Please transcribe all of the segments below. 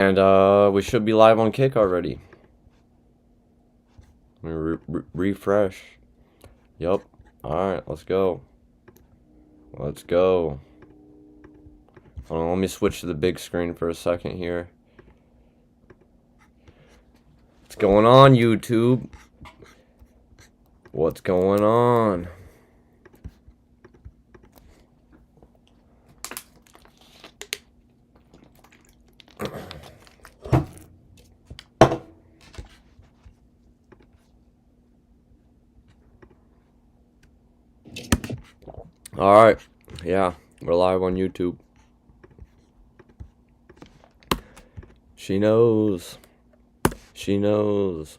And we should be live on Kick already. Let me refresh. Yup. Alright, let's go. Let's go. Hold on, let me switch to the big screen for a second here. What's going on, YouTube? What's going on? Alright, yeah, we're live on YouTube. She knows. She knows.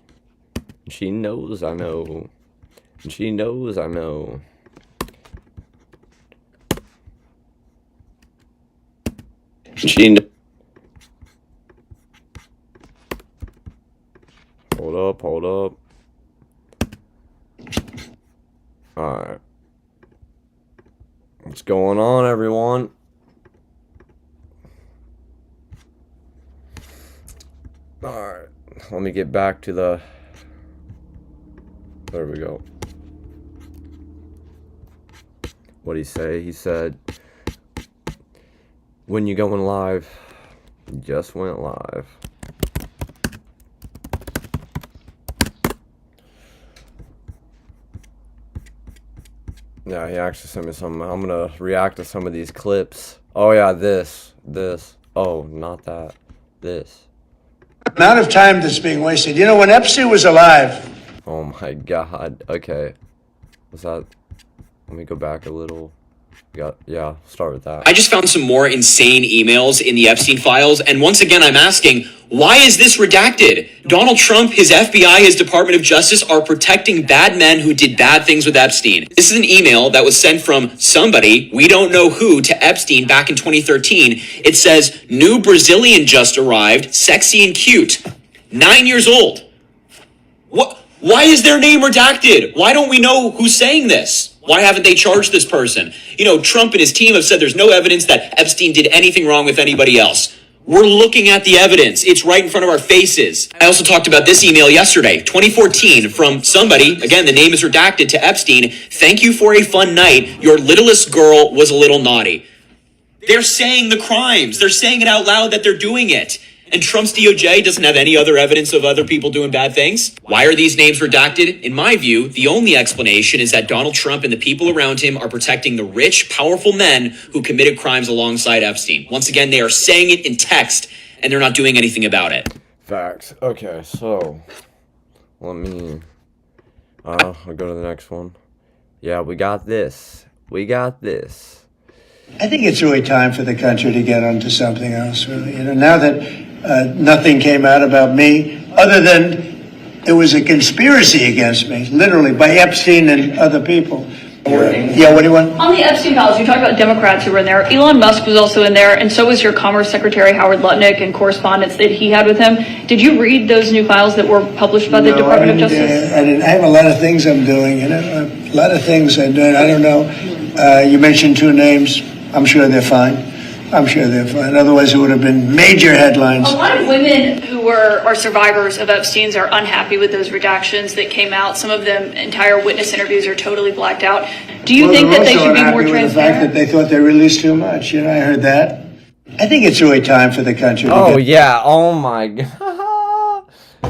She knows I know. She knows I know. She knows. Hold up, hold up. Alright. What's going on, everyone? Alright. Let me get back to the... There we go. What'd he say? He said, when you going live, you just went live. Yeah, he actually sent me some. I'm gonna react to some of these clips. Oh yeah, this. Oh, not that. This. Amount of time that's being wasted. You know, when Epstein was alive. Oh my God. Okay. Was that? Let me go back a little. Yeah, start with that. I just found some more insane emails in the Epstein files, and once again I'm asking, why is this redacted? Donald Trump, his FBI, his Department of Justice are protecting bad men who did bad things with Epstein. This is an email that was sent from somebody, we don't know who, to Epstein back in 2013. It says, new Brazilian just arrived, sexy and cute, 9 years old. What? Why is their name redacted? Why don't we know who's saying this? Why haven't they charged this person? You know, Trump and his team have said there's no evidence that Epstein did anything wrong with anybody else. We're looking at the evidence. It's right in front of our faces. I also talked about this email yesterday, 2014, from somebody, again, the name is redacted, to Epstein. Thank you for a fun night. Your littlest girl was a little naughty. They're saying the crimes. They're saying it out loud that they're doing it. And Trump's DOJ doesn't have any other evidence of other people doing bad things. Why are these names redacted? In my view, the only explanation is that Donald Trump and the people around him are protecting the rich, powerful men who committed crimes alongside Epstein. Once again, they are saying it in text, and they're not doing anything about it. Facts. Okay, so let me... I'll go to the next one. Yeah, we got this. We got this. I think it's really time for the country to get onto something else, really. You know, now that nothing came out about me, other than it was a conspiracy against me, literally, by Epstein and other people. Yeah, what do you want? On the Epstein files, you talked about Democrats who were in there. Elon Musk was also in there, and so was your Commerce Secretary Howard Lutnick and correspondence that he had with him. Did you read those new files that were published by the Department of Justice? I have a lot of things I'm doing, you know, a lot of things I'm doing. I don't know. You mentioned two names. I'm sure they're fine. I'm sure they're fine. Otherwise, it would have been major headlines. A lot of women who are survivors of Epstein's are unhappy with those redactions that came out. Some of them, entire witness interviews are totally blacked out. Do you think that they should be more transparent? The fact that they thought they released too much. You know, I heard that. I think it's really time for the country to Oh, yeah. Oh, my God.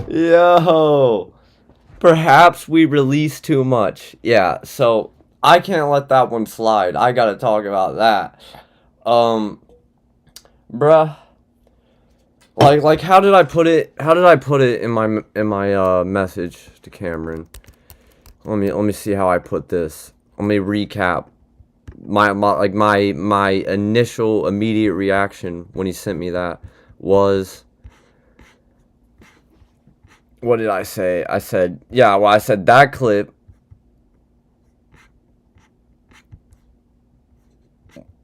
Yo. Perhaps we released too much. Yeah, so I can't let that one slide. I gotta talk about that. Bruh. Like how did I put it? How did I put it in my message to Cameron? Let me see how I put this. Let me recap. My initial immediate reaction when he sent me that was, what did I say? I said, yeah, well, I said that clip.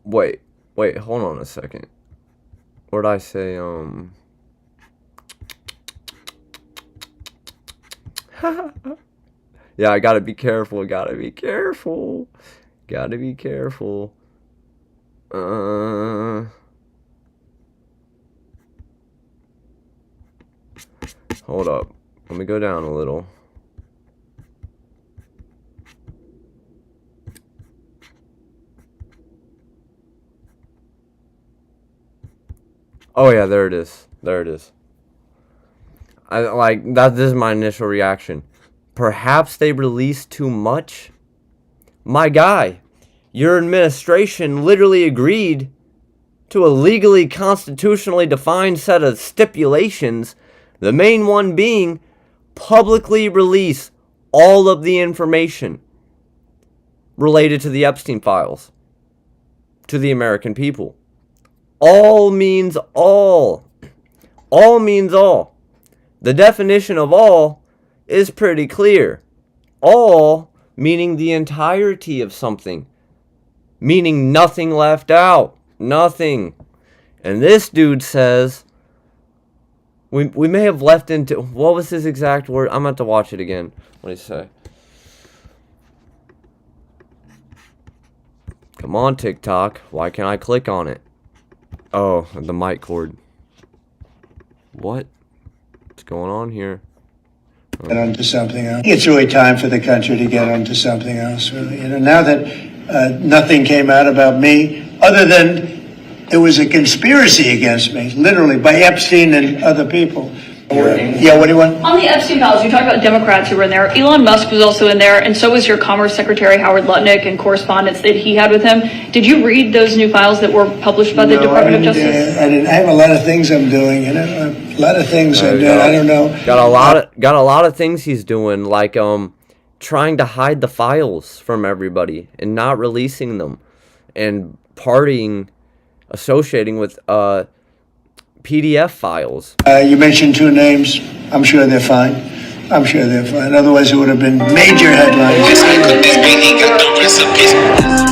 Wait, hold on a second. What did I say? Yeah, I gotta be careful. Gotta be careful. Hold up. Let me go down a little. Oh yeah, there it is. There it is. I like that. This is my initial reaction. Perhaps they released too much. My guy, your administration literally agreed to a legally constitutionally defined set of stipulations. The main one being publicly release all of the information related to the Epstein files to the American people. All means all. All means all. The definition of all is pretty clear. All meaning the entirety of something. Meaning nothing left out. Nothing. And this dude says, we may have left into, what was his exact word? I'm going to have to watch it again. What did he say? Come on, TikTok. Why can't I click on it? Oh, the mic cord. What? What's going on here? Get onto something else. It's really time for the country to get onto something else, really. Now that nothing came out about me, other than it was a conspiracy against me, literally, by Epstein and other people. Yeah, what do you want? On the Epstein files, you talked about Democrats who were in there. Elon Musk was also in there, and so was your Commerce Secretary Howard Lutnick and correspondence that he had with him. Did you read those new files that were published by the Department of Justice? I have a lot of things I'm doing, a lot of things I'm doing. I don't know. Got a lot of things he's doing, like trying to hide the files from everybody and not releasing them, and partying, associating with PDF files. You mentioned two names. I'm sure they're fine. I'm sure they're fine. Otherwise, it would have been major headlines.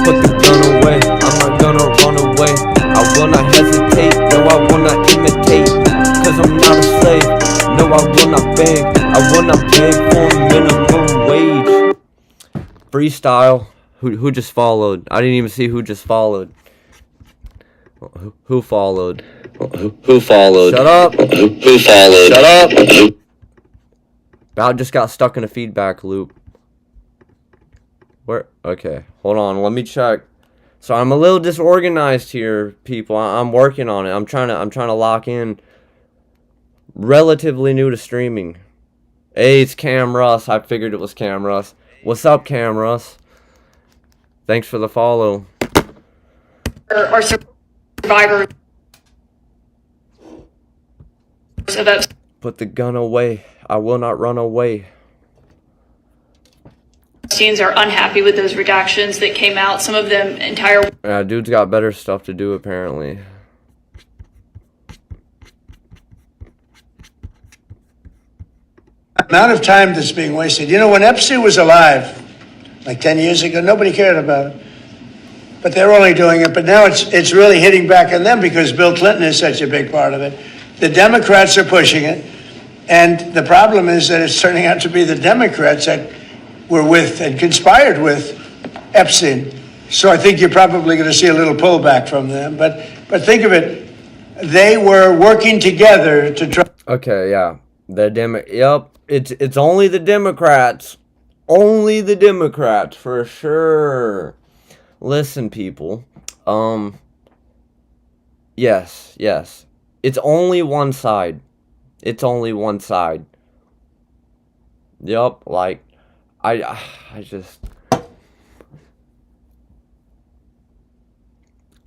Put the gun away. I'm not gonna run away. I will not hesitate. No, I will not imitate. Cause I'm not a slave. No, I will not beg. I will not beg for minimum wage. Freestyle. Who just followed? I didn't even see who just followed. Who followed? Who followed? Shut up! Who followed? Shut up! I just got stuck in a feedback loop. Where? Okay, hold on. Let me check. So I'm a little disorganized here, people. I'm working on it. I'm trying to lock in. Relatively new to streaming. Hey, it's Cam Russ. I figured it was Cam Russ. What's up, Cam Russ? Thanks for the follow. Or survivors of Epstein. Put the gun away. I will not run away. Epstein's are unhappy with those redactions that came out. Some of them entire. Yeah, dude's got better stuff to do apparently. Amount of time that's being wasted. You know, when Epstein was alive, like 10 years ago, nobody cared about it. But they're only doing it. But now it's really hitting back on them because Bill Clinton is such a big part of it. The Democrats are pushing it. And the problem is that it's turning out to be the Democrats that were with and conspired with Epstein. So I think you're probably going to see a little pullback from them. But think of it. They were working together to try. Okay, yeah. Yep. It's only the Democrats. Only the Democrats, for sure. Listen, people. Yes. It's only one side. It's only one side. Yup, like, I just...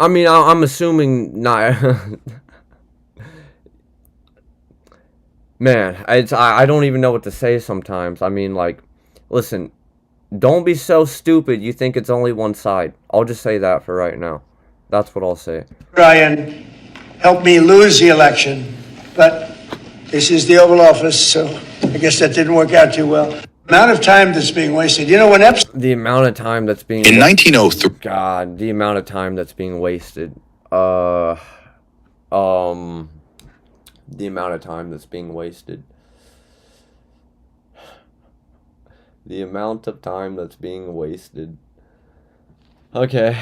I mean, I'm assuming not... Man, I don't even know what to say sometimes. I mean, like, listen, don't be so stupid you think it's only one side. I'll just say that for right now. That's what I'll say. Try and help me lose the election. But this is the Oval Office, so I guess that didn't work out too well. Amount of time that's being wasted. You know, when Epstein... The amount of time that's being... In 1903... God, the amount of time that's being wasted. The amount of time that's being wasted. The amount of time that's being wasted. Okay.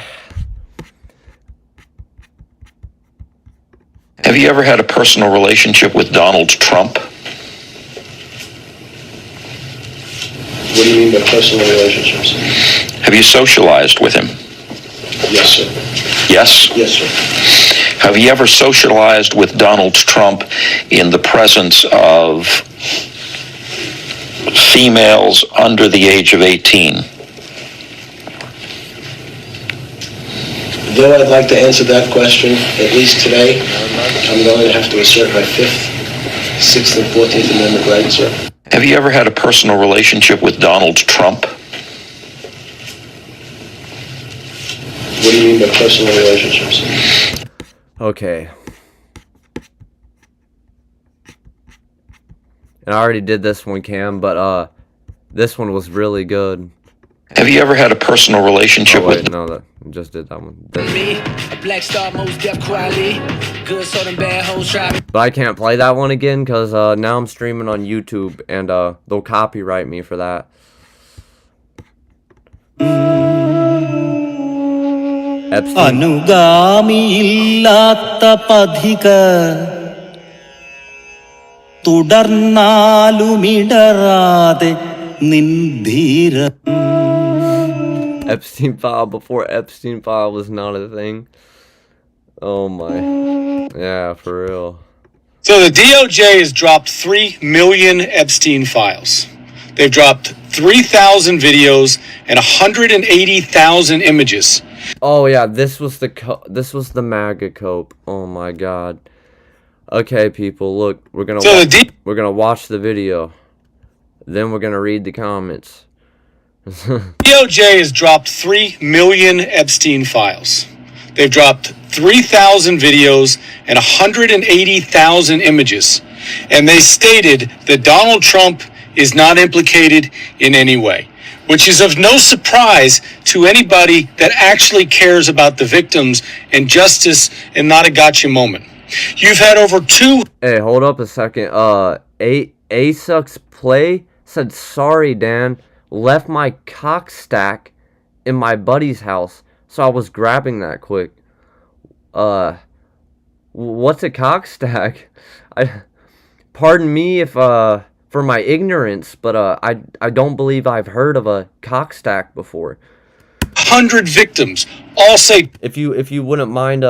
Have you ever had a personal relationship with Donald Trump? What do you mean by personal relationships? Have you socialized with him? Yes, sir. Yes? Yes, sir. Have you ever socialized with Donald Trump in the presence of females under the age of 18? Though I'd like to answer that question, at least today, I'm going to have to assert my 5th, 6th, and 14th Amendment rights, sir. Have you ever had a personal relationship with Donald Trump? What do you mean by personal relationships? Okay. And I already did this one, Cam, but this one was really good. Have you ever had a personal relationship Oh wait, with... no, that I just did that one. Me, a black star, most deaf quietly. Good, so them bad hoes try. But I can't play that one again because now I'm streaming on YouTube and they'll copyright me for that. Epstein. അനുഗാമിയില്ലാത്ത പഥിക തുടർന്നാലുമിടറാതെ നിൻധീര Epstein file before Epstein file was not a thing. Oh my. Yeah, for real. So the DOJ has dropped 3 million Epstein files. They've dropped 3,000 videos and 180,000 images. Oh yeah, this was the MAGA cope. Oh my god. Okay, people, look, we're gonna watch the video. Then we're gonna read the comments. DOJ has dropped 3 million Epstein files. They've dropped 3,000 videos and 180,000 images. And they stated that Donald Trump is not implicated in any way, which is of no surprise to anybody that actually cares about the victims and justice and not a gotcha moment. You've had over 2... Hey, hold up a second. A-Sucks Play said, sorry, Dan. Left my cock stack in my buddy's house, so I was grabbing that quick. What's a cock stack? Pardon me if, for my ignorance, but, I don't believe I've heard of a cock stack before. 100 victims all say... If you wouldn't mind,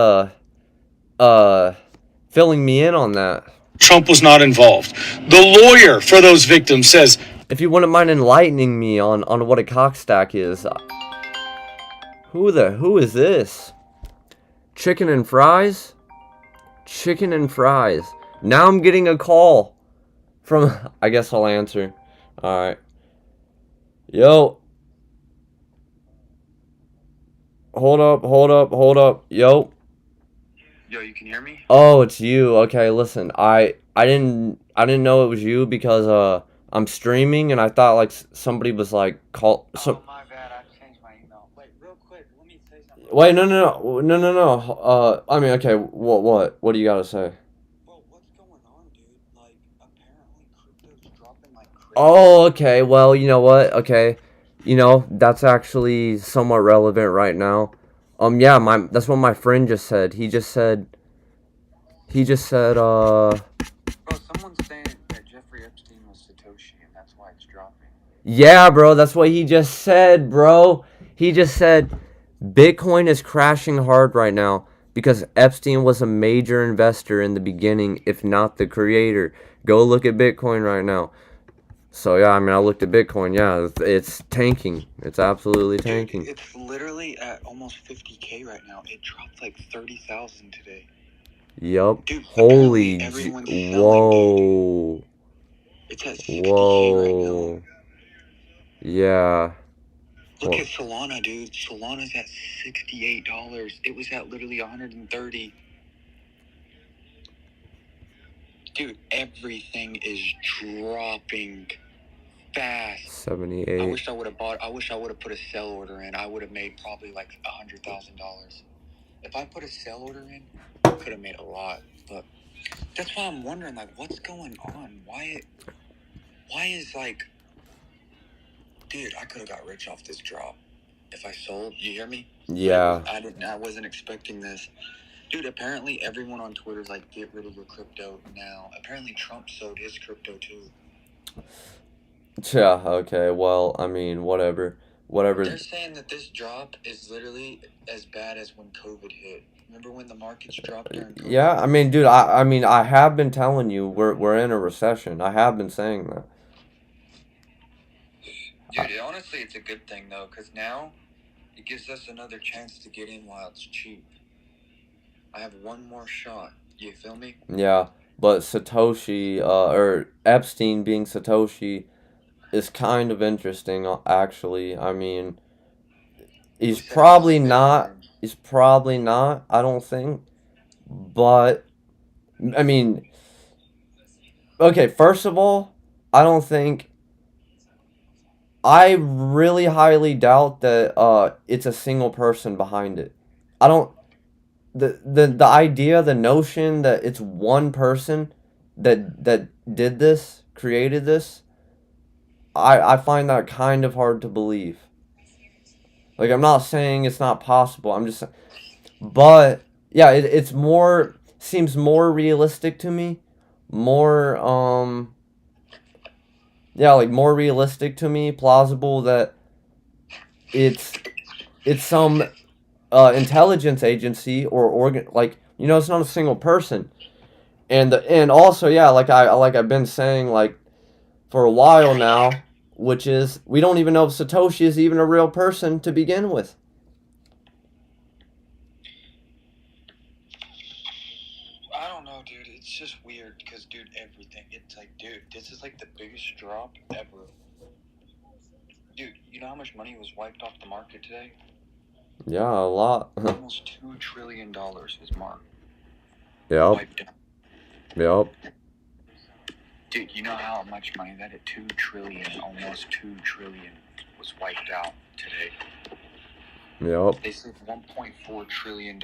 filling me in on that. Trump was not involved. The lawyer for those victims says... If you wouldn't mind enlightening me on what a cock stack is. Who is this? Chicken and fries? Chicken and fries. Now I'm getting a call from... I guess I'll answer. Alright. Yo. Hold up. Yo. Yo, you can hear me? Oh, it's you. Okay, listen. I didn't know it was you because I'm streaming and I thought like somebody was like call. So, Oh, my bad. I changed my email. Wait, real quick. Let me say something. wait, no. I mean, okay. What do you gotta say? Bro, what's going on, dude? Like, apparently crypto's dropping like crazy. Oh, okay. Well, you know what? Okay, you know that's actually somewhat relevant right now. Yeah, that's what my friend just said. He just said. Bro, someone's saying that Jeffrey Epstein was Satoshi, and that's why it's dropping. Yeah, bro, that's what he just said, bro. He just said Bitcoin is crashing hard right now because Epstein was a major investor in the beginning, if not the creator. Go look at Bitcoin right now. So, yeah, I mean, I looked at Bitcoin. Yeah, it's tanking. It's absolutely tanking. Dude, it's literally at almost 50K right now. It dropped like 30,000 today. Yup. Dude, Holy. everyone's selling, Whoa. It's at 60K right now. Yeah. Look at Solana, dude. Solana's at $68. It was at literally 130. Dude, everything is dropping fast. 78. I wish I would have put a sell order in. I would have made probably like $100,000. If I put a sell order in, I could have made a lot. But that's why I'm wondering, like, what's going on? Why is like, dude, I could have got rich off this drop if I sold. You hear me? Yeah. I wasn't expecting this. Dude, apparently everyone on Twitter's like, get rid of your crypto now. Apparently Trump sold his crypto too. Yeah, okay, well, I mean, whatever. They're saying that this drop is literally as bad as when COVID hit. Remember when the markets dropped during COVID? Yeah, I mean, dude, I mean, I have been telling you we're in a recession. I have been saying that. Dude, honestly, it's a good thing, though, because now it gives us another chance to get in while it's cheap. I have one more shot. You feel me? Yeah, but Satoshi, or Epstein being Satoshi is kind of interesting, actually. I mean, he's probably not, I don't think, but, I mean, okay, first of all, I don't think, I really highly doubt that, it's a single person behind it. I don't, the idea, the notion that it's one person that did this, created this, I find that kind of hard to believe. Like, I'm not saying it's not possible. I'm just, but yeah, it's more, seems more realistic to me, more yeah, like more realistic to me, plausible that it's some intelligence agency or organ, like, you know, it's not a single person. And also, yeah, like I've been saying, like, for a while now, which is, we don't even know if Satoshi is even a real person to begin with. I don't know, dude. It's just weird because, dude, everything. It's like, dude, this is like the biggest drop ever. Dude, you know how much money was wiped off the market today? Yeah, a lot. Almost $2 trillion was marked. Yep. Wiped out. Yep. Dude, you know how much money that at 2 trillion, almost 2 trillion was wiped out today? Yep. They said $1.4 trillion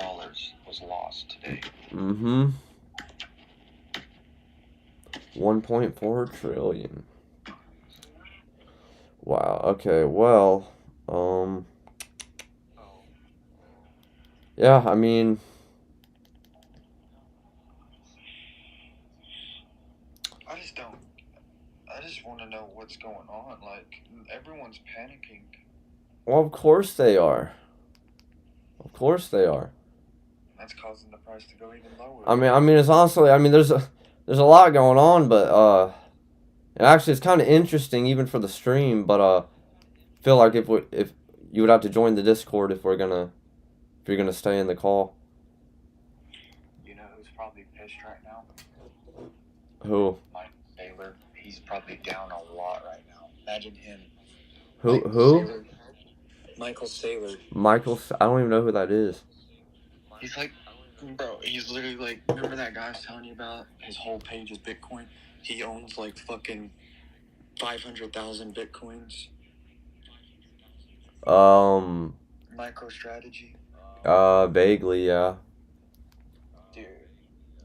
was lost today. Mm-hmm. 1.4 trillion. Wow. Okay, well, yeah, I mean, I just want to know what's going on. Like, everyone's panicking. well, of course they are. Of course they are. That's causing the price to go even lower. I mean, it's honestly, I mean, there's a lot going on, but actually, it's kind of interesting even for the stream. But feel like if you would have to join the Discord if you're gonna stay in the call. You know who's probably pissed right now? Who? Mike Saylor. He's probably down a lot right now. Imagine him. Who? Saylor. Michael Saylor. I don't even know who that is. He's like, bro, he's literally like, remember that guy I was telling you about? His whole page is Bitcoin. He owns like fucking 500,000 Bitcoins. MicroStrategy. Vaguely, yeah. Dude,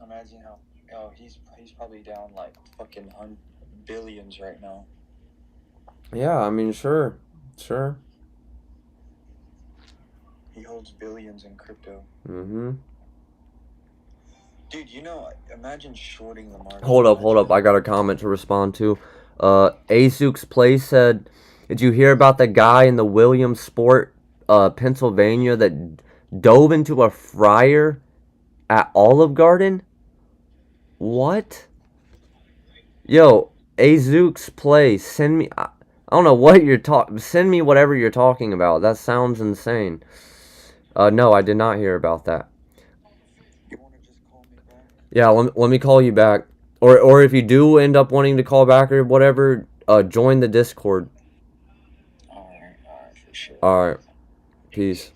imagine how. Oh, he's probably down like fucking billions right now. Yeah, I mean, sure. He holds billions in crypto. Mm-hmm. Dude, you know, imagine shorting the market. Hold up. I got a comment to respond to. Azuk's Play said, did you hear about the guy in the Williamsport, Pennsylvania that dove into a fryer at Olive Garden? What? Yo, Azuk's Play, send me, I don't know what you're send me whatever you're talking about. That sounds insane. No, I did not hear about that. You want to just call me back? Yeah, let me call you back. Or if you do end up wanting to call back or whatever, join the Discord. Alright, for sure. Alright. Peace.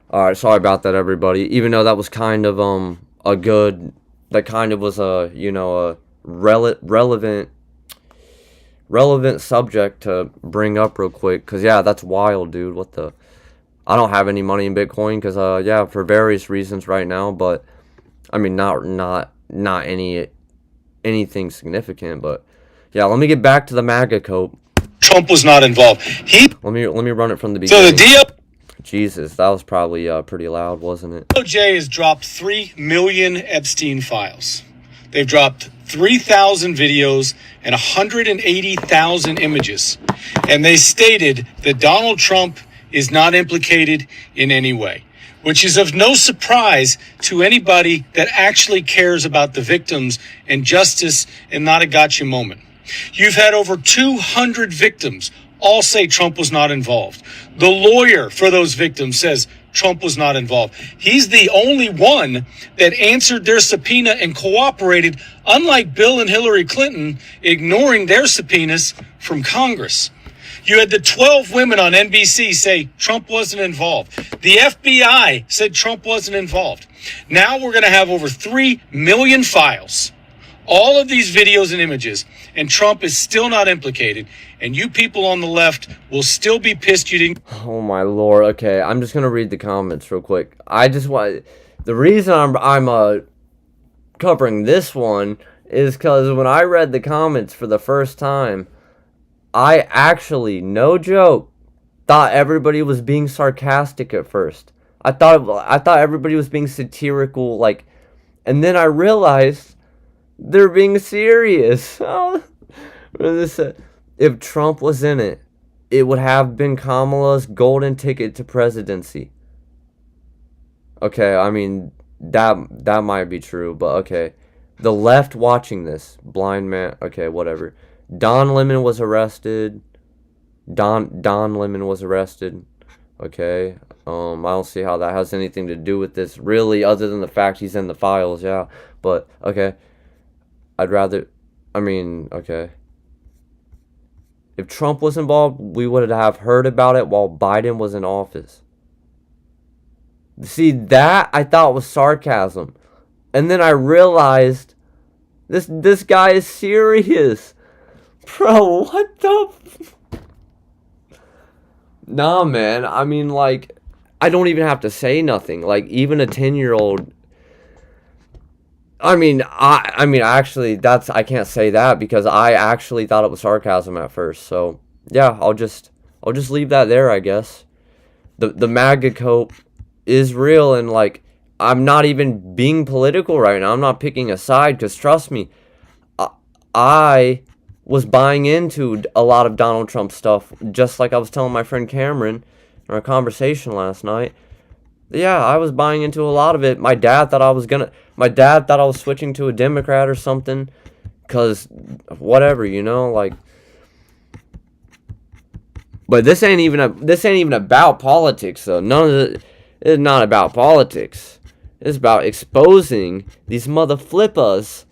Alright, sorry about that, everybody. Even though that was kind of that kind of was a, you know, a relevant subject to bring up real quick. Cause yeah, that's wild, dude. What the? I don't have any money in Bitcoin because yeah, for various reasons right now. But I mean, not anything significant. But yeah, let me get back to the MAGA cope. Trump was not involved. Let me run it from the beginning. So the Jesus, that was probably pretty loud, wasn't it? DOJ has dropped 3 million Epstein files. They've dropped 3,000 videos and 180,000 images. And they stated that Donald Trump is not implicated in any way, which is of no surprise to anybody that actually cares about the victims and justice and not a gotcha moment. You've had over 200 victims all say Trump was not involved. The lawyer for those victims says Trump was not involved. He's the only one that answered their subpoena and cooperated, unlike Bill and Hillary Clinton ignoring their subpoenas from Congress. You had the 12 women on NBC say Trump wasn't involved. The FBI said Trump wasn't involved. Now we're going to have over 3 million files, all of these videos and images, and Trump is still not implicated. And you people on the left will still be pissed you didn't. Oh my lord. Okay, I'm just gonna read the comments real quick. I just want the reason I'm covering this one is because when I read the comments for the first time, I actually, no joke, thought everybody was being sarcastic at first. I thought everybody was being satirical, like, and then I realized they're being serious. If Trump was in it, it would have been Kamala's golden ticket to presidency. Okay, I mean, that might be true, but okay. The left watching this, blind man, okay, whatever. Don Lemon was arrested. Don Lemon was arrested. Okay. I don't see how that has anything to do with this, really, other than the fact he's in the files, yeah. But, okay. Okay. If Trump was involved, we would have heard about it while Biden was in office. See, that I thought was sarcasm. And then I realized this guy is serious. Bro, what the Nah, man. I mean, like, I don't even have to say nothing. Like, even a 10-year-old. Actually, I can't say that because I actually thought it was sarcasm at first. So, yeah, I'll just leave that there, I guess. The MAGA coat is real, and, like, I'm not even being political right now. I'm not picking a side because, trust me, I was buying into a lot of Donald Trump stuff, just like I was telling my friend Cameron in our conversation last night. Yeah, I was buying into a lot of it. My dad thought I was switching to a Democrat or something, cause whatever, like. But this ain't even about politics, though. None of it is not about politics. It's about exposing these mother flippers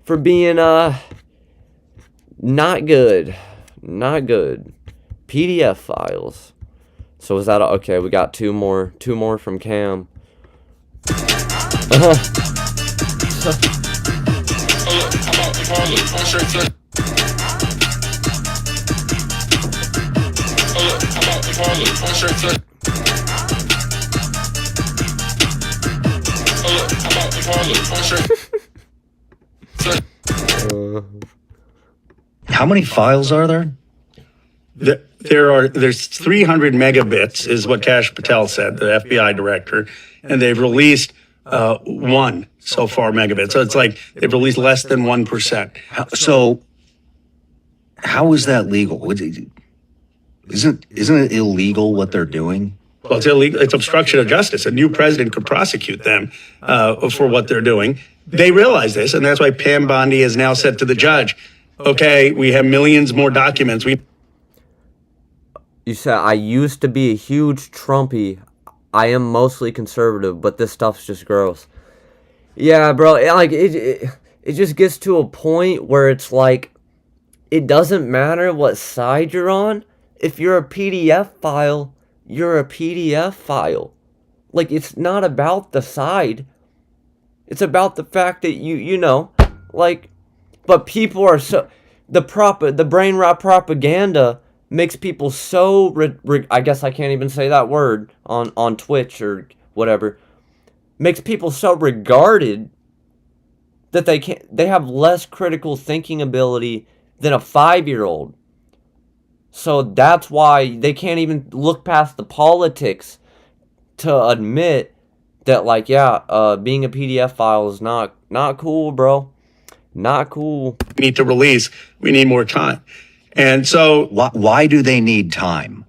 for being not good. PDF files. So is that okay? We got two more from Cam. How many files are there? There's 300 megabits is what Kash Patel said, the FBI director, and they've released one so far megabit. So it's like they've released less than 1%. So how is that legal? Isn't it illegal what they're doing? Well, it's illegal. It's obstruction of justice. A new president could prosecute them for what they're doing. They realize this, and that's why Pam Bondi has now said to the judge, okay, we have millions more documents. You said, I used to be a huge Trumpy. I am mostly conservative, but this stuff's just gross. Yeah, bro, it just gets to a point where it's like, it doesn't matter what side you're on. If you're a PDF file, you're a PDF file. Like, it's not about the side. It's about the fact that but people are so, the brain rot propaganda makes people so, I guess I can't even say that word on Twitch or whatever, makes people so regarded that they have less critical thinking ability than a 5-year-old. So that's why they can't even look past the politics to admit that, like, being a PDF file is not cool, bro. Not cool. We need to release. We need more time. And so Why do they need time?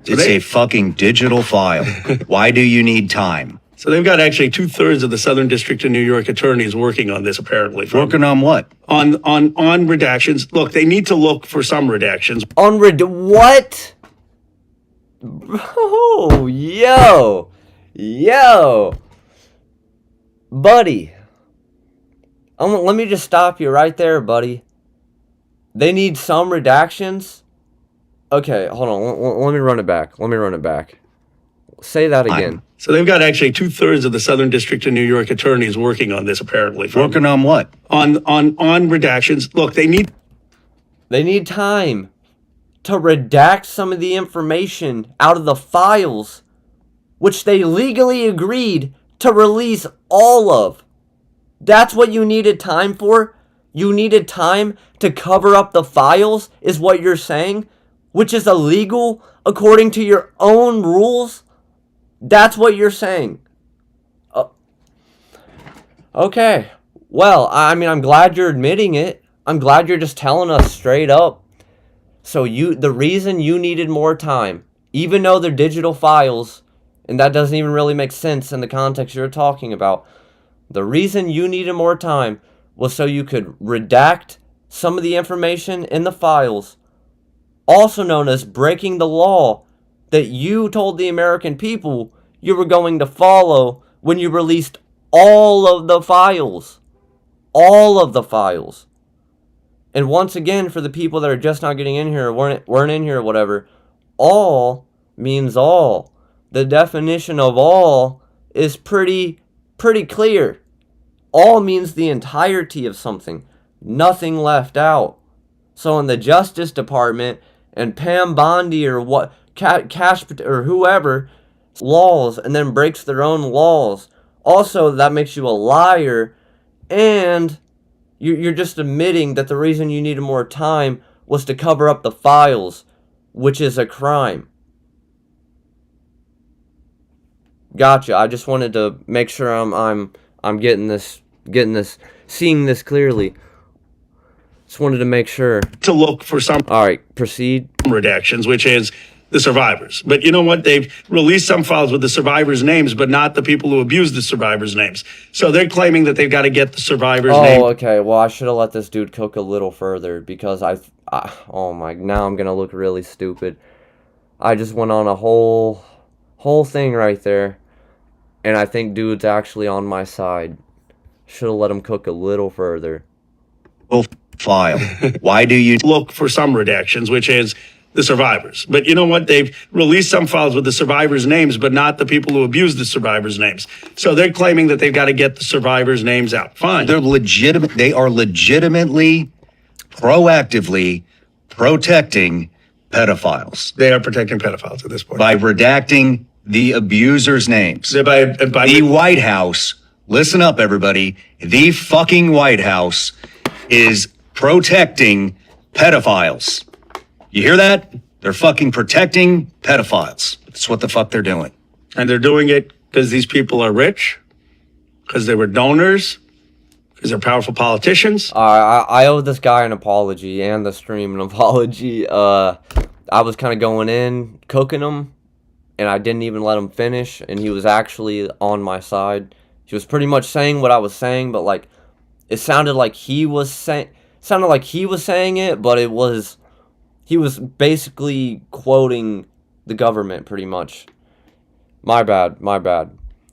It's a fucking digital file. Why do you need time? So they've got actually 2/3 of the Southern District of New York attorneys working on this, apparently. Working on what? On redactions. Look, they need to look for some redactions. On what? Oh, yo, buddy. Let me just stop you right there, buddy. They need some redactions. Okay, hold on. Let me run it back. Say that again. So they've got actually 2/3 of the Southern District of New York attorneys working on this, apparently. Working on what? On redactions. Look, they need time to redact some of the information out of the files, which they legally agreed to release all of. That's what you needed time for? You needed time to cover up the files, is what you're saying? Which is illegal according to your own rules? That's what you're saying. Okay. Well, I mean, I'm glad you're admitting it. I'm glad you're just telling us straight up. So the reason you needed more time, even though they're digital files, and that doesn't even really make sense in the context you're talking about, the reason you needed more time was so you could redact some of the information in the files, also known as breaking the law that you told the American people you were going to follow when you released all of the files. All of the files. And once again, for the people that are just not getting in here or weren't in here or whatever, all means all. The definition of all is pretty clear. All means the entirety of something. Nothing left out. So in the Justice Department and Pam Bondi or what, Cash or whoever, laws and then breaks their own laws. Also, that makes you a liar, and you're just admitting that the reason you needed more time was to cover up the files, which is a crime. Gotcha. I just wanted to make sure I'm getting this, seeing this clearly. Just wanted to make sure. to look for some All right, proceed. redactions, which is the survivors. But you know what? They've released some files with the survivors' names, but not the people who abused the survivors' names. So they're claiming that they've got to get the survivors' name. Oh, okay. Well, I should have let this dude cook a little further because oh my, now I'm gonna look really stupid. I just went on a whole thing right there, and I think dude's actually on my side. Should have let him cook a little further. File. Why do you Look for some redactions, which is the survivors. But you know what? They've released some files with the survivors' names, but not the people who abused the survivors' names. So they're claiming that they've got to get the survivors' names out. Fine. They're legitimate. They are legitimately, proactively protecting pedophiles They are protecting pedophiles at this point. by redacting the abusers' names. By The White House, listen up, everybody. The fucking White House is protecting pedophiles. You hear that? They're fucking protecting pedophiles. That's what the fuck they're doing. and they're doing it because these people are rich, because they were donors, because they're powerful politicians. I owe this guy an apology and the stream an apology. I was kind of going in, cooking him, and I didn't even let him finish, and he was actually on my side. He was pretty much saying what I was saying, but like it sounded like he was saying it, but he was basically quoting the government pretty much. My bad.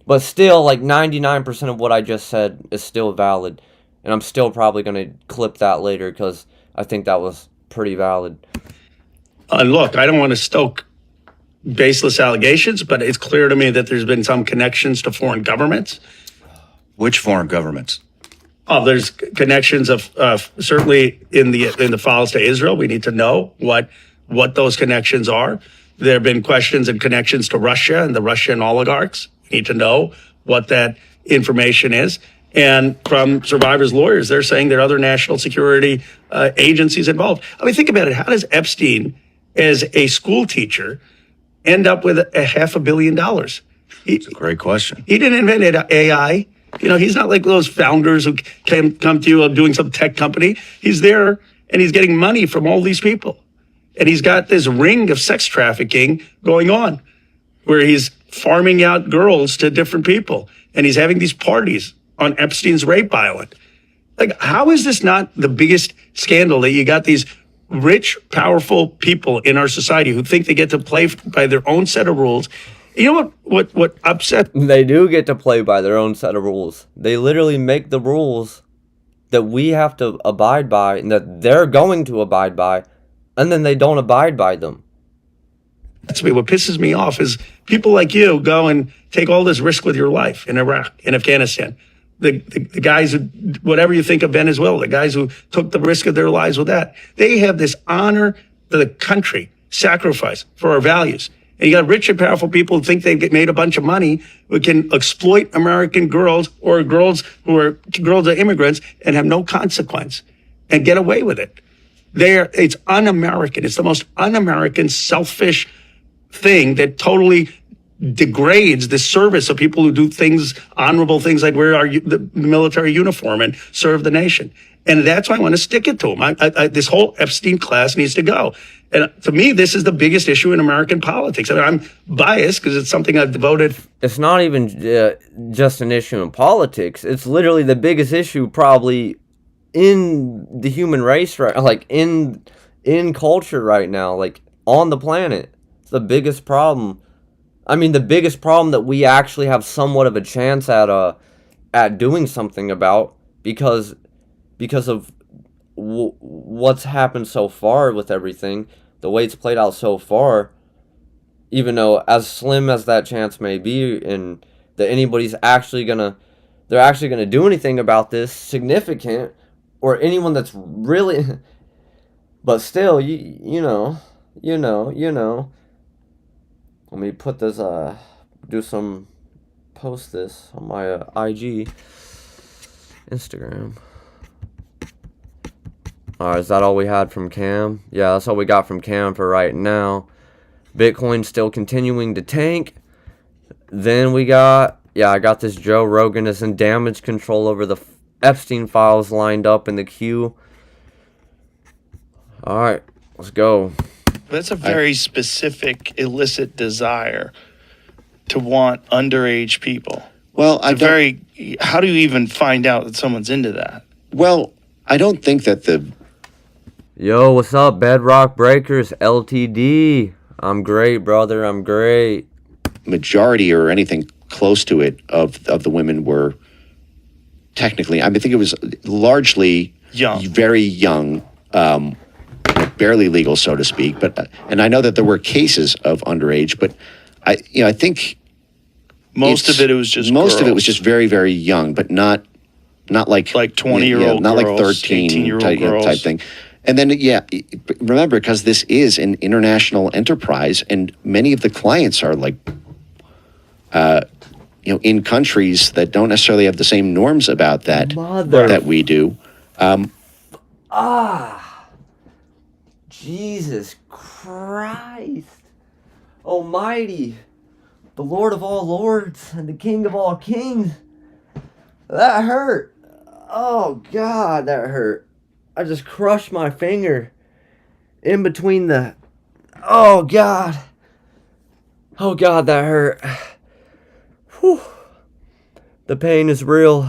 But still, like 99% of what I just said is still valid, and I'm still probably going to clip that later because I think that was pretty valid. Look, I don't want to stoke baseless allegations, but it's clear to me that there's been some connections to foreign governments. Which foreign governments? Oh, there's connections of certainly in the files to Israel. We need to know what those connections are. There have been questions and connections to Russia and the Russian oligarchs. We need to know what that information is. And from survivors' lawyers, they're saying there are other national security agencies involved. I mean, think about it. How does Epstein, as a school teacher, end up with $500 million? It's a great question. He didn't invent AI. You know, he's not like those founders who come to you doing some tech company. He's there and he's getting money from all these people. And he's got this ring of sex trafficking going on where he's farming out girls to different people. And he's having these parties on Epstein's rape island. Like, how is this not the biggest scandal that you got these rich, powerful people in our society who think they get to play by their own set of rules? You know what upset? They do get to play by their own set of rules. They literally make the rules that we have to abide by and that they're going to abide by, and then they don't abide by them. That's what pisses me off is people like you go and take all this risk with your life in Iraq, in Afghanistan. The guys who, whatever you think of Venezuela, the guys who took the risk of their lives with that, they have this honor to the country, sacrifice for our values. And you got rich and powerful people who think they get made a bunch of money who can exploit American girls or girls who are immigrants and have no consequence and get away with it. It's un-American. It's the most un-American, selfish thing that totally degrades the service of people who do things, honorable things like wear the military uniform and serve the nation. And that's why I want to stick it to them. This whole Epstein class needs to go. And to me, this is the biggest issue in American politics. I mean, I'm biased because it's something I've devoted. It's not even just an issue in politics. It's literally the biggest issue probably in the human race, right? Like in culture right now, like on the planet. It's the biggest problem. I mean, the biggest problem that we actually have somewhat of a chance at doing something about because of what's happened so far with everything, the way it's played out so far, even though as slim as that chance may be and that anybody's actually gonna do anything about this significant, or anyone that's really, but still, you know, let me put this, post this on my IG, Instagram. Alright, is that all we had from Cam? Yeah, that's all we got from Cam for right now. Bitcoin still continuing to tank. Then we got, I got this Joe Rogan is in damage control over the Epstein files lined up in the queue. Alright, let's go. That's a very specific illicit desire to want underage people. Well, how do you even find out that someone's into that? Well, I don't think that Yo, what's up, Bedrock Breakers, LTD? I'm great, brother, I'm great. Majority or anything close to it of the women were technically, I think it was largely young, very young, barely legal, so to speak. But and I know that there were cases of underage, but I think most of it was just very, very young, but not like 20-year-old not girls, like 13 type thing. And then remember, because this is an international enterprise, and many of the clients are like in countries that don't necessarily have the same norms about that that we do. Jesus Christ Almighty, the Lord of all lords and the King of all kings. That hurt. Oh God, that hurt. I just crushed my finger in between the... Oh God, that hurt. Whew. The pain is real.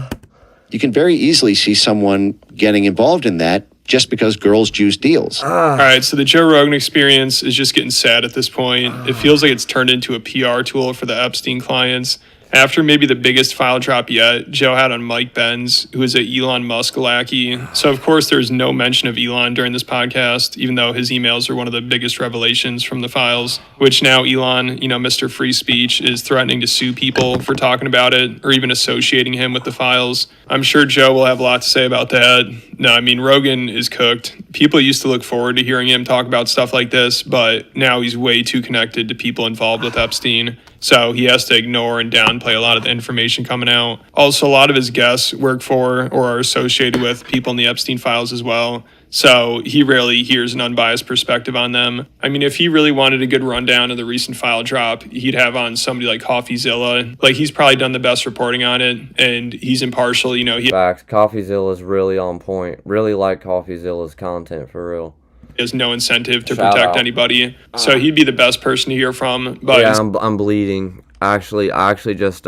You can very easily see someone getting involved in that just because girls juice deals. All right, so the Joe Rogan experience is just getting sad at this point. It feels like it's turned into a PR tool for the Epstein clients. After maybe the biggest file drop yet, Joe had on Mike Benz, who is a Elon Musk lackey. So, of course, there's no mention of Elon during this podcast, even though his emails are one of the biggest revelations from the files, which now Elon, Mr. Free Speech, is threatening to sue people for talking about it or even associating him with the files. I'm sure Joe will have a lot to say about that. No, I mean, Rogan is cooked. people used to look forward to hearing him talk about stuff like this, but now he's way too connected to people involved with Epstein. So he has to ignore and downplay a lot of the information coming out. Also, a lot of his guests work for or are associated with people in the Epstein files as well. So he rarely hears an unbiased perspective on them. I mean, if he really wanted a good rundown of the recent file drop, he'd have on somebody like CoffeeZilla. Like, he's probably done the best reporting on it, and he's impartial. You know, he Facts. CoffeeZilla's really on point. Really like CoffeeZilla's content, for real. has no incentive to Shout protect out. anybody. So he'd be the best person to hear from. But Yeah, I'm bleeding. I actually just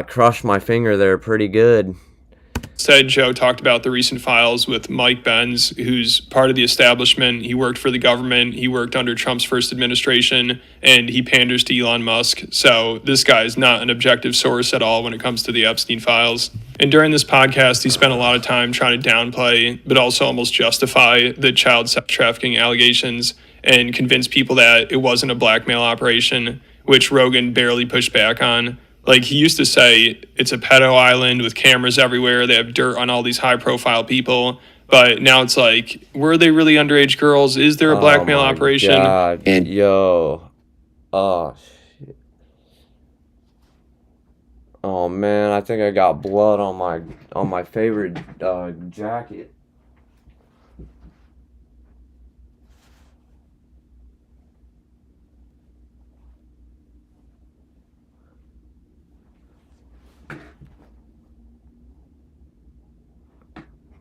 crushed my finger there pretty good. Instead, Joe talked about the recent files with Mike Benz, who's part of the establishment. He worked for the government. He worked under Trump's first administration, and he panders to Elon Musk. So this guy is not an objective source at all when it comes to the Epstein files. And during this podcast, he spent a lot of time trying to downplay, but also almost justify the child sex trafficking allegations and convince people that it wasn't a blackmail operation, which Rogan barely pushed back on. Like, he used to say it's a pedo island with cameras everywhere. They have dirt on all these high-profile people. But now it's like, were they really underage girls? Is there a blackmail operation? God. And yo, oh shit. Oh man, I think I got blood on my favorite jacket.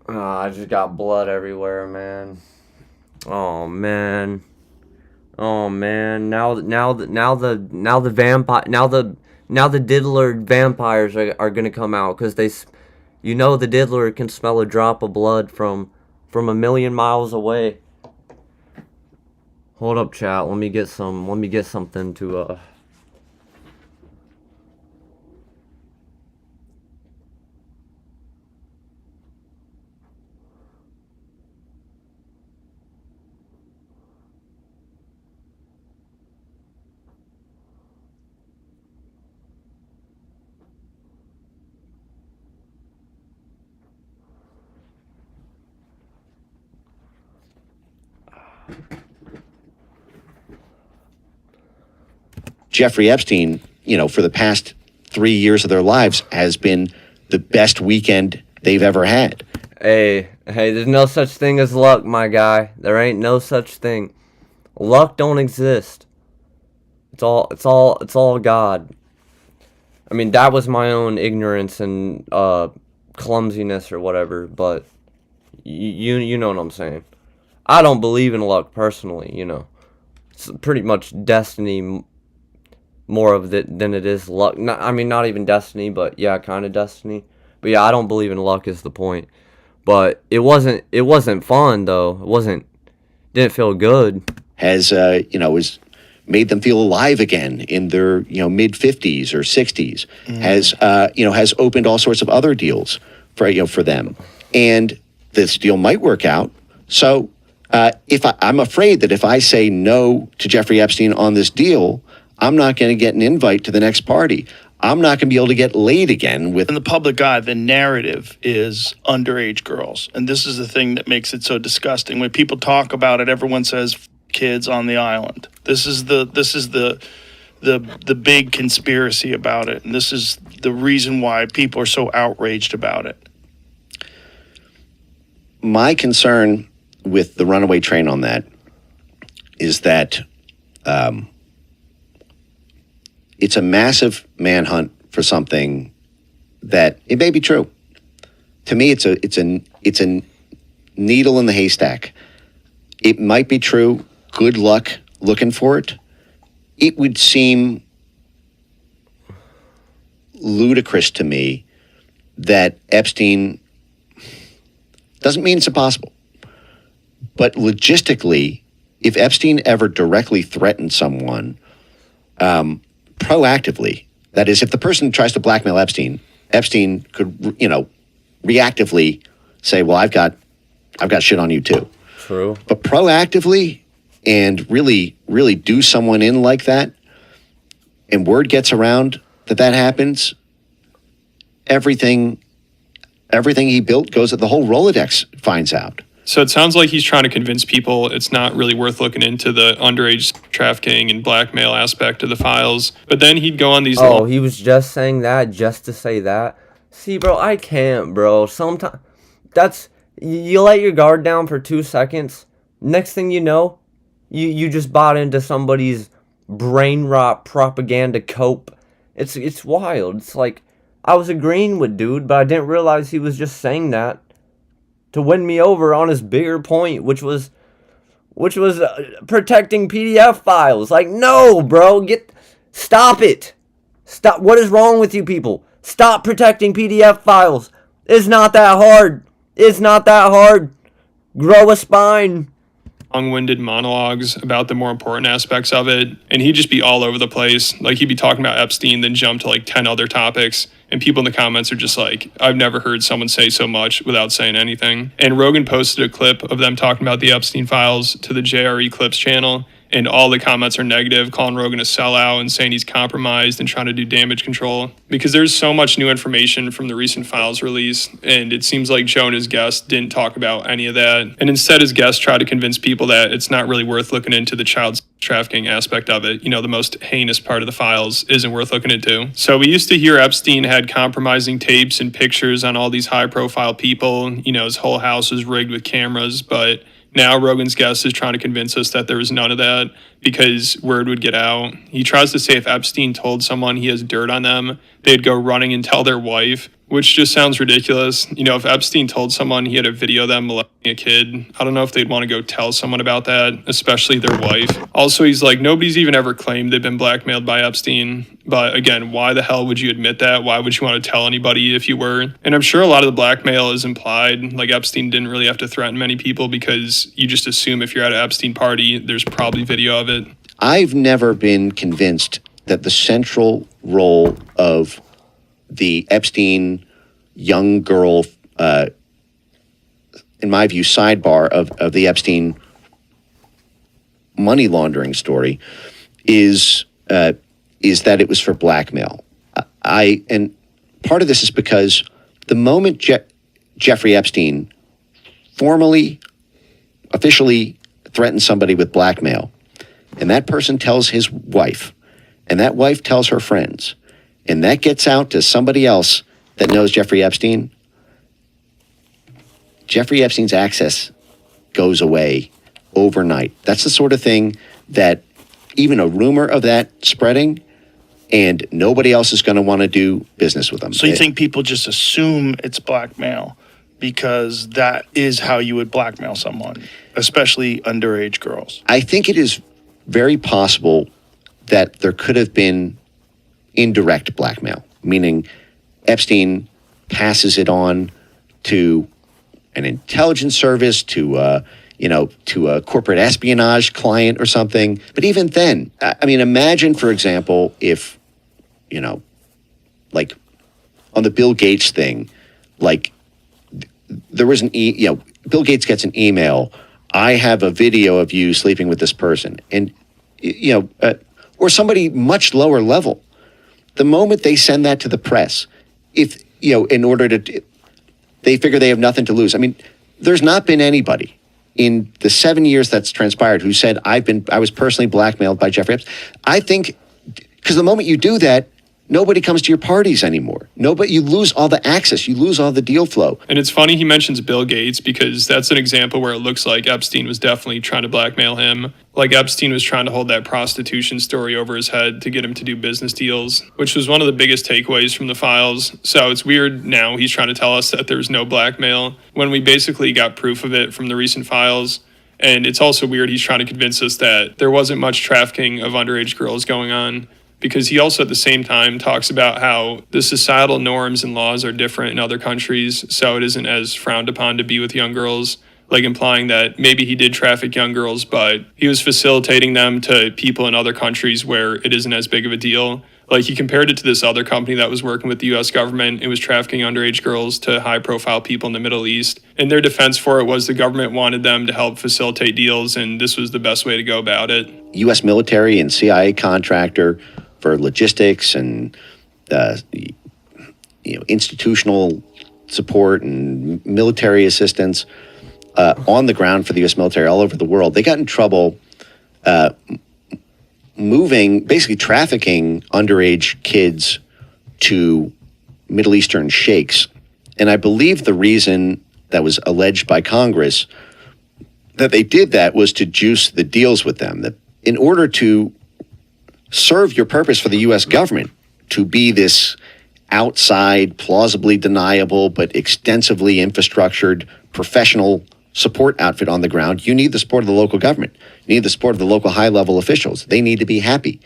I just got blood everywhere, man. Oh man. Oh man. Now the diddler vampires are gonna come out, because the diddler can smell a drop of blood from a million miles away. Hold up, chat. Let me get something to Jeffrey Epstein, for the past 3 years of their lives has been the best weekend they've ever had. Hey, there's no such thing as luck, my guy. There ain't no such thing. Luck don't exist. It's all God. I mean, that was my own ignorance and clumsiness or whatever, but you know what I'm saying. I don't believe in luck personally, It's pretty much destiny, more of it than it is luck. Not even destiny, but yeah, kind of destiny. But yeah, I don't believe in luck is the point. But it wasn't fun though. Didn't feel good. Has made them feel alive again in their mid 50s or 60s. Has opened all sorts of other deals for them, and this deal might work out. So I'm afraid that if I say no to Jeffrey Epstein on this deal, I'm not going to get an invite to the next party. I'm not going to be able to get laid again with. In the public eye, the narrative is underage girls. And this is the thing that makes it so disgusting. When people talk about it, everyone says kids on the island. This is the big conspiracy about it. And this is the reason why people are so outraged about it. My concern with the runaway train on that is that it's a massive manhunt for something that it may be true. To me, it's a needle in the haystack. It might be true. Good luck looking for it. It would seem ludicrous to me that Epstein doesn't mean it's impossible. But logistically, if Epstein ever directly threatened someone, proactively, that is, if the person tries to blackmail Epstein could, reactively say, well, I've got shit on you too. True. But proactively and really, really do someone in like that, and word gets around that happens, everything everything he built goes, the whole Rolodex finds out. So it sounds like he's trying to convince people it's not really worth looking into the underage trafficking and blackmail aspect of the files. But then he'd go on these. Oh, he was just saying that just to say that. See, bro, I can't, bro. Sometimes you let your guard down for 2 seconds. Next thing you know, you just bought into somebody's brain rot propaganda cope. It's wild. It's like I was agreeing with dude, but I didn't realize he was just saying that to win me over on his bigger point, which was protecting PDF files. Like, no, bro, stop it. Stop. What is wrong with you people? Stop protecting PDF files. It's not that hard. It's not that hard. Grow a spine. Long-winded monologues about the more important aspects of it, and he'd just be all over the place. Like, he'd be talking about Epstein, then jump to like 10 other topics, and people in the comments are just like, I've never heard someone say so much without saying anything. And Rogan posted a clip of them talking about the Epstein files to the JRE Clips channel, and all the comments are negative, calling Rogan a sellout and saying he's compromised and trying to do damage control. Because there's so much new information from the recent files release, and it seems like Joe and his guest didn't talk about any of that. And instead, his guest tried to convince people that it's not really worth looking into the child trafficking aspect of it. You know, the most heinous part of the files isn't worth looking into. So we used to hear Epstein had compromising tapes and pictures on all these high-profile people. You know, his whole house was rigged with cameras, but now Rogan's guest is trying to convince us that there was none of that because word would get out. He tries to say if Epstein told someone he has dirt on them, they'd go running and tell their wife, which just sounds ridiculous. You know, if Epstein told someone he had a video of them molesting a kid, I don't know if they'd want to go tell someone about that, especially their wife. Also, he's like, nobody's even ever claimed they've been blackmailed by Epstein. But again, why the hell would you admit that? Why would you want to tell anybody if you were? And I'm sure a lot of the blackmail is implied. Like, Epstein didn't really have to threaten many people because you just assume if you're at an Epstein party, there's probably video of it. I've never been convinced that the central role of the Epstein young girl, in my view, sidebar of the Epstein money laundering story is that it was for blackmail. And part of this is because the moment Jeffrey Epstein officially threatens somebody with blackmail, and that person tells his wife, and that wife tells her friends, and that gets out to somebody else that knows Jeffrey Epstein's access goes away overnight. That's the sort of thing that even a rumor of that spreading, and nobody else is going to want to do business with them. So you think people just assume it's blackmail because that is how you would blackmail someone, especially underage girls? I think it is very possible that there could have been indirect blackmail, meaning Epstein passes it on to an intelligence service, to a corporate espionage client or something. But even then, I mean, imagine, for example, if, like on the Bill Gates thing, like there was Bill Gates gets an email, I have a video of you sleeping with this person, and or somebody much lower level. The moment they send that to the press, if in order to, they figure they have nothing to lose. I mean, there's not been anybody in the 7 years that's transpired who said I was personally blackmailed by Jeffrey Epstein. I think because the moment you do that, nobody comes to your parties anymore. You lose all the access. You lose all the deal flow. And it's funny he mentions Bill Gates because that's an example where it looks like Epstein was definitely trying to blackmail him. Like Epstein was trying to hold that prostitution story over his head to get him to do business deals, which was one of the biggest takeaways from the files. So it's weird now he's trying to tell us that there's no blackmail when we basically got proof of it from the recent files. And it's also weird he's trying to convince us that there wasn't much trafficking of underage girls going on, because he also at the same time talks about how the societal norms and laws are different in other countries, so it isn't as frowned upon to be with young girls, like implying that maybe he did traffic young girls, but he was facilitating them to people in other countries where it isn't as big of a deal. Like, he compared it to this other company that was working with the U.S. government. It was trafficking underage girls to high-profile people in the Middle East. And their defense for it was the government wanted them to help facilitate deals, and this was the best way to go about it. U.S. military and CIA contractor for logistics and institutional support and military assistance on the ground for the U.S. military all over the world. They got in trouble basically trafficking underage kids to Middle Eastern sheikhs. And I believe the reason that was alleged by Congress that they did that was to juice the deals with them. That in order to serve your purpose for the U.S. government, to be this outside, plausibly deniable, but extensively infrastructured professional support outfit on the ground, you need the support of the local government. You need the support of the local high-level officials. They need to be happy.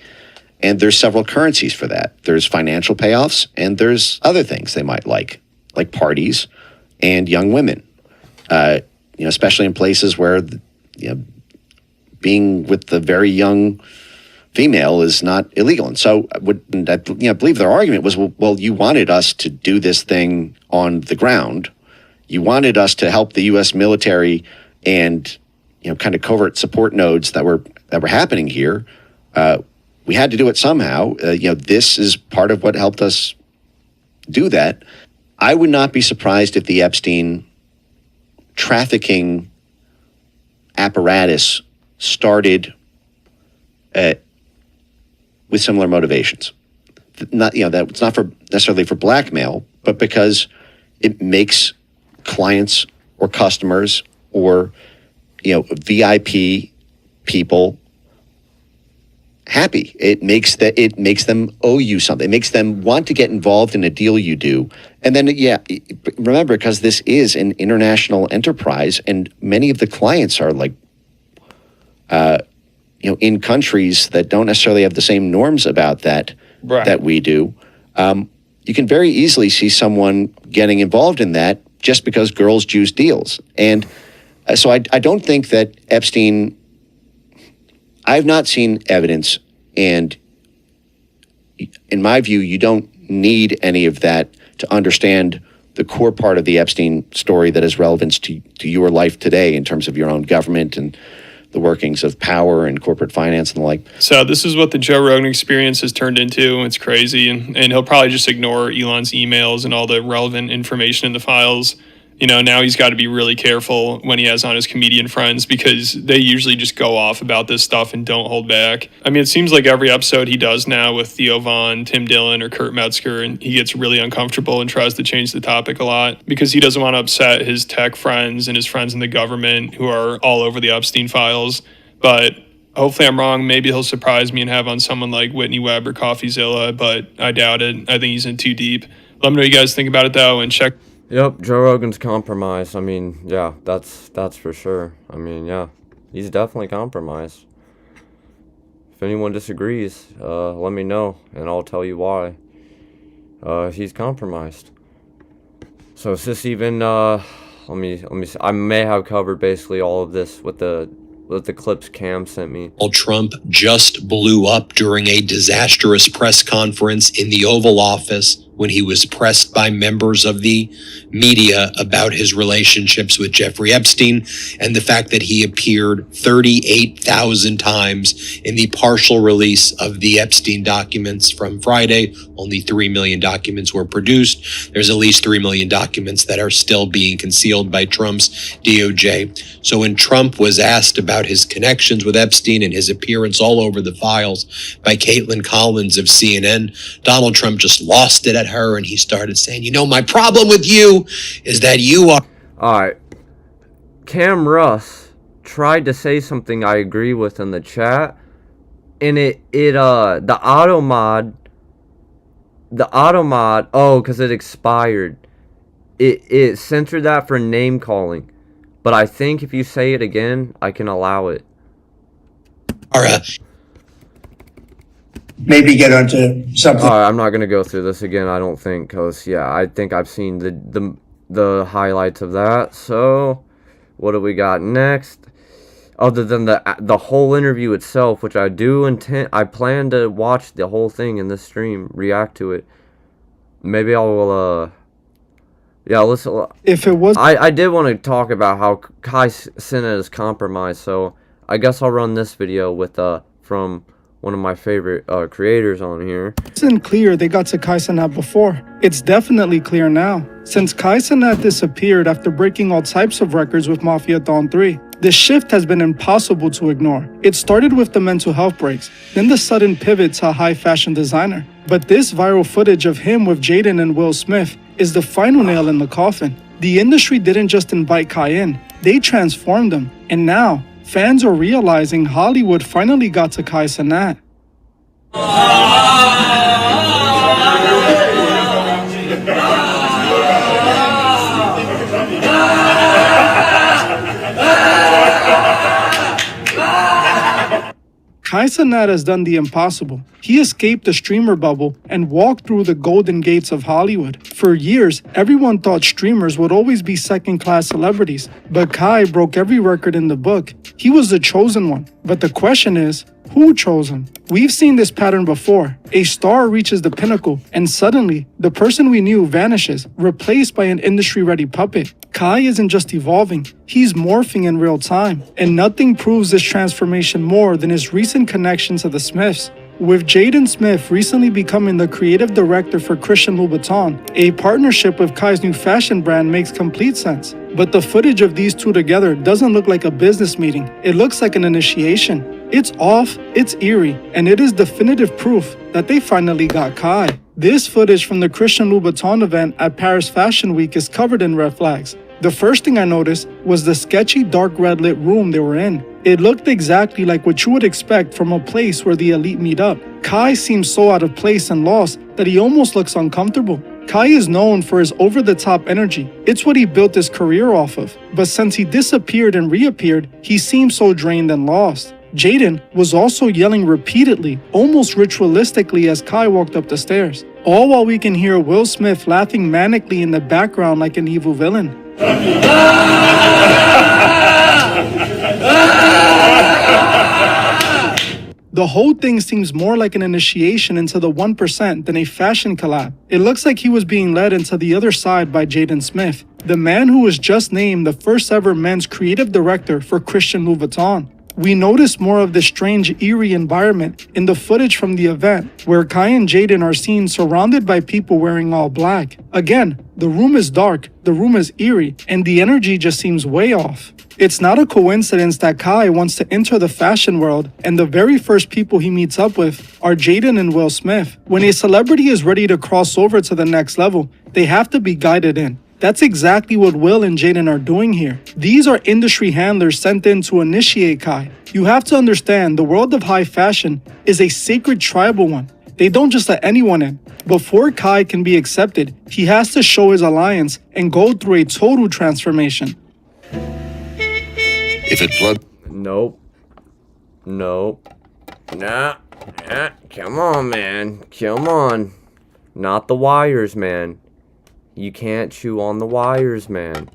And there's several currencies for that. There's financial payoffs, and there's other things they might like parties and young women. Especially in places where being with the very young female is not illegal. And so I believe their argument was, well, you wanted us to do this thing on the ground. You wanted us to help the U.S. military and kind of covert support nodes that were happening here. We had to do it somehow. This is part of what helped us do that. I would not be surprised if the Epstein trafficking apparatus started with similar motivations. That it's not necessarily for blackmail, but because it makes clients or customers or VIP people happy. It makes them owe you something. It makes them want to get involved in a deal you do. And then remember, because this is an international enterprise, and many of the clients are in countries that don't necessarily have the same norms about that that we do. You can very easily see someone getting involved in that just because girls juice deals. And so I don't think that Epstein, I've not seen evidence, and in my view, you don't need any of that to understand the core part of the Epstein story that is relevant to your life today in terms of your own government and the workings of power and corporate finance and the like. So this is what the Joe Rogan experience has turned into. It's crazy. And he'll probably just ignore Elon's emails and all the relevant information in the files. Now he's got to be really careful when he has on his comedian friends, because they usually just go off about this stuff and don't hold back. I mean, it seems like every episode he does now with Theo Von, Tim Dillon, or Kurt Metzger, and he gets really uncomfortable and tries to change the topic a lot because he doesn't want to upset his tech friends and his friends in the government who are all over the Epstein files. But hopefully I'm wrong. Maybe he'll surprise me and have on someone like Whitney Webb or CoffeeZilla, but I doubt it. I think he's in too deep. Let me know what you guys think about it, though, and check. Yep, Joe Rogan's compromised. I mean, yeah, that's for sure. I mean, yeah, he's definitely compromised. If anyone disagrees, let me know, and I'll tell you why. He's compromised. So is this even? Let me see. I may have covered basically all of this with the clips Cam sent me. Trump just blew up during a disastrous press conference in the Oval Office when he was pressed by members of the media about his relationships with Jeffrey Epstein and the fact that he appeared 38,000 times in the partial release of the Epstein documents from Friday. Only 3 million documents were produced. There's at least 3 million documents that are still being concealed by Trump's DOJ. So when Trump was asked about his connections with Epstein and his appearance all over the files by Caitlin Collins of CNN, Donald Trump just lost it at her, and he started saying, my problem with you is that you are... Alright. Cam Russ tried to say something I agree with in the chat, and the auto mod, because it expired, it censored that for name calling. But I think if you say it again, I can allow it. Maybe get onto something. I'm not gonna go through this again. I don't think, cause I think I've seen the highlights of that. So, what do we got next? Other than the whole interview itself, which I plan to watch the whole thing in this stream, react to it. Maybe I will. Listen. If it was, I did want to talk about how Kai Cenat is compromised. So I guess I'll run this video with from one of my favorite creators on here. It isn't clear they got to Kai Cenat before. It's definitely clear now, since Kai Cenat disappeared after breaking all types of records with Mafia Thon 3. This shift has been impossible to ignore. It started with the mental health breaks, then the sudden pivot to a high fashion designer. But this viral footage of him with Jaden and Will Smith is the final nail in the coffin. The industry didn't just invite Kai in, they transformed him. And now, fans are realizing Hollywood finally got to Kai Cenat. Kai Cenat has done the impossible. He escaped the streamer bubble and walked through the golden gates of Hollywood. For years, everyone thought streamers would always be second-class celebrities, but Kai broke every record in the book. He was the chosen one. But the question is, who chose him? We've seen this pattern before. A star reaches the pinnacle, and suddenly, the person we knew vanishes, replaced by an industry-ready puppet. Kai isn't just evolving, he's morphing in real time. And nothing proves this transformation more than his recent connection to the Smiths. With Jaden Smith recently becoming the creative director for Christian Louboutin, a partnership with Kai's new fashion brand makes complete sense. But the footage of these two together doesn't look like a business meeting, it looks like an initiation. It's off, it's eerie, and it is definitive proof that they finally got Kai. This footage from the Christian Louboutin event at Paris Fashion Week is covered in red flags. The first thing I noticed was the sketchy dark red lit room they were in. It looked exactly like what you would expect from a place where the elite meet up. Kai seems so out of place and lost that he almost looks uncomfortable. Kai is known for his over-the-top energy. It's what he built his career off of. But since he disappeared and reappeared, he seems so drained and lost. Jaden was also yelling repeatedly, almost ritualistically as Kai walked up the stairs. All while we can hear Will Smith laughing manically in the background like an evil villain. The whole thing seems more like an initiation into the 1% than a fashion collab. It looks like he was being led into the other side by Jaden Smith, the man who was just named the first ever men's creative director for Christian Louboutin. We notice more of this strange, eerie environment in the footage from the event, where Kai and Jaden are seen surrounded by people wearing all black. Again, the room is dark, the room is eerie, and the energy just seems way off. It's not a coincidence that Kai wants to enter the fashion world, and the very first people he meets up with are Jaden and Will Smith. When a celebrity is ready to cross over to the next level, they have to be guided in. That's exactly what Will and Jaden are doing here. These are industry handlers sent in to initiate Kai. You have to understand, the world of high fashion is a sacred tribal one. They don't just let anyone in. Before Kai can be accepted, he has to show his alliance and go through a total transformation. If it plugged. Nope. Nope. Nah. Come on, man. Come on. Not the wires, man. You can't chew on the wires, man.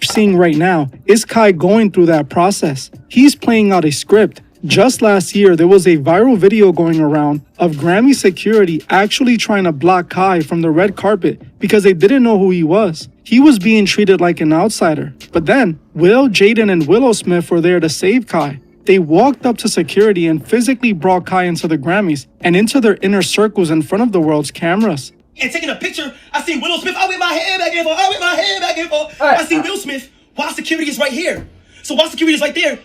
Seeing right now is Kai going through that process. He's playing out a script. Just last year, there was a viral video going around of Grammy security actually trying to block Kai from the red carpet because they didn't know who he was. He was being treated like an outsider. But then, Will, Jaden, and Willow Smith were there to save Kai. They walked up to security and physically brought Kai into the Grammys and into their inner circles in front of the world's cameras. And taking a picture, I see Willow Smith, I whip my head back and forth, I whip my head back and forth. I see Will Smith while security is right here. So while security is right there,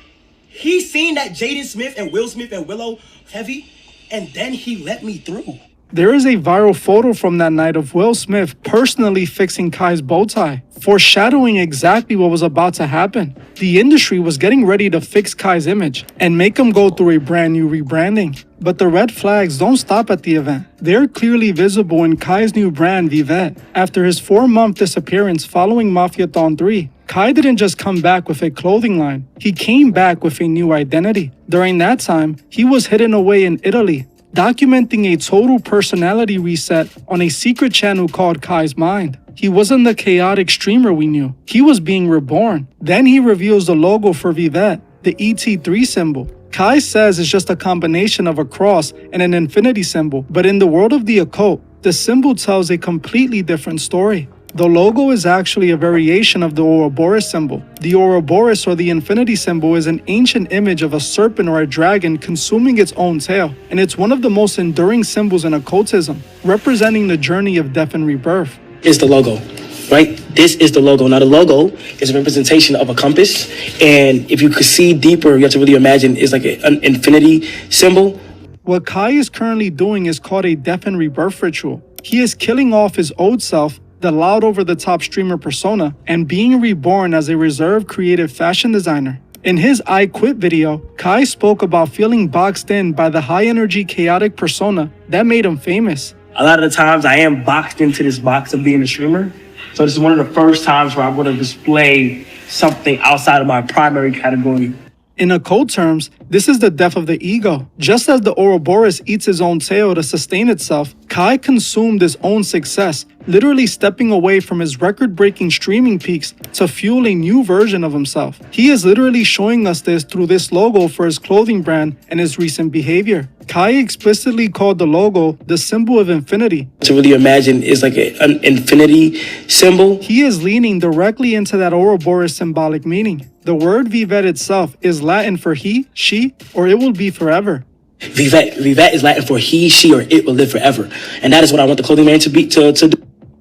he seen that Jaden Smith and Will Smith and Willow heavy, and then he let me through. There is a viral photo from that night of Will Smith personally fixing Kai's bow tie, foreshadowing exactly what was about to happen. The industry was getting ready to fix Kai's image and make him go through a brand new rebranding. But the red flags don't stop at the event. They're clearly visible in Kai's new brand, Vivette. After his 4-month disappearance following Mafia Thon 3, Kai didn't just come back with a clothing line. He came back with a new identity. During that time, he was hidden away in Italy, documenting a total personality reset on a secret channel called Kai's Mind. He wasn't the chaotic streamer we knew. He was being reborn. Then he reveals the logo for Vivette, the ET3 symbol. Kai says it's just a combination of a cross and an infinity symbol, but in the world of the occult, the symbol tells a completely different story. The logo is actually a variation of the Ouroboros symbol. The Ouroboros, or the infinity symbol, is an ancient image of a serpent or a dragon consuming its own tail, and it's one of the most enduring symbols in occultism, representing the journey of death and rebirth. Is the logo, right? This is the logo. Now the logo is a representation of a compass, and if you could see deeper, you have to really imagine it's like an infinity symbol. What Kai is currently doing is called a death and rebirth ritual. He is killing off his old self, the loud over-the-top streamer persona, and being reborn as a reserved creative fashion designer. In his I Quit video, Kai spoke about feeling boxed in by the high-energy chaotic persona that made him famous. A lot of the times I am boxed into this box of being a streamer. So this is one of the first times where I'm going to display something outside of my primary category. In occult terms, this is the death of the ego. Just as the Ouroboros eats his own tail to sustain itself, Kai consumed his own success, literally stepping away from his record-breaking streaming peaks to fuel a new version of himself. He is literally showing us this through this logo for his clothing brand and his recent behavior. Kai explicitly called the logo the symbol of infinity. To really imagine is like an infinity symbol. He is leaning directly into that Ouroboros symbolic meaning. The word vivet itself is Latin for he, she, or it will be forever. Vivet is Latin for he, she, or it will live forever. And that is what I want the clothing man to do.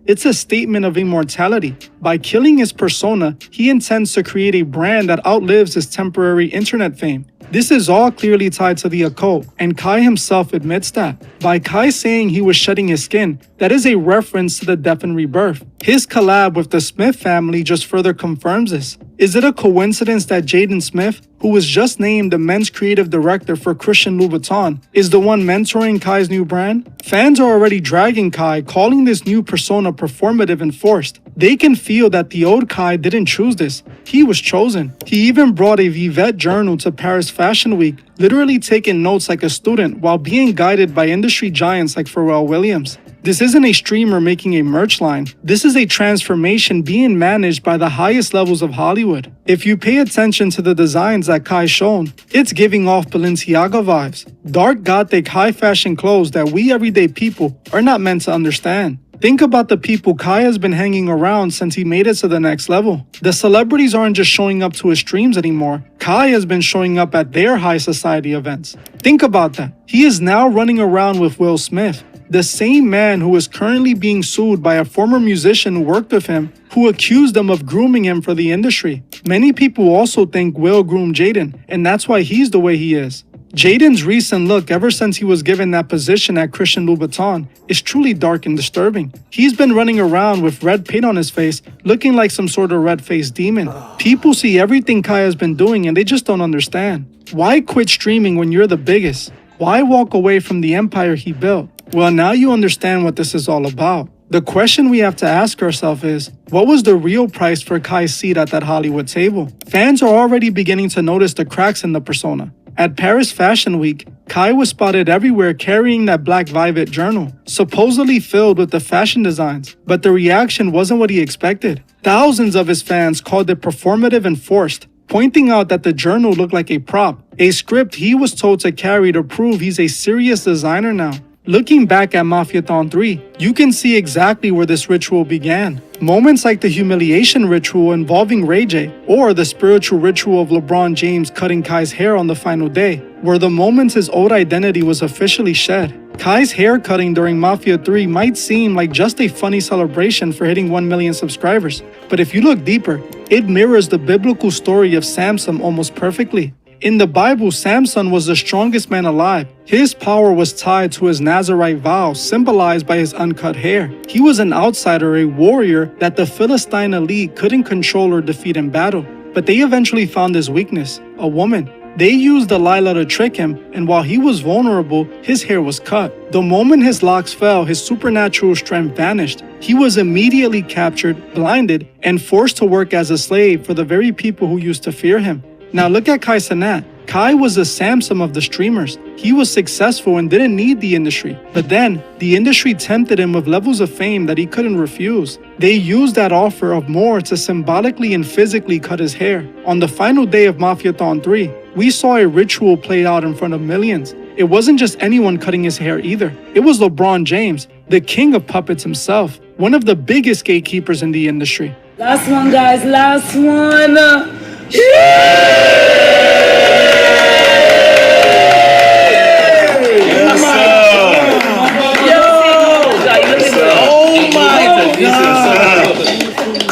It's a statement of immortality. By killing his persona, he intends to create a brand that outlives his temporary internet fame. This is all clearly tied to the occult, and Kai himself admits that. By Kai saying he was shedding his skin, that is a reference to the death and rebirth. His collab with the Smith family just further confirms this. Is it a coincidence that Jaden Smith, who was just named the men's creative director for Christian Louboutin, is the one mentoring Kai's new brand? Fans are already dragging Kai, calling this new persona performative and forced. They can feel that the old Kai didn't choose this. He was chosen. He even brought a Vivet journal to Paris Fashion Week, literally taking notes like a student while being guided by industry giants like Pharrell Williams. This isn't a streamer making a merch line. This is a transformation being managed by the highest levels of Hollywood. If you pay attention to the designs that Kai's shown, it's giving off Balenciaga vibes. Dark gothic high fashion clothes that we everyday people are not meant to understand. Think about the people Kai has been hanging around since he made it to the next level. The celebrities aren't just showing up to his streams anymore. Kai has been showing up at their high society events. Think about that. He is now running around with Will Smith, the same man who is currently being sued by a former musician who worked with him, who accused him of grooming him for the industry. Many people also think Will groomed Jaden, and that's why he's the way he is. Jaden's recent look ever since he was given that position at Christian Louboutin is truly dark and disturbing. He's been running around with red paint on his face, looking like some sort of red-faced demon. People see everything Kai has been doing and they just don't understand. Why quit streaming when you're the biggest? Why walk away from the empire he built? Well, now you understand what this is all about. The question we have to ask ourselves is, what was the real price for Kai's seat at that Hollywood table? Fans are already beginning to notice the cracks in the persona. At Paris Fashion Week, Kai was spotted everywhere carrying that black Vivet journal, supposedly filled with the fashion designs, but the reaction wasn't what he expected. Thousands of his fans called it performative and forced, pointing out that the journal looked like a prop, a script he was told to carry to prove he's a serious designer now. Looking back at Mafiathon 3, you can see exactly where this ritual began. Moments like the humiliation ritual involving Ray J, or the spiritual ritual of LeBron James cutting Kai's hair on the final day, were the moments his old identity was officially shed. Kai's hair cutting during Mafia 3 might seem like just a funny celebration for hitting 1 million subscribers, but if you look deeper, it mirrors the biblical story of Samson almost perfectly. In the Bible, Samson was the strongest man alive. His power was tied to his Nazirite vow, symbolized by his uncut hair. He was an outsider, a warrior that the Philistine elite couldn't control or defeat in battle. But they eventually found his weakness, a woman. They used Delilah to trick him, and while he was vulnerable, his hair was cut. The moment his locks fell, his supernatural strength vanished. He was immediately captured, blinded, and forced to work as a slave for the very people who used to fear him. Now look at Kai Cenat. Kai was the Samson of the streamers. He was successful and didn't need the industry. But then, the industry tempted him with levels of fame that he couldn't refuse. They used that offer of more to symbolically and physically cut his hair. On the final day of Mafiathon 3, we saw a ritual played out in front of millions. It wasn't just anyone cutting his hair either. It was LeBron James, the king of puppets himself. one of the biggest gatekeepers in the industry. Last one, guys, last one.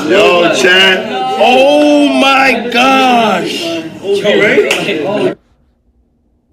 Yo, chat. Oh my gosh.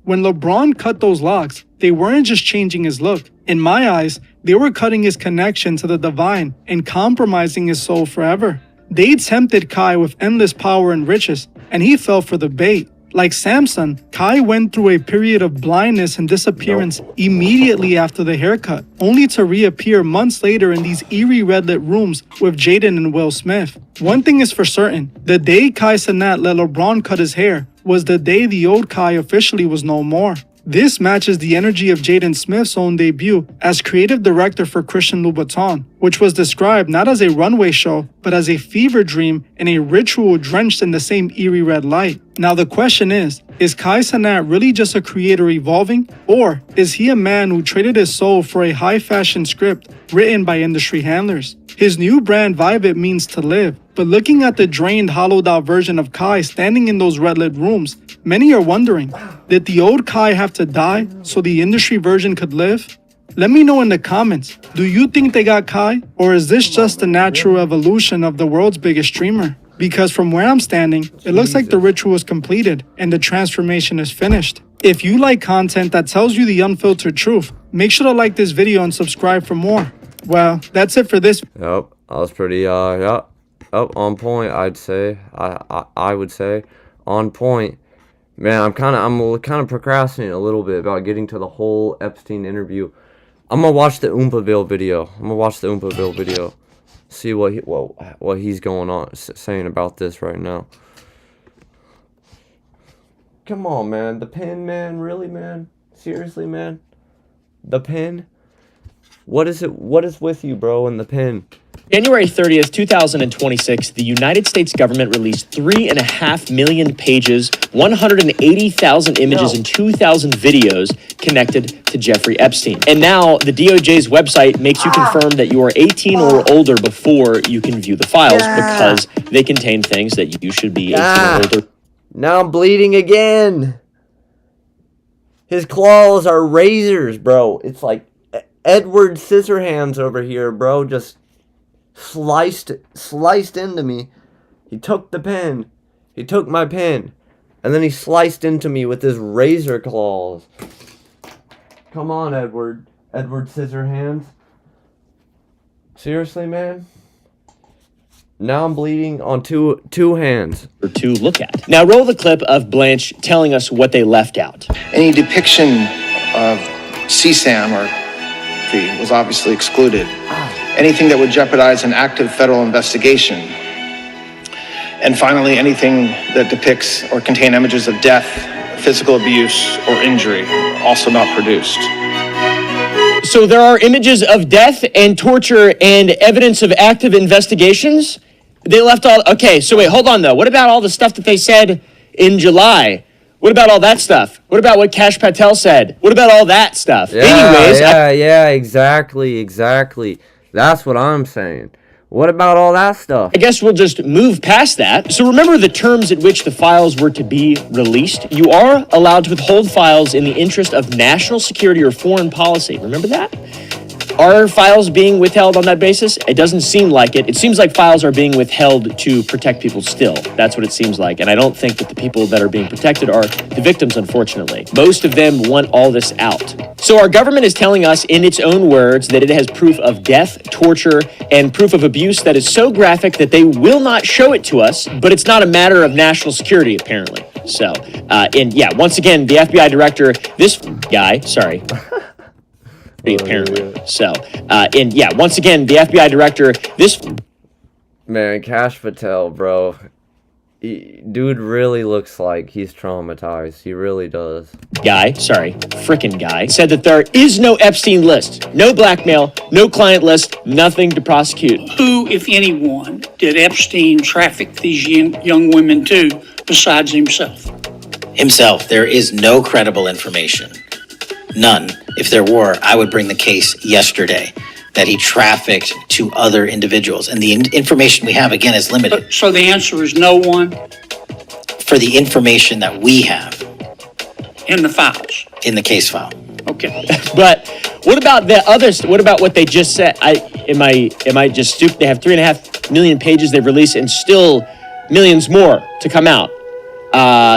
When LeBron cut those locks, they weren't just changing his look. In my eyes, they were cutting his connection to the divine and compromising his soul forever. They tempted Kai with endless power and riches, and he fell for the bait. Like Samson, Kai went through a period of blindness and disappearance immediately after the haircut, only to reappear months later in these eerie red-lit rooms with Jaden and Will Smith. One thing is for certain, the day Kai Cenat let LeBron cut his hair was the day the old Kai officially was no more. This matches the energy of Jaden Smith's own debut as creative director for Christian Louboutin, which was described not as a runway show, but as a fever dream and a ritual drenched in the same eerie red light. Now the question is Kai Cenat really just a creator evolving, or is he a man who traded his soul for a high-fashion script written by industry handlers? His new brand Vibit means to live, but looking at the drained, hollowed-out version of Kai standing in those red-lit rooms, many are wondering, did the old Kai have to die so the industry version could live? Let me know in the comments, do you think they got Kai, or is this just the natural evolution of the world's biggest streamer? Because from where I'm standing, it looks like the ritual is completed and the transformation is finished. If you like content that tells you the unfiltered truth, make sure to like this video and subscribe for more. Well, that's it for this. Yep, that was pretty, on point, I'd say. I would say. On point. Man, I'm kind of procrastinating a little bit about getting to the whole Epstein interview. I'm gonna watch the Oompaville video. See what he's going on saying about this right now. Come on, man. The pen, man. Really, man? Seriously, man? The pen? What is it? What is with you, bro, and the pen? January 30th, 2026, the United States government released 3.5 million pages, 180,000 images, and 2,000 videos connected to Jeffrey Epstein. And now the DOJ's website makes you confirm that you are 18 or older before you can view the files because they contain things that you should be 18 or older. Now I'm bleeding again. His claws are razors, bro. It's like Edward Scissorhands over here, bro. Just sliced into me. He took the pen. He took my pen. And then he sliced into me with his razor claws. Come on, Edward. Edward Scissorhands. Seriously, man? Now I'm bleeding on two hands. To look at. Now roll the clip of Blanche telling us what they left out. Any depiction of CSAM or was obviously excluded. Anything that would jeopardize an active federal investigation. And finally, anything that depicts or contain images of death, physical abuse, or injury, also not produced. So there are images of death and torture and evidence of active investigations? They left all... Okay, so wait, hold on, though. What about all the stuff that they said in July? What about all that stuff? What about what Kash Patel said? What about all that stuff? Anyways... Yeah, exactly. That's what I'm saying. What about all that stuff? I guess we'll just move past that. So remember the terms at which the files were to be released? You are allowed to withhold files in the interest of national security or foreign policy. Remember that? Are files being withheld on that basis? It doesn't seem like it. It seems like files are being withheld to protect people still. That's what it seems like. And I don't think that the people that are being protected are the victims, unfortunately. Most of them want all this out. So our government is telling us in its own words that it has proof of death, torture, and proof of abuse that is so graphic that they will not show it to us, but it's not a matter of national security, apparently. So, and yeah, once again, the FBI director, this guy, sorry. Apparently. So, and yeah, once again, the FBI director, this... Man, Kash Patel, bro. Dude really looks like he's traumatized. He really does. Frickin' guy, said that there is no Epstein list, no blackmail, no client list, nothing to prosecute. Who, if anyone, did Epstein traffic these young women to besides himself? Himself. There is no credible information. None. If there were, I would bring the case yesterday. that he trafficked to other individuals. And the information we have, again, is limited. So the answer is no one For the information that we have in the files. in the case file. Okay. But what about the others? What about what they just said? Am I just stupid? They have 3.5 million pages they've released, and still millions more to come out.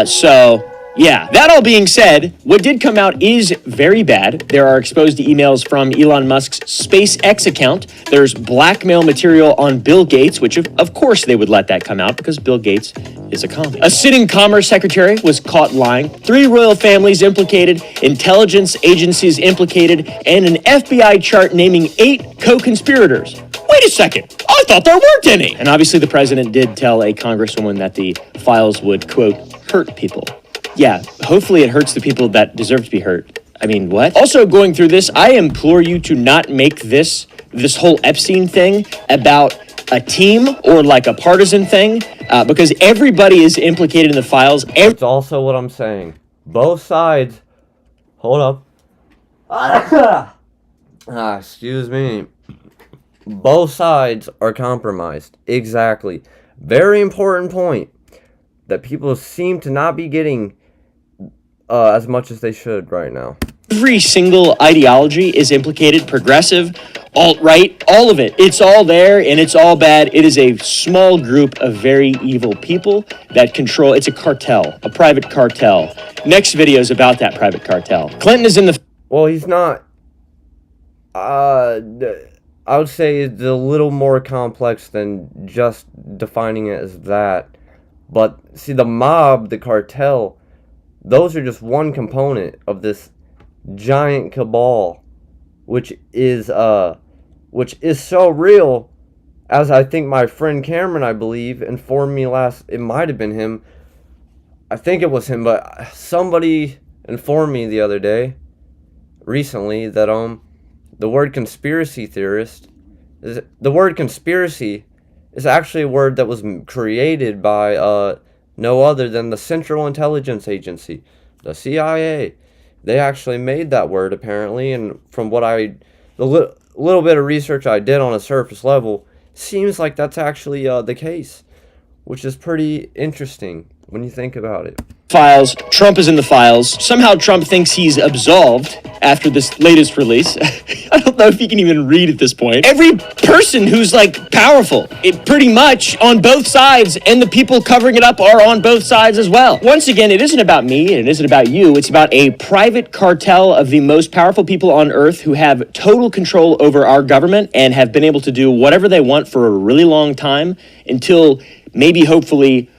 So yeah. That all being said, what did come out is very bad. There are exposed emails from Elon Musk's SpaceX account. There's blackmail material on Bill Gates, which of course they would let that come out because Bill Gates is a commie. A sitting commerce secretary was caught lying. 3 royal families implicated, intelligence agencies implicated, and an FBI chart naming 8 co-conspirators. Wait a second, I thought there weren't any. And obviously the president did tell a congresswoman that the files would, quote, hurt people. Yeah, hopefully it hurts the people that deserve to be hurt. I mean, what? Also, going through this, I implore you to not make this whole Epstein thing about a team or like a partisan thing, because everybody is implicated in the files. That's also what I'm saying. Both sides. Hold up. Excuse me. Both sides are compromised. Exactly. Very important point that people seem to not be getting as much as they should right now. Every single ideology is implicated, progressive, alt-right, all of it. It's all there and it's all bad. It is a small group of very evil people that control. It's a cartel, a private cartel. Next video is about that private cartel. Clinton is in the... Well, he's not... I would say it's a little more complex than just defining it as that. But see, the mob, the cartel, those are just one component of this giant cabal, which is so real, as I think my friend Cameron, I believe, informed me last. It might have been him. I think it was him, but somebody informed me the other day, recently, that the word conspiracy theorist the word conspiracy is actually a word that was created by no other than the Central Intelligence Agency, the CIA. They actually made that word, apparently, and from what the little bit of research I did on a surface level, seems like that's actually the case, which is pretty interesting when you think about it. Files. Trump is in the files. Somehow Trump thinks he's absolved after this latest release. I don't know if he can even read at this point. Every person who's like powerful, it pretty much on both sides, and the people covering it up are on both sides as well. Once again, it isn't about me and it isn't about you. It's about a private cartel of the most powerful people on earth who have total control over our government and have been able to do whatever they want for a really long time until maybe hopefully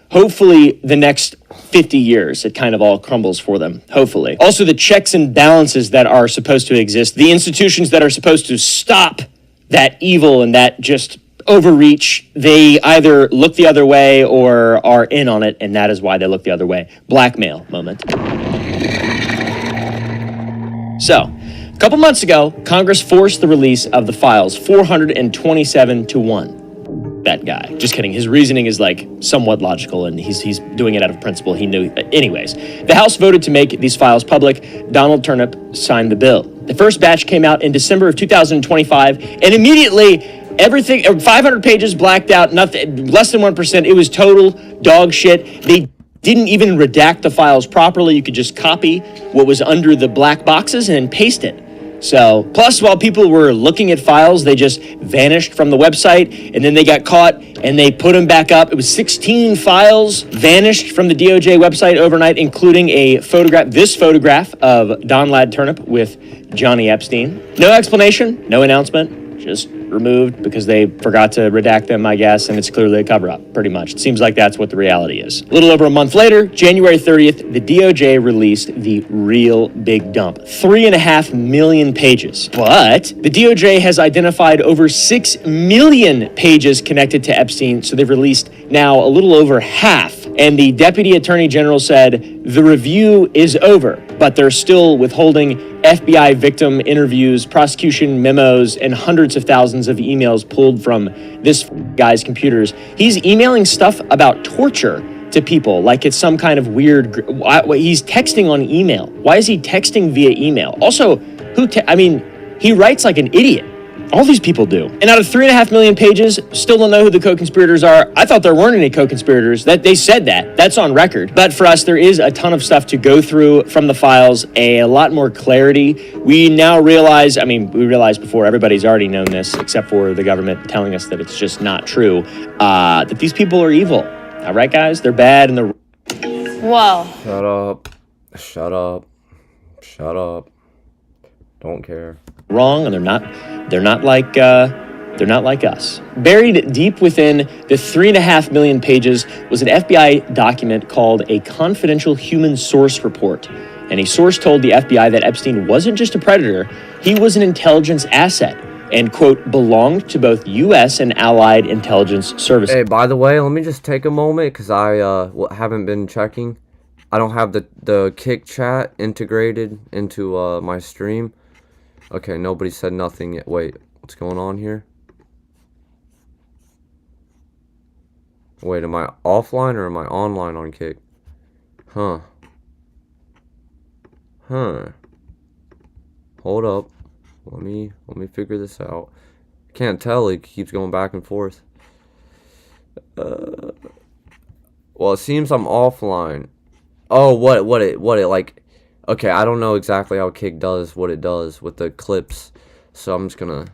the next 50 years, it kind of all crumbles for them, hopefully. Also, the checks and balances that are supposed to exist, the institutions that are supposed to stop that evil and that just overreach, they either look the other way or are in on it, and that is why they look the other way. Blackmail moment. So, a couple months ago, Congress forced the release of the files, 427 to 1. That guy. Just kidding. His reasoning is like somewhat logical, and he's doing it out of principle. He knew. Anyways, the House voted to make these files public. Donald Trump signed the bill. The first batch came out in December of 2025, and immediately everything, 500 pages blacked out, nothing, less than 1%. It was total dog shit. They didn't even redact the files properly. You could just copy what was under the black boxes and then paste it. So, plus while people were looking at files, they just vanished from the website, and then they got caught and they put them back up. It was 16 files vanished from the DOJ website overnight, including this photograph of Don Lad Turnip with Johnny Epstein. No explanation, no announcement, just removed because they forgot to redact them, I guess, and it's clearly a cover-up, pretty much. It seems like that's what the reality is. A little over a month later, January 30th, the DOJ released the real big dump. 3.5 million pages. But the DOJ has identified over 6 million pages connected to Epstein, so they've released now a little over half. And the Deputy Attorney General said the review is over, but they're still withholding FBI victim interviews, prosecution memos, and hundreds of thousands of emails pulled from this guy's computers. He's emailing stuff about torture to people like it's some kind of weird... He's texting on email. Why is he texting via email? Also, he writes like an idiot. All these people do. And out of 3.5 million pages, still don't know who the co-conspirators are. I thought there weren't any co-conspirators. That they said that. That's on record. But for us, there is a ton of stuff to go through from the files, a lot more clarity. We now realize, we realized before, everybody's already known this, except for the government telling us that it's just not true, that these people are evil. All right, guys? They're bad and they're... Whoa. Shut up. Shut up. Shut up. Don't care. Wrong, and they're not like us. Buried deep within the 3.5 million pages was an FBI document called a confidential human source report. And a source told the FBI that Epstein wasn't just a predator, he was an intelligence asset and, quote, belonged to both U.S. and allied intelligence services. Hey, by the way, let me just take a moment because I haven't been checking. I don't have the Kick chat integrated into my stream. Okay, nobody said nothing yet. Wait, what's going on here? Wait, am I offline or am I online on Kick? Huh. Hold up. Let me figure this out. I can't tell, it keeps going back and forth. Well, it seems I'm offline. Oh, what it like. Okay, I don't know exactly how Kick does what it does with the clips, so I'm just gonna...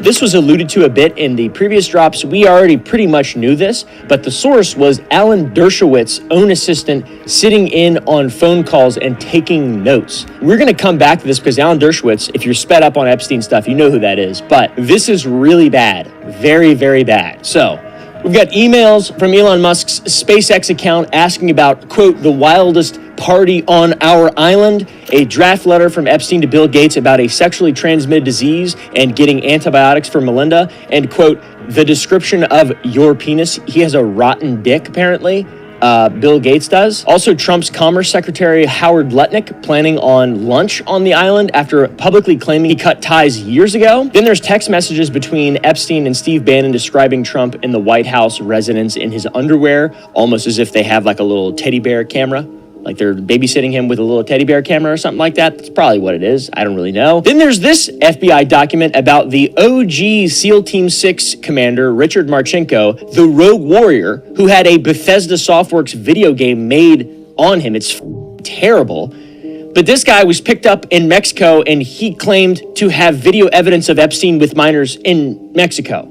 This was alluded to a bit in the previous drops. We already pretty much knew this, but the source was Alan Dershowitz's own assistant sitting in on phone calls and taking notes. We're going to come back to this because Alan Dershowitz, if you're sped up on Epstein stuff, you know who that is, but this is really bad. Very, very bad. So... we've got emails from Elon Musk's SpaceX account asking about, quote, the wildest party on our island, a draft letter from Epstein to Bill Gates about a sexually transmitted disease and getting antibiotics for Melinda, and, quote, the description of your penis. He has a rotten dick, apparently. Bill Gates does. Also, Trump's Commerce Secretary Howard Lutnick planning on lunch on the island after publicly claiming he cut ties years ago. Then there's text messages between Epstein and Steve Bannon describing Trump in the White House residence in his underwear, almost as if they have like a little teddy bear camera. Like they're babysitting him with a little teddy bear camera or something like that. That's probably what it is. I don't really know. Then there's this FBI document about the OG SEAL Team 6 commander, Richard Marchenko, the rogue warrior who had a Bethesda Softworks video game made on him. It's terrible. But this guy was picked up in Mexico and he claimed to have video evidence of Epstein with minors in Mexico.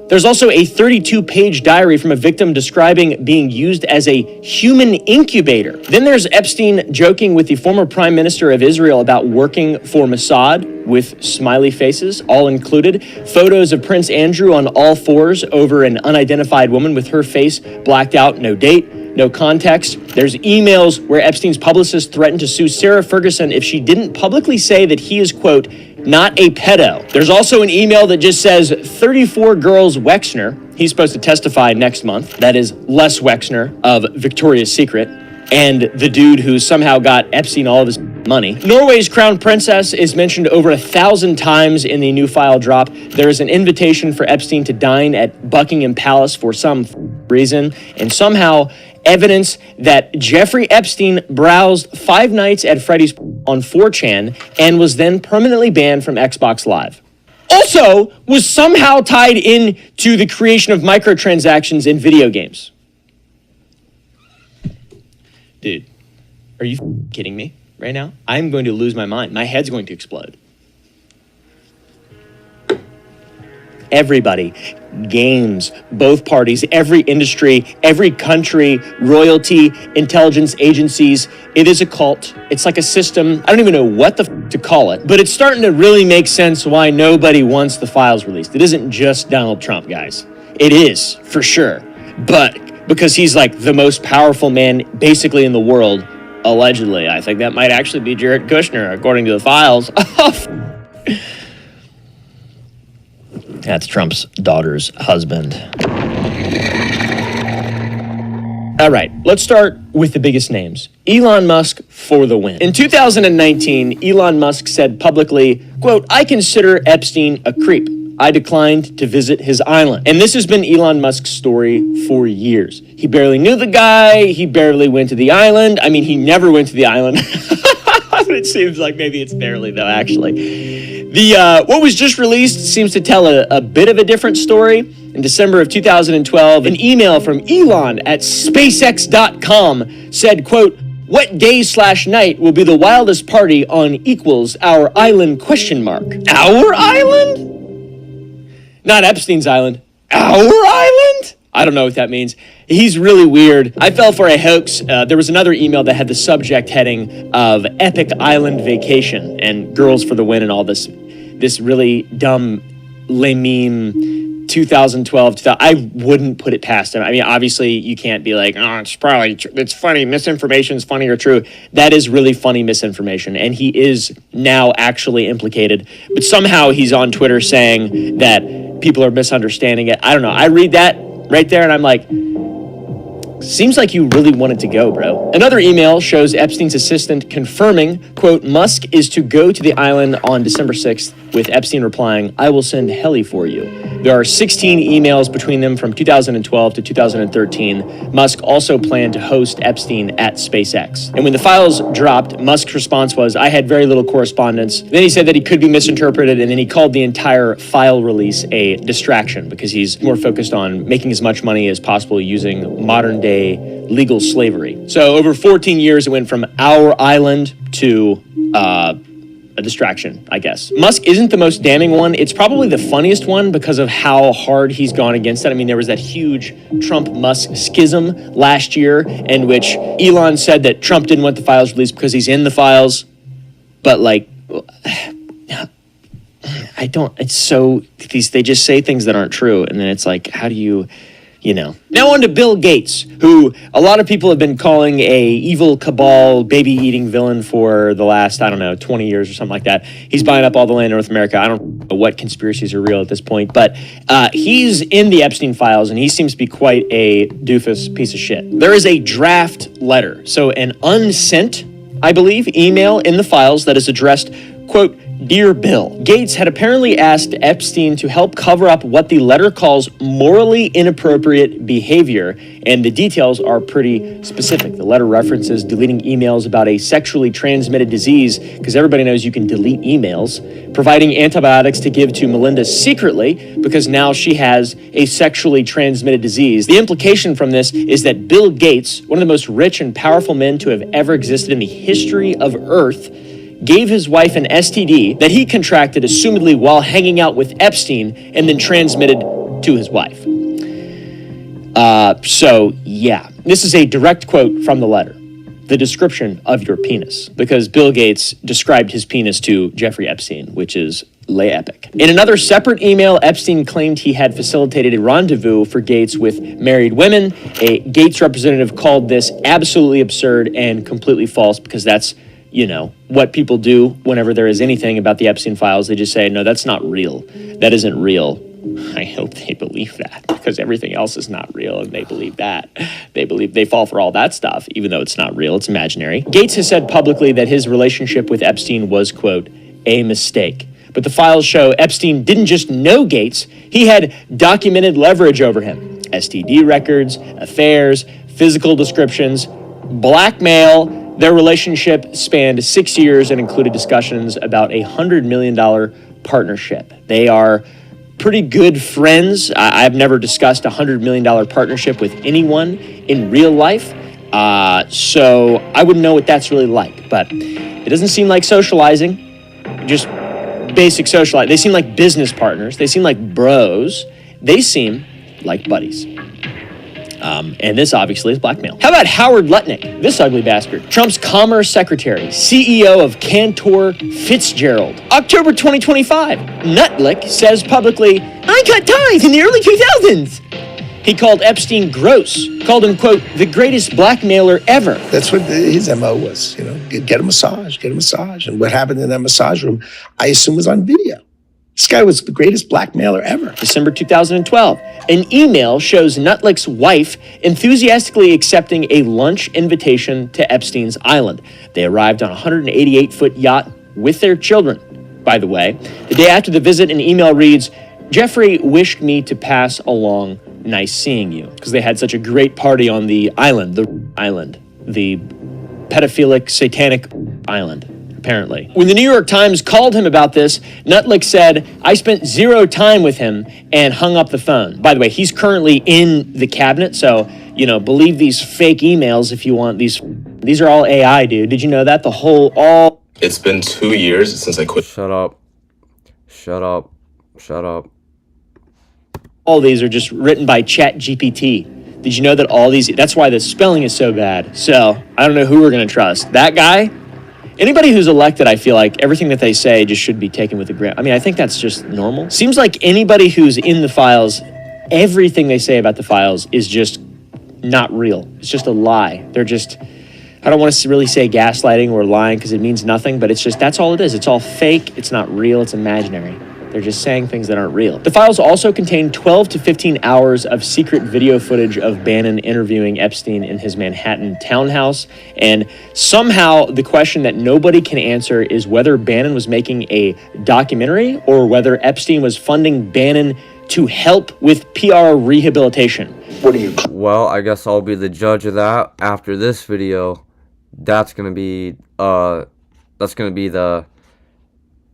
There's also a 32-page diary from a victim describing being used as a human incubator. Then there's Epstein joking with the former prime minister of Israel about working for Mossad with smiley faces, all included. Photos of Prince Andrew on all fours over an unidentified woman with her face blacked out, no date, no context. There's emails where Epstein's publicist threatened to sue Sarah Ferguson if she didn't publicly say that he is, quote, not a pedo. There's also an email that just says 34 girls Wexner. He's supposed to testify next month. That is Les Wexner of Victoria's Secret and the dude who somehow got Epstein all of his money. Norway's crown princess is mentioned over 1,000 times in the new file drop. There is an invitation for Epstein to dine at Buckingham Palace for some reason, and somehow evidence that Jeffrey Epstein browsed 5 nights at Freddy's on 4chan and was then permanently banned from Xbox Live. Also, was somehow tied in to the creation of microtransactions in video games. Dude, are you kidding me right now? I'm going to lose my mind. My head's going to explode. Everybody, games, both parties, every industry, every country, royalty, intelligence agencies. It is a cult. It's like a system. I don't even know what to call it, but it's starting to really make sense why nobody wants the files released. It isn't just Donald Trump, guys. It is, for sure. But because he's like the most powerful man basically in the world, allegedly. I think that might actually be Jared Kushner, according to the files. That's Trump's daughter's husband. All right, let's start with the biggest names. Elon Musk for the win. In 2019, Elon Musk said publicly, quote, I consider Epstein a creep. I declined to visit his island. And this has been Elon Musk's story for years. He barely knew the guy. He barely went to the island. I mean, he never went to the island. But it seems like maybe it's barely, though, actually. What was just released seems to tell a bit of a different story. In December of 2012, an email from Elon at SpaceX.com said, quote, "What day/night will be the wildest party on equals our island ? Our island? Not Epstein's island. Our island? I don't know what that means. He's really weird. I fell for a hoax. There was another email that had the subject heading of Epic Island Vacation and Girls for the Win and all this really dumb meme 2012. I wouldn't put it past him. I mean, obviously you can't be like, oh, it's funny. Misinformation is funny or true. That is really funny misinformation. And he is now actually implicated. But somehow he's on Twitter saying that people are misunderstanding it. I don't know. I read that right there and I'm like, seems like you really wanted to go, bro. Another email shows Epstein's assistant confirming, quote, Musk is to go to the island on December 6th, with Epstein replying, I will send heli for you. There are 16 emails between them from 2012 to 2013. Musk also planned to host Epstein at SpaceX. And when the files dropped, Musk's response was, I had very little correspondence. Then he said that he could be misinterpreted, and then he called the entire file release a distraction because he's more focused on making as much money as possible using modern day legal slavery. So over 14 years, it went from our island to a distraction, I guess. Musk isn't the most damning one. It's probably the funniest one because of how hard he's gone against it. I mean, there was that huge Trump-Musk schism last year in which Elon said that Trump didn't want the files released because he's in the files. But like, I don't, it's so, they just say things that aren't true. And then it's like, how do you know. Now on to Bill Gates, who a lot of people have been calling a evil cabal baby-eating villain for the last, 20 years or something like that. He's buying up all the land in North America. I don't know what conspiracies are real at this point, but he's in the Epstein files, and he seems to be quite a doofus piece of shit. There is a draft letter, so an unsent, I believe, email in the files that is addressed, quote, Dear Bill, Gates had apparently asked Epstein to help cover up what the letter calls morally inappropriate behavior, and the details are pretty specific. The letter references deleting emails about a sexually transmitted disease, because everybody knows you can delete emails, providing antibiotics to give to Melinda secretly, because now she has a sexually transmitted disease. The implication from this is that Bill Gates, one of the most rich and powerful men to have ever existed in the history of Earth, gave his wife an STD that he contracted assumedly while hanging out with Epstein and then transmitted to his wife. So yeah, this is a direct quote from the letter. The description of your penis, because Bill Gates described his penis to Jeffrey Epstein, which is lay epic. In another separate email, Epstein claimed he had facilitated a rendezvous for Gates with married women. A Gates representative called this absolutely absurd and completely false because that's what people do whenever there is anything about the Epstein files. They just say, no, that's not real. That isn't real. I hope they believe that because everything else is not real and they believe that. They fall for all that stuff, even though it's not real, it's imaginary. Gates has said publicly that his relationship with Epstein was, quote, a mistake. But the files show Epstein didn't just know Gates, he had documented leverage over him. STD records, affairs, physical descriptions, blackmail. Their relationship spanned 6 years and included discussions about a $100 million partnership. They are pretty good friends. I've never discussed a $100 million partnership with anyone in real life, so I wouldn't know what that's really like. But it doesn't seem like socializing, just basic socializing. They seem like business partners. They seem like bros. They seem like buddies. And this obviously is blackmail. How about Howard Lutnick, this ugly bastard? Trump's Commerce Secretary, CEO of Cantor Fitzgerald. October 2025, Nutlick says publicly, I cut ties in the early 2000s. He called Epstein gross, called him, quote, the greatest blackmailer ever. That's what his MO was, get a massage. And what happened in that massage room, I assume was on video. This guy was the greatest blackmailer ever. December 2012, an email shows Nutlick's wife enthusiastically accepting a lunch invitation to Epstein's island. They arrived on a 188-foot yacht with their children. By the way, the day after the visit, an email reads, Jeffrey wished me to pass along nice seeing you, because they had such a great party on the island, the pedophilic, satanic island. apparently. When the New York Times called him about this, Nutlick said, "I spent 0 time with him," and hung up the phone. By the way, he's currently in the cabinet, so, you know, believe these fake emails if you want. These are all AI, dude. Did you know that? It's been 2 years since I quit. Shut up. Shut up. Shut up. All these are just written by ChatGPT. Did you know that all these, that's why the spelling is so bad. So, I don't know who we're going to trust. That guy? Anybody who's elected, I feel like everything that they say just should be taken with a grain. I mean, I think that's just normal. Seems like anybody who's in the files, everything they say about the files is just not real. It's just a lie. They're just, I don't want to really say gaslighting or lying because it means nothing, but it's just, that's all it is. It's all fake. It's not real. It's imaginary. They're just saying things that aren't real. The files also contain 12 to 15 hours of secret video footage of Bannon interviewing Epstein in his Manhattan townhouse. And somehow the question that nobody can answer is whether Bannon was making a documentary or whether Epstein was funding Bannon to help with PR rehabilitation. What do you? Well, I guess I'll be the judge of that after this video. That's gonna be the,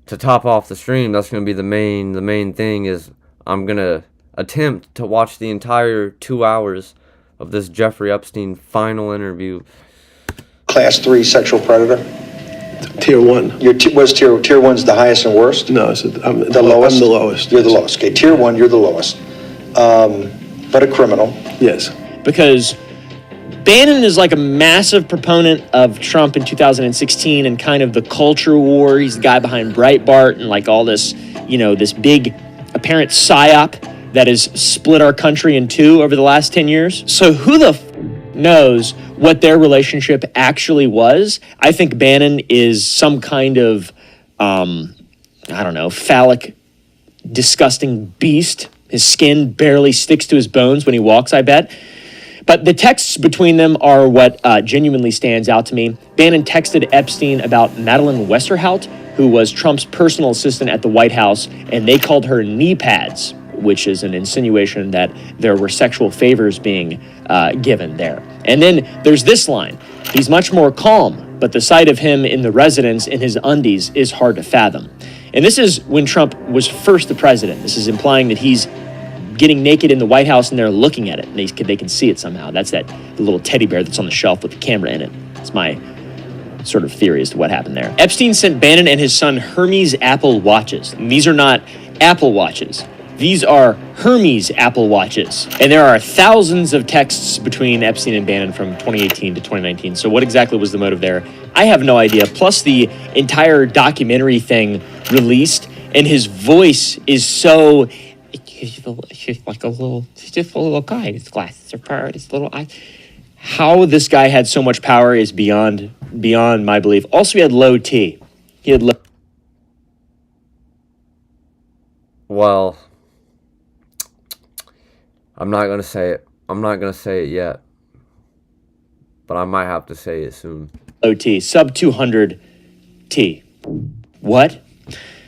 to top off the stream, that's going to be the main thing is I'm going to attempt to watch the entire 2 hours of this Jeffrey Epstein final interview. Class 3 sexual predator? Tier 1. Was tier 1's the highest and worst? No, I'm the lowest? I'm the lowest. You're the lowest. Okay, tier 1, you're the lowest. But a criminal. Yes. Because Bannon is like a massive proponent of Trump in 2016 and kind of the culture war. He's the guy behind Breitbart and like all this, you know, this big apparent psyop that has split our country in two over the last 10 years. So who the knows what their relationship actually was? I think Bannon is some kind of, I don't know, phallic, disgusting beast. His skin barely sticks to his bones when he walks, I bet. But the texts between them are what genuinely stands out to me. Bannon texted Epstein about Madeleine Westerhout, who was Trump's personal assistant at the White House, and they called her knee pads, which is an insinuation that there were sexual favors being given there. And then there's this line. He's much more calm, but the sight of him in the residence in his undies is hard to fathom. And this is when Trump was first the president. This is implying that he's getting naked in the White House and they're looking at it and they can see it somehow. That's the little teddy bear that's on the shelf with the camera in it. It's my sort of theory as to what happened there. Epstein sent Bannon and his son Hermes Apple watches. And these are not Apple watches. These are Hermes Apple watches. And there are thousands of texts between Epstein and Bannon from 2018 to 2019. So what exactly was the motive there? I have no idea. Plus the entire documentary thing released and his voice is so... He's like he's just a little guy. His glasses are part, his little eyes. How this guy had so much power is beyond my belief. Also, he had low T. Well, I'm not gonna say it. I'm not gonna say it yet, but I might have to say it soon. Low T, sub 200 T. What?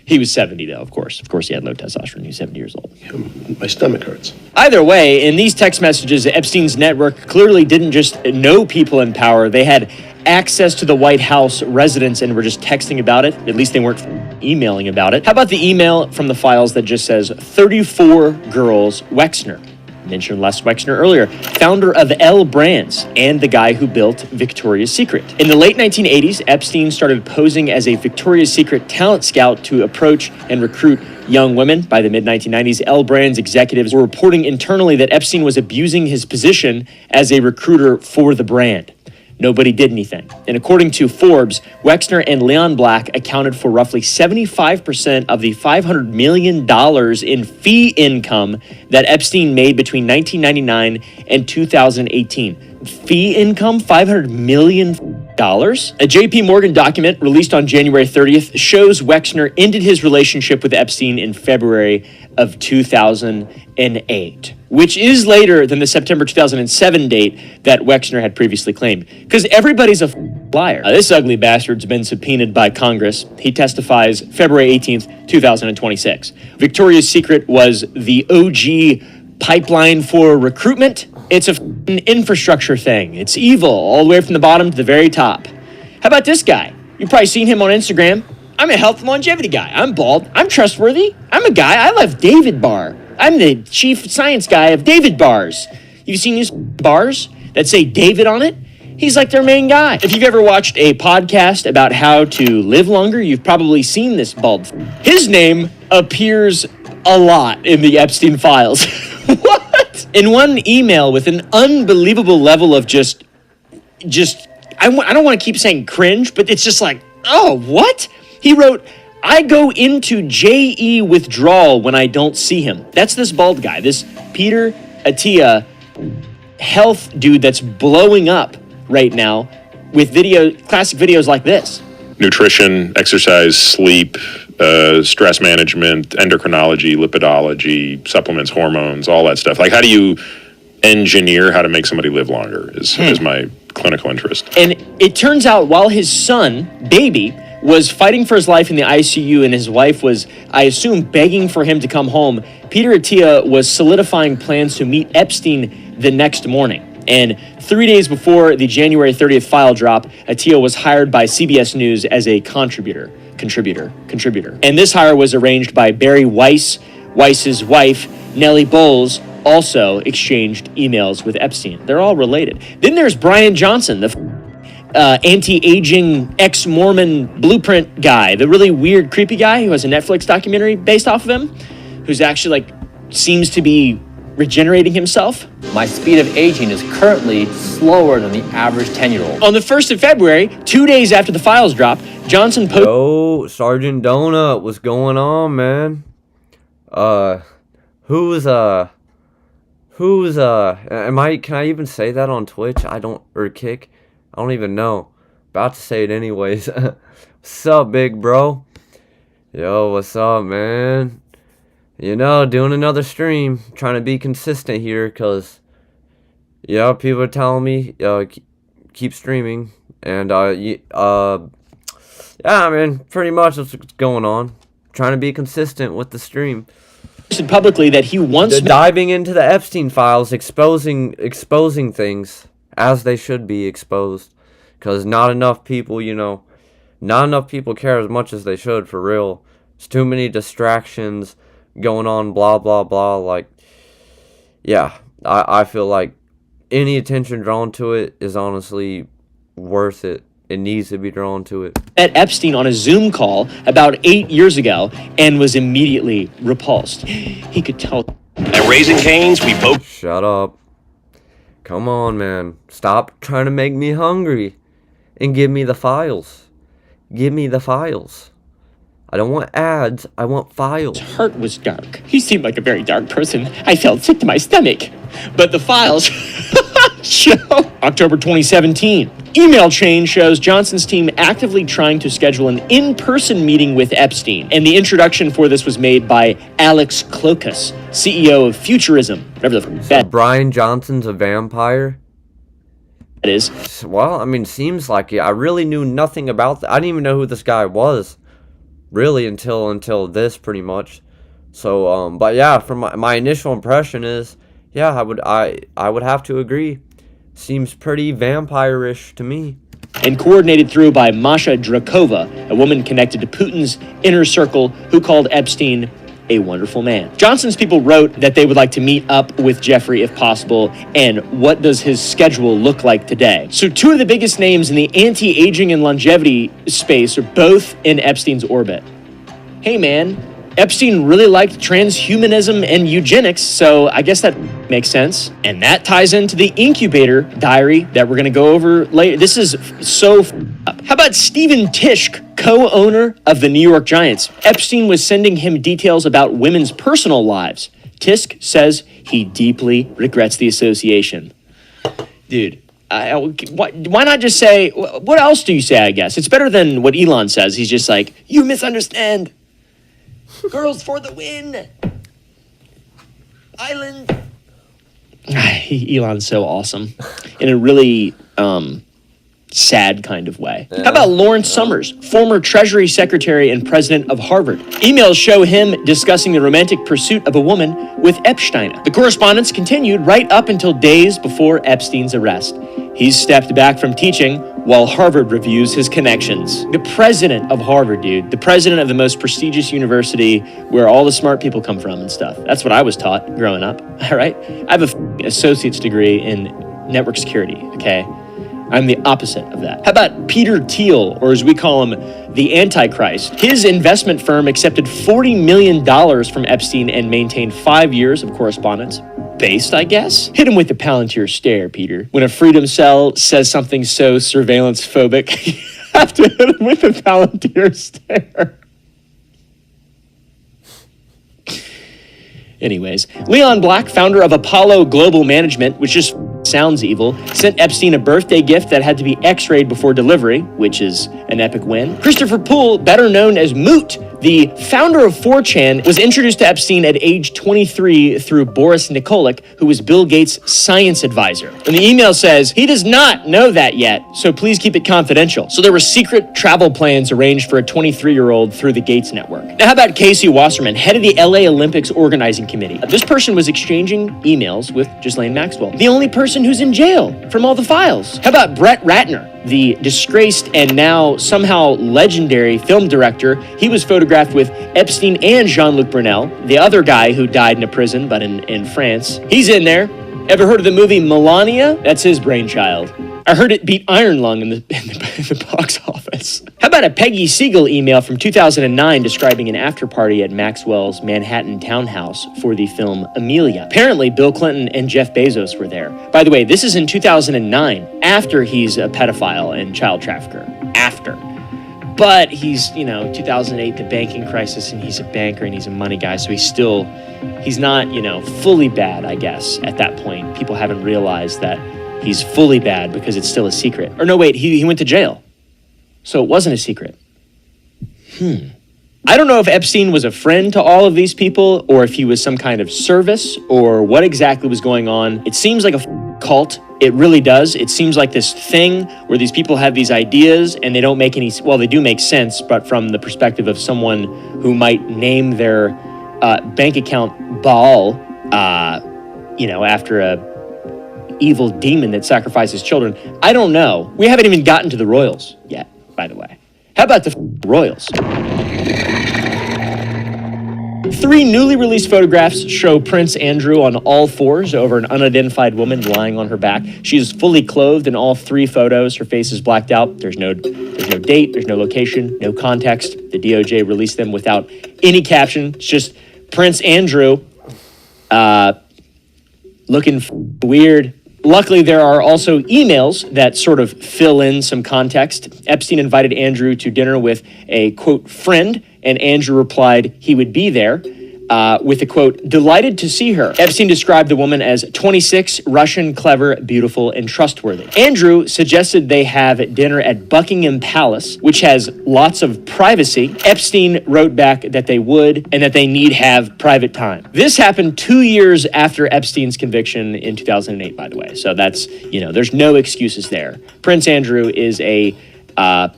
He was 70, though, of course. Of course, he had low testosterone. He was 70 years old. My stomach hurts. Either way, in these text messages, Epstein's network clearly didn't just know people in power. They had access to the White House residence and were just texting about it. At least they weren't emailing about it. How about the email from the files that just says 34 girls Wexner? Mentioned Les Wexner earlier, founder of L Brands and the guy who built Victoria's Secret. In the late 1980s, Epstein started posing as a Victoria's Secret talent scout to approach and recruit young women. By the mid-1990s, L Brands executives were reporting internally that Epstein was abusing his position as a recruiter for the brand. Nobody did anything. And according to Forbes, Wexner and Leon Black accounted for roughly 75% of the $500 million in fee income that Epstein made between 1999 and 2018. Fee income? $500 million? A JP Morgan document released on January 30th shows Wexner ended his relationship with Epstein in February of 2008, which is later than the September 2007 date that Wexner had previously claimed. Because everybody's a liar. This ugly bastard's been subpoenaed by Congress. He testifies February 18th, 2026. Victoria's Secret was the OG pipeline for recruitment. It's an infrastructure thing. It's evil, all the way from the bottom to the very top. How about this guy? You've probably seen him on Instagram. I'm a health and longevity guy. I'm bald. I'm trustworthy. I'm a guy. I love David Bar. I'm the chief science guy of David Bars. You've seen these bars that say David on it? He's like their main guy. If you've ever watched a podcast about how to live longer, you've probably seen this bald. His name appears a lot in the Epstein files. What? In one email with an unbelievable level of just I don't want to keep saying cringe, but it's just like, oh, what? He wrote, I go into JE withdrawal when I don't see him. That's this bald guy, this Peter Attia health dude that's blowing up right now with classic videos like this. Nutrition, exercise, sleep, stress management, endocrinology, lipidology, supplements, hormones, all that stuff. Like, how do you engineer how to make somebody live longer is my clinical interest. And it turns out while his son, baby, was fighting for his life in the ICU and his wife was, I assume, begging for him to come home, Peter Attia was solidifying plans to meet Epstein the next morning. And 3 days before the January 30th file drop, Attia was hired by CBS News as a contributor. And this hire was arranged by Barry Weiss. Weiss's wife, Nellie Bowles, also exchanged emails with Epstein. They're all related. Then there's Brian Johnson, the anti-aging ex-Mormon blueprint guy, the really weird, creepy guy who has a Netflix documentary based off of him, who's actually seems to be regenerating himself. My speed of aging is currently slower than the average 10-year-old. On the 1st of February, 2 days after the files dropped, Johnson posted... Yo, Sergeant Donut, what's going on, man? Can I even say that on Twitch? Or Kick? I don't even know. About to say it anyways. What's up, big bro? Yo, what's up, man? You know, doing another stream. Trying to be consistent here, because, yeah, people are telling me, keep streaming. And, yeah, man, pretty much that's what's going on. Trying to be consistent with the stream. Publicly that he wants... diving into the Epstein files, exposing things as they should be exposed, because not enough people care as much as they should, for real. There's too many distractions going on, blah blah blah. Like, yeah, I feel like any attention drawn to it is honestly worth it. It needs to be drawn to it. Met Epstein on a Zoom call about 8 years ago and was immediately repulsed. He could tell. At Raising Cane's, we both... Shut up. Come on, man. Stop trying to make me hungry. And give me the files. Give me the files. I don't want ads. I want files. His heart was dark. He seemed like a very dark person. I felt sick to my stomach. But the files show October 2017. Email chain shows Johnson's team actively trying to schedule an in-person meeting with Epstein. And the introduction for this was made by Alex Klokas, CEO of Futurism. Whatever the so Brian Johnson's a vampire? That is. Well, I mean, seems like it. I really knew nothing about that. I didn't even know who this guy was, really, until this, pretty much. So, but yeah, from my initial impression is, yeah, I would have to agree. Seems pretty vampire-ish to me. And coordinated through by Masha Drakova, a woman connected to Putin's inner circle who called Epstein a wonderful man. Johnson's people wrote that they would like to meet up with Jeffrey if possible, and what does his schedule look like today? So two of the biggest names in the anti-aging and longevity space are both in Epstein's orbit. Hey man, Epstein really liked transhumanism and eugenics, so I guess that makes sense. And that ties into the incubator diary that we're going to go over later. This is so up. How about Stephen Tishk, co-owner of the New York Giants? Epstein was sending him details about women's personal lives. Tishk says he deeply regrets the association. Dude, why not just say, what else do you say, I guess? It's better than what Elon says. He's just like, you misunderstand. Girls for the win. Island. Elon's so awesome in a really sad kind of way. How about Lawrence Summers, former Treasury Secretary and president of Harvard? Emails show him discussing the romantic pursuit of a woman with Epstein. The correspondence continued right up until days before Epstein's arrest. He's stepped back from teaching while Harvard reviews his connections. The president of Harvard, dude. The president of the most prestigious university where all the smart people come from and stuff. That's what I was taught growing up, all right? I have a associate's degree in network security, okay? I'm the opposite of that. How about Peter Thiel, or as we call him, the Antichrist? His investment firm accepted $40 million from Epstein and maintained 5 years of correspondence. Based, I guess? Hit him with the Palantir stare, Peter. When a freedom cell says something so surveillance phobic, you have to hit him with the Palantir stare. Anyways, Leon Black, founder of Apollo Global Management, which just sounds evil, sent Epstein a birthday gift that had to be x-rayed before delivery, which is an epic win. Christopher Poole, better known as Moot, the founder of 4chan, was introduced to Epstein at age 23 through Boris Nikolic, who was Bill Gates' science advisor. And the email says, he does not know that yet, so please keep it confidential. So there were secret travel plans arranged for a 23-year-old through the Gates network. Now, how about Casey Wasserman, head of the LA Olympics organizing committee? This person was exchanging emails with Ghislaine Maxwell, the only person who's in jail from all the files. How about Brett Ratner, the disgraced and now somehow legendary film director? He was photographed with Epstein and Jean-Luc Brunel, the other guy who died in a prison, but in France. He's in there. Ever heard of the movie Melania? That's his brainchild. I heard it beat Iron Lung in the box office. How about a Peggy Siegel email from 2009 describing an after party at Maxwell's Manhattan townhouse for the film Amelia? Apparently, Bill Clinton and Jeff Bezos were there. By the way, this is in 2009, after he's a pedophile and child trafficker. After. But he's, 2008, the banking crisis, and he's a banker and he's a money guy, so he's not, fully bad, I guess, at that point. People haven't realized that he's fully bad because it's still a secret. Or no, wait, he went to jail. So it wasn't a secret. I don't know if Epstein was a friend to all of these people or if he was some kind of service or what exactly was going on. It seems like a cult. It really does. It seems like this thing where these people have these ideas and they don't make any, well, they do make sense, but from the perspective of someone who might name their bank account Baal, after a evil demon that sacrifices children. I don't know. We haven't even gotten to the royals yet, by the way. How about the royals? 3 newly released photographs show Prince Andrew on all fours over an unidentified woman lying on her back. She is fully clothed in all 3 photos. Her face is blacked out. There's no date, there's no location, no context. The DOJ released them without any caption. It's just Prince Andrew looking weird. Luckily, there are also emails that sort of fill in some context. Epstein invited Andrew to dinner with a, quote, friend, and Andrew replied he would be there with a, quote, delighted to see her. Epstein described the woman as 26, Russian, clever, beautiful, and trustworthy. Andrew suggested they have dinner at Buckingham Palace, which has lots of privacy. Epstein wrote back that they would and that they need have private time. This happened 2 years after Epstein's conviction in 2008, by the way. So that's, there's no excuses there. Prince Andrew is a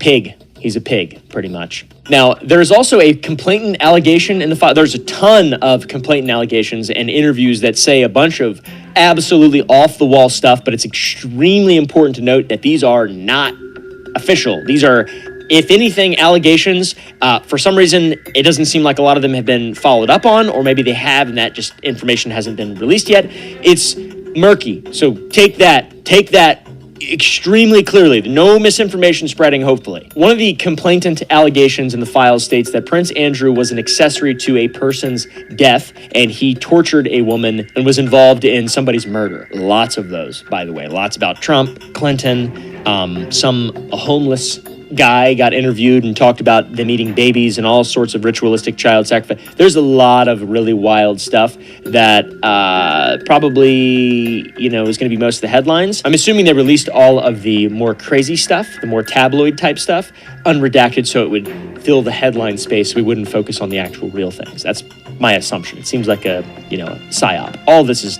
pig. He's a pig, pretty much. Now, there's also a complainant allegation in the file. There's a ton of complainant allegations and interviews that say a bunch of absolutely off-the-wall stuff, but it's extremely important to note that these are not official. These are, if anything, allegations. For some reason, it doesn't seem like a lot of them have been followed up on, or maybe they have, and that just information hasn't been released yet. It's murky, so take that extremely clearly. No misinformation spreading, hopefully. One of the complainant allegations in the file states that Prince Andrew was an accessory to a person's death, and he tortured a woman and was involved in somebody's murder. Lots of those, by the way. Lots about Trump, Clinton, a homeless guy got interviewed and talked about them eating babies and all sorts of ritualistic child sacrifice. There's a lot of really wild stuff that probably, is going to be most of the headlines. I'm assuming they released all of the more crazy stuff, the more tabloid type stuff, unredacted so it would fill the headline space so we wouldn't focus on the actual real things. That's my assumption. It seems like a psyop. All this is,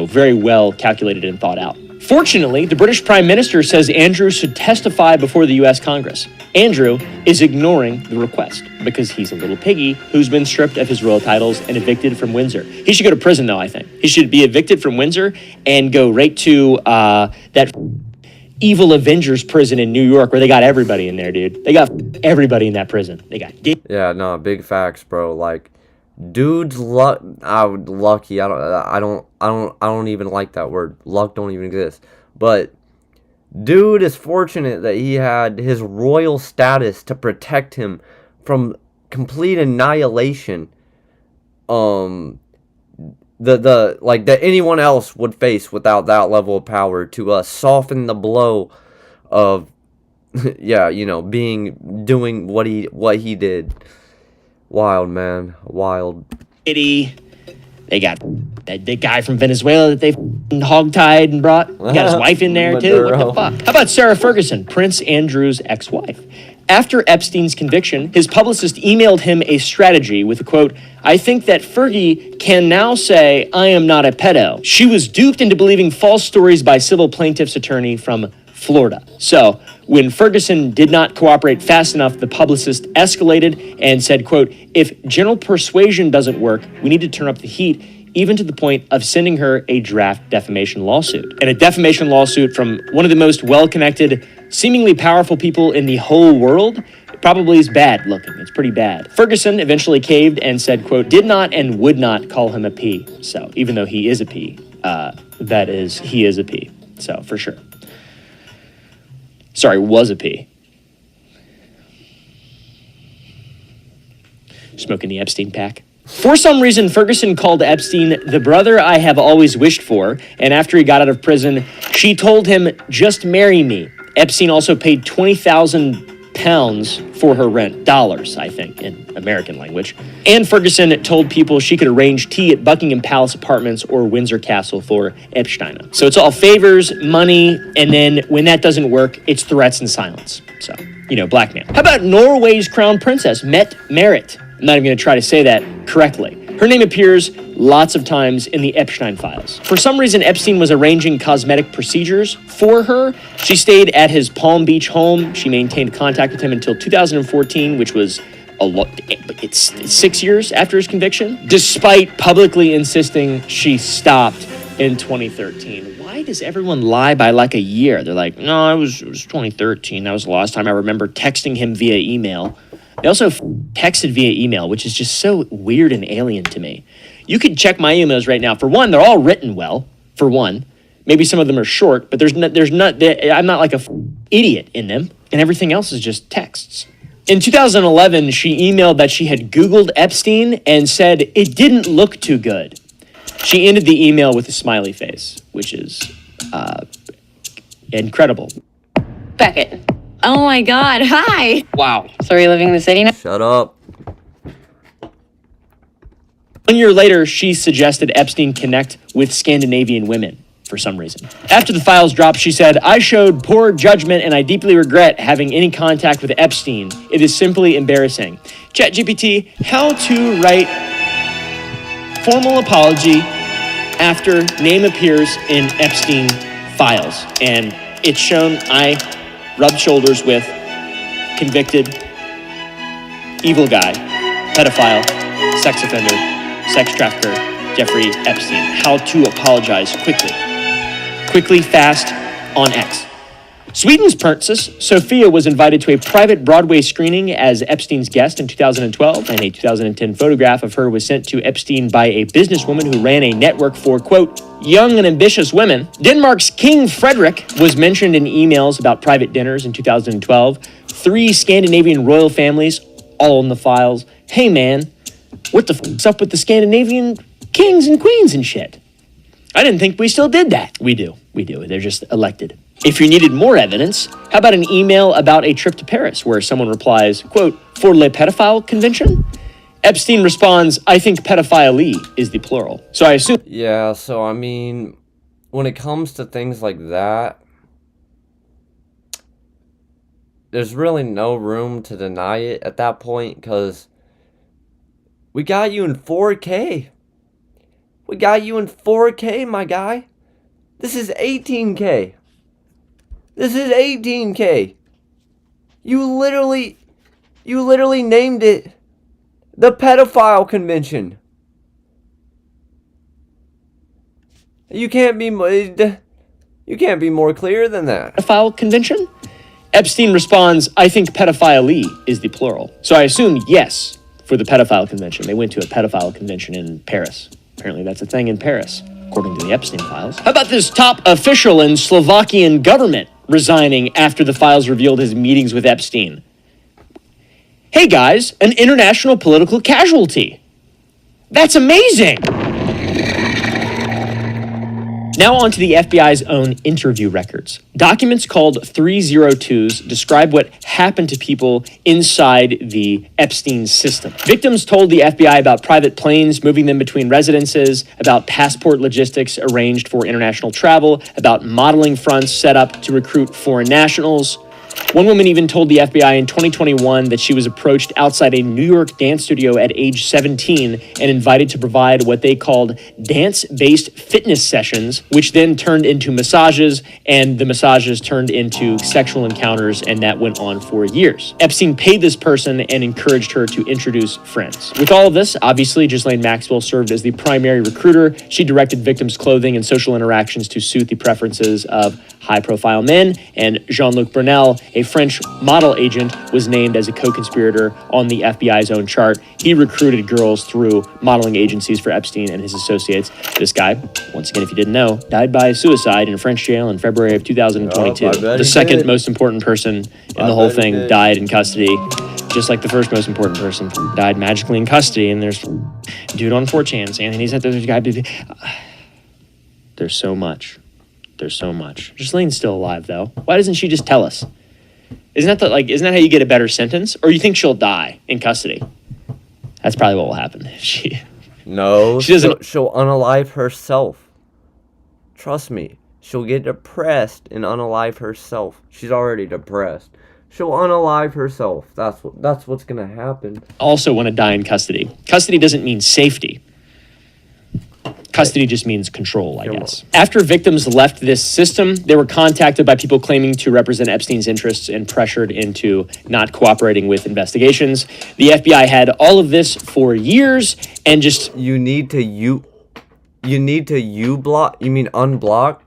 very well calculated and thought out. Fortunately, the British Prime Minister says Andrew should testify before the U.S. Congress. Andrew is ignoring the request because he's a little piggy who's been stripped of his royal titles and evicted from Windsor. He should go to prison, though, I think. He should be evicted from Windsor and go right to that evil Avengers prison in New York where they got everybody in there, dude. They got everybody in that prison. They got Yeah, no, big facts, bro. Like, dude's lucky. I don't even like that word. Luck don't even exist. But dude is fortunate that he had his royal status to protect him from complete annihilation. That anyone else would face without that level of power to soften the blow of yeah, doing what he did. Wild, man. Wild. They got the guy from Venezuela that they hogtied and brought. He got his wife in there too. What the fuck? How about Sarah Ferguson, Prince Andrew's ex-wife? After Epstein's conviction, his publicist emailed him a strategy with a quote, "I think that Fergie can now say I am not a pedo." She was duped into believing false stories by civil plaintiff's attorney from Florida. So when Ferguson did not cooperate fast enough, the publicist escalated and said, quote, "If general persuasion doesn't work, we need to turn up the heat, even to the point of sending her a draft defamation lawsuit." And a defamation lawsuit from one of the most well-connected, seemingly powerful people in the whole world probably is bad looking. It's pretty bad. Ferguson eventually caved and said, quote, "Did not and would not call him a P." So even though he is a P, he is a P. So for sure. Sorry, was a P. Smoking the Epstein pack. For some reason, Ferguson called Epstein the brother I have always wished for, and after he got out of prison, she told him, "Just marry me." Epstein also paid £20,000 for her rent, dollars, I think, in American language. And Ferguson told people she could arrange tea at Buckingham Palace Apartments or Windsor Castle for Epstein. So it's all favors, money, and then when that doesn't work, it's threats and silence. So, blackmail. How about Norway's crown princess, Mette Marit? I'm not even going to try to say that correctly. Her name appears lots of times in the Epstein files. For some reason, Epstein was arranging cosmetic procedures for her. She stayed at his Palm Beach home. She maintained contact with him until 2014, which was it's 6 years after his conviction, despite publicly insisting she stopped in 2013. Why does everyone lie by like a year? They're like, no, it was 2013. That was the last time I remember texting him via email. They also texted via email, which is just so weird and alien to me. You can check my emails right now. For one, they're all written well, for one. Maybe some of them are short, but I'm not like a idiot in them, and everything else is just texts. In 2011, she emailed that she had Googled Epstein and said it didn't look too good. She ended the email with a smiley face, which is incredible. Beckett. Oh my God, hi. Wow. So are you living in the city now? Shut up. 1 year later, she suggested Epstein connect with Scandinavian women for some reason. After the files dropped, she said, "I showed poor judgment and I deeply regret having any contact with Epstein. It is simply embarrassing." ChatGPT, how to write formal apology after name appears in Epstein files. And it's shown I rubbed shoulders with convicted evil guy, pedophile, sex offender, sex trafficker, Jeffrey Epstein. How to apologize quickly. Quickly, fast, on X. Sweden's princess, Sophia, was invited to a private Broadway screening as Epstein's guest in 2012, and a 2010 photograph of her was sent to Epstein by a businesswoman who ran a network for, quote, young and ambitious women. Denmark's King Frederick was mentioned in emails about private dinners in 2012. 3 Scandinavian royal families, all in the files. Hey man, what the fuck's up with the Scandinavian kings and queens and shit? I didn't think we still did that. We do. They're just elected. If you needed more evidence, how about an email about a trip to Paris where someone replies, quote, for le pedophile convention? Epstein responds, I think pedophilie is the plural. So I assume... Yeah, so I mean, when it comes to things like that, there's really no room to deny it at that point, because we got you in 4K. We got you in 4K, my guy. This is 18K. This is 18K. You literally named it the pedophile convention. You can't be You can't be more clear than that. Pedophile convention? Epstein responds, I think pedophilie is the plural. So I assume yes for the pedophile convention. They went to a pedophile convention in Paris. Apparently that's a thing in Paris, according to the Epstein files. How about this top official in Slovakian government resigning after the files revealed his meetings with Epstein? Hey guys, an international political casualty. That's amazing. Now on to the FBI's own interview records. Documents called 302s describe what happened to people inside the Epstein system. Victims told the FBI about private planes moving them between residences, about passport logistics arranged for international travel, about modeling fronts set up to recruit foreign nationals. One woman even told the FBI in 2021 that she was approached outside a New York dance studio at age 17 and invited to provide what they called dance-based fitness sessions, which then turned into massages, and the massages turned into sexual encounters, and that went on for years. Epstein paid this person and encouraged her to introduce friends. With all of this, obviously, Ghislaine Maxwell served as the primary recruiter. She directed victims' clothing and social interactions to suit the preferences of high-profile men, and Jean-Luc Brunel, a French model agent, was named as a co-conspirator on the FBI's own chart. He recruited girls through modeling agencies for Epstein and his associates. This guy, once again, if you didn't know, died by suicide in a French jail in February of 2022. The second most important person in the whole thing died in custody, just like the first most important person died magically in custody. And there's dude on 4chan saying he's at the guy. There's so much. There's so much. Ghislaine's still alive, though. Why doesn't she just tell us? Isn't that how you get a better sentence? Or you think she'll die in custody? That's probably what will happen. She doesn't. She'll unalive herself. Trust me. She'll get depressed and unalive herself. She's already depressed. She'll unalive herself. That's what's gonna happen. Also want to die in custody. Custody doesn't mean safety. Custody just means control, I guess. After victims left this system, they were contacted by people claiming to represent Epstein's interests and pressured into not cooperating with investigations. The FBI had all of this for years and just... You need to block? You mean unblock?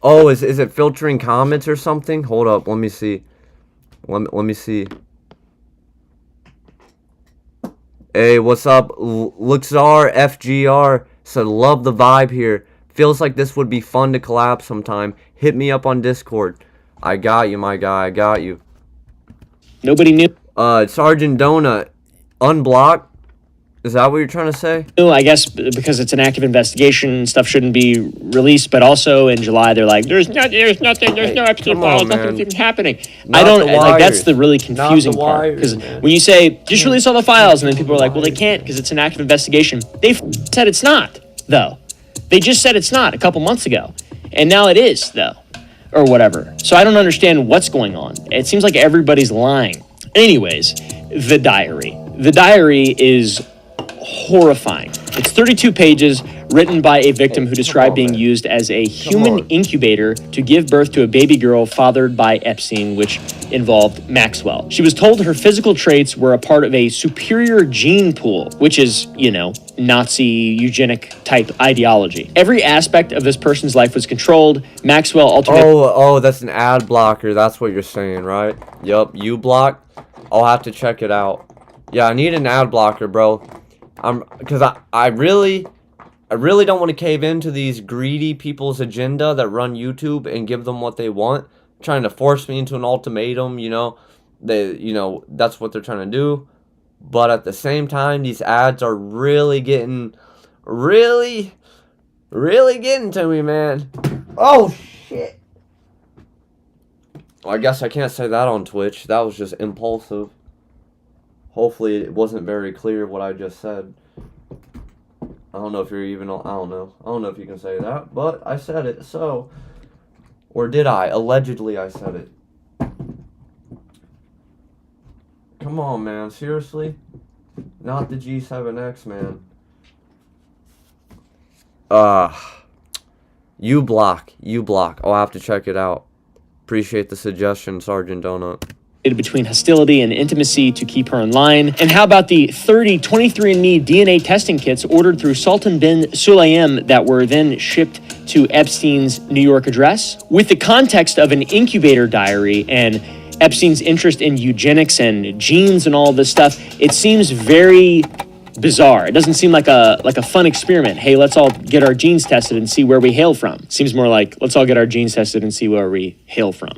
Oh, is it filtering comments or something? Hold up, let me see. Let me see. Hey, what's up? Luxar FGR said, love the vibe here. Feels like this would be fun to collab sometime. Hit me up on Discord. I got you, my guy. I got you. Nobody knew. Sergeant Donut, unblock? Is that what you're trying to say? No, I guess because it's an active investigation, stuff shouldn't be released. But also in July, they're like, there's no Epstein files, nothing's even happening. That's the really confusing part. Because when you say, just release all the files, and then people are like, well, they can't because it's an active investigation. They said it's not, though. They just said it's not a couple months ago. And now it is, though. Or whatever. So I don't understand what's going on. It seems like everybody's lying. Anyways, the diary. The diary is horrifying. It's 32 pages, written by a victim who described being used as a human incubator to give birth to a baby girl fathered by Epstein, which involved Maxwell. She was told her physical traits were a part of a superior gene pool, which is, Nazi eugenic type ideology. Every aspect of this person's life was controlled. Maxwell ultimately... Oh, that's an ad blocker. That's what you're saying, right? Yup, uBlock. I'll have to check it out. Yeah, I need an ad blocker, bro. Because I really don't want to cave into these greedy people's agenda that run YouTube and give them what they want, trying to force me into an ultimatum. That's what they're trying to do. But at the same time, these ads are really getting to me, man. Oh shit. Well, I guess I can't say that on Twitch. That was just impulsive. Hopefully it wasn't very clear what I just said. I don't know if you're even... I don't know if you can say that, but I said it, so... Or did I? Allegedly I said it. Come on, man. Seriously? Not the G7X, man. uBlock. I'll have to check it out. Appreciate the suggestion, Sergeant Donut. between hostility and intimacy to keep her in line? And how about the 30 23andMe DNA testing kits ordered through Sultan bin Sulayem that were then shipped to Epstein's New York address? With the context of an incubator diary and Epstein's interest in eugenics and genes and all this stuff, it seems very bizarre. It doesn't seem like a fun experiment. Hey, let's all get our genes tested and see where we hail from. It seems more like, let's all get our genes tested and see where we hail from.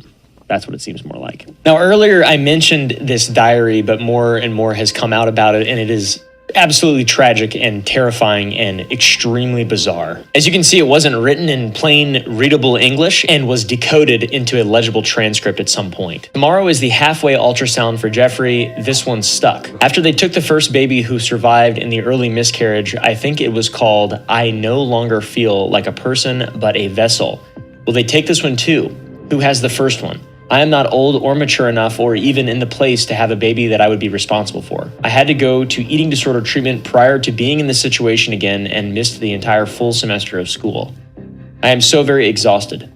That's what it seems more like. Now, earlier I mentioned this diary, but more and more has come out about it, and it is absolutely tragic and terrifying and extremely bizarre. As you can see, it wasn't written in plain readable English and was decoded into a legible transcript at some point. Tomorrow is the halfway ultrasound for Jeffrey. This one stuck. After they took the first baby who survived in the early miscarriage, I think it was called I No Longer Feel Like a Person But a Vessel. Will they take this one too? Who has the first one? I am not old or mature enough or even in the place to have a baby that I would be responsible for. I had to go to eating disorder treatment prior to being in this situation again and missed the entire full semester of school. I am so very exhausted.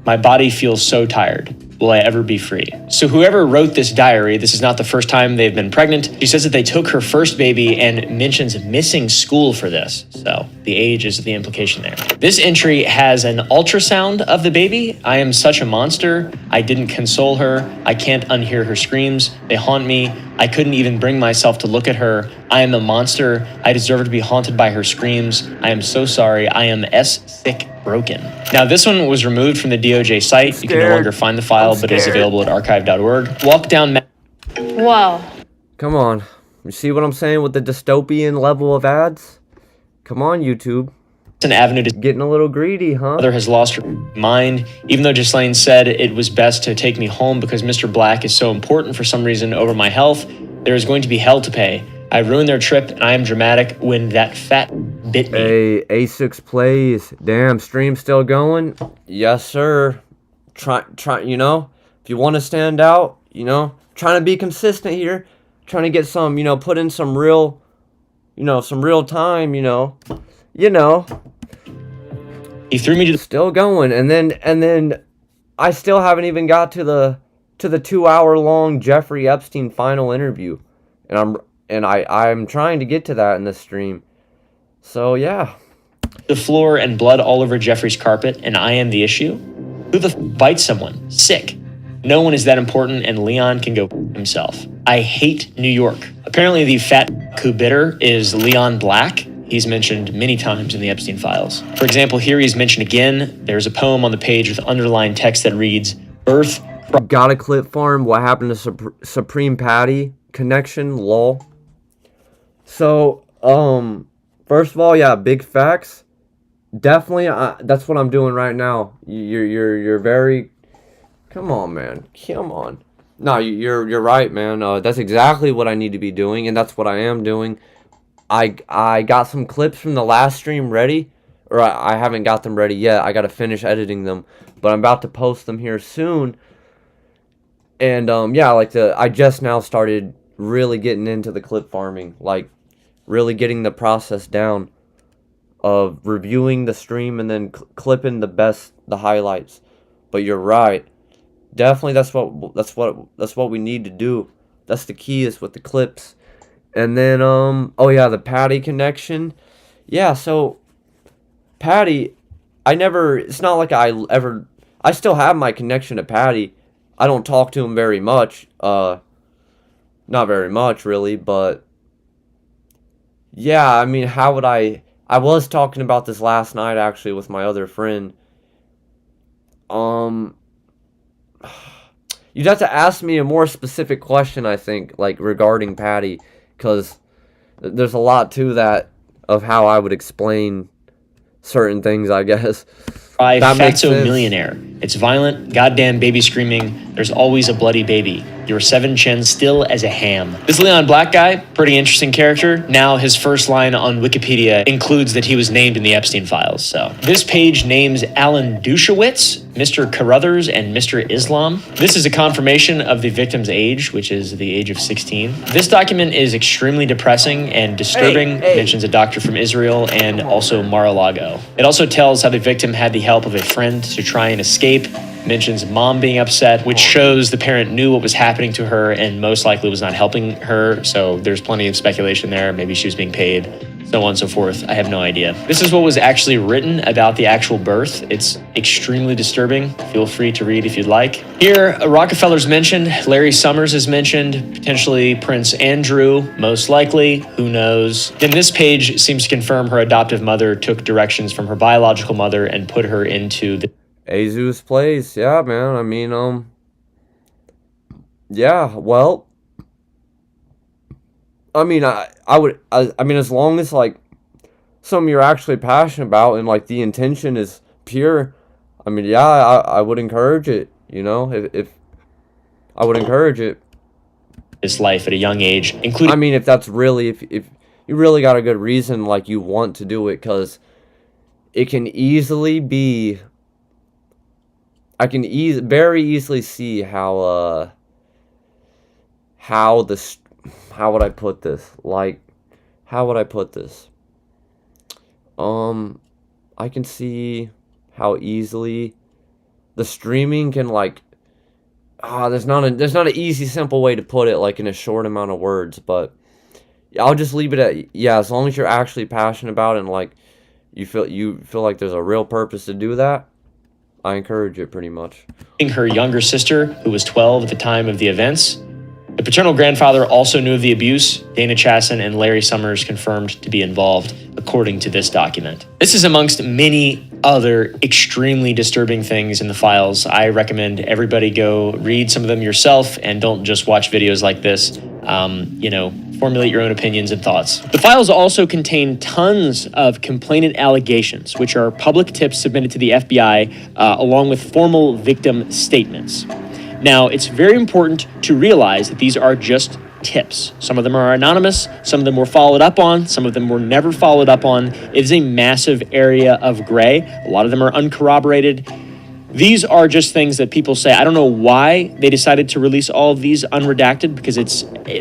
My body feels so tired. Will I ever be free? So whoever wrote this diary, this is not the first time they've been pregnant. She says that they took her first baby and mentions missing school for this. So the age is the implication there. This entry has an ultrasound of the baby. I am such a monster. I didn't console her. I can't unhear her screams. They haunt me. I couldn't even bring myself to look at her. I am a monster. I deserve to be haunted by her screams. I am so sorry. I am sick broken. Now, this one was removed from the DOJ site. You can no longer find the file, but it is available at archive.org. Walk down. Whoa. Come on. You see what I'm saying with the dystopian level of ads? Come on, YouTube. It's an avenue to getting a little greedy, huh? Mother has lost her mind. Even though Ghislaine said it was best to take me home because Mr. Black is so important for some reason over my health, there is going to be hell to pay. I ruined their trip, and I am dramatic when that fat bit me. Hey, A6 plays. Damn, stream still going? Yes, sir. Try, you know, if you want to stand out, you know, trying to be consistent here, trying to get some, you know, put in some real, you know, some real time, you know. He threw me to still going, and then I still haven't even got to the 2-hour-long Jeffrey Epstein final interview, and I'm trying to get to that in this stream. So yeah, the floor and blood all over Jeffrey's carpet, and I am the issue. Who the bites someone? Sick. No one is that important, and Leon can go himself. I hate New York. Apparently, the fat who bitter is Leon Black. He's mentioned many times in the Epstein files. For example, here he's mentioned again. There's a poem on the page with underlined text that reads, Birth. Got a clip farm. What happened to Supreme Patty connection? Lol. So, first of all, yeah, big facts. Definitely, that's what I'm doing right now. You're very. Come on, man. Come on. No, you're right, man. That's exactly what I need to be doing, and that's what I am doing. I got some clips from the last stream ready, or I haven't got them ready yet. I got to finish editing them, but I'm about to post them here soon. And yeah, I just now started really getting into the clip farming, like really getting the process down of reviewing the stream and then clipping the highlights. But you're right. Definitely that's what we need to do. That's the key, is with the clips. And then oh yeah, the Patty connection. Yeah, so Patty, it's not like I still have my connection to Patty. I don't talk to him very much. Not very much really, but yeah, I mean, how would I was talking about this last night actually with my other friend. You'd have to ask me a more specific question, I think, like regarding Patty, because there's a lot to that of how I would explain certain things, I guess. Fatso millionaire. It's violent, goddamn baby screaming. There's always a bloody baby. Your 7 chin still as a ham. This Leon Black guy, pretty interesting character. Now his first line on Wikipedia includes that he was named in the Epstein files. So this page names Alan Dushowitz, Mr. Carruthers, and Mr. Islam. This is a confirmation of the victim's age, which is the age of 16. This document is extremely depressing and disturbing. It mentions a doctor from Israel and also Mar-a-Lago. It also tells how the victim had the help of a friend to try and escape. mentions mom being upset, which shows the parent knew what was happening to her and most likely was not helping her. So there's plenty of speculation there. Maybe she was being paid, so on and so forth. I have no idea. This is what was actually written about the actual birth. It's extremely disturbing. Feel free to read if you'd like. Here, Rockefeller's mentioned, Larry Summers is mentioned, potentially Prince Andrew, most likely, who knows. Then this page seems to confirm her adoptive mother took directions from her biological mother and put her into the Azu's place. Yeah, man. I mean, yeah, well, I mean, I mean, as long as, like, something you're actually passionate about and, like, the intention is pure, I mean, yeah, I would encourage it, you know, if I would encourage it. His life at a young age, including... I mean, if that's really, if you really got a good reason, like, you want to do it, because it can easily be... I can very easily see how would I put this? Like, how would I put this? I can see how easily the streaming can, like, there's not an easy, simple way to put it, like, in a short amount of words, but I'll just leave it at, yeah, as long as you're actually passionate about it and, like, you feel like there's a real purpose to do that, I encourage it pretty much. Her younger sister, who was 12 at the time of the events. The paternal grandfather also knew of the abuse. Dana Chasson and Larry Summers confirmed to be involved, according to this document. This is amongst many other extremely disturbing things in the files. I recommend everybody go read some of them yourself and don't just watch videos like this. You know, formulate your own opinions and thoughts. The files also contain tons of complainant allegations, which are public tips submitted to the FBI, along with formal victim statements. Now, it's very important to realize that these are just tips. Some of them are anonymous, some of them were followed up on, some of them were never followed up on. It is a massive area of gray. A lot of them are uncorroborated. These are just things that people say. I don't know why they decided to release all of these unredacted, because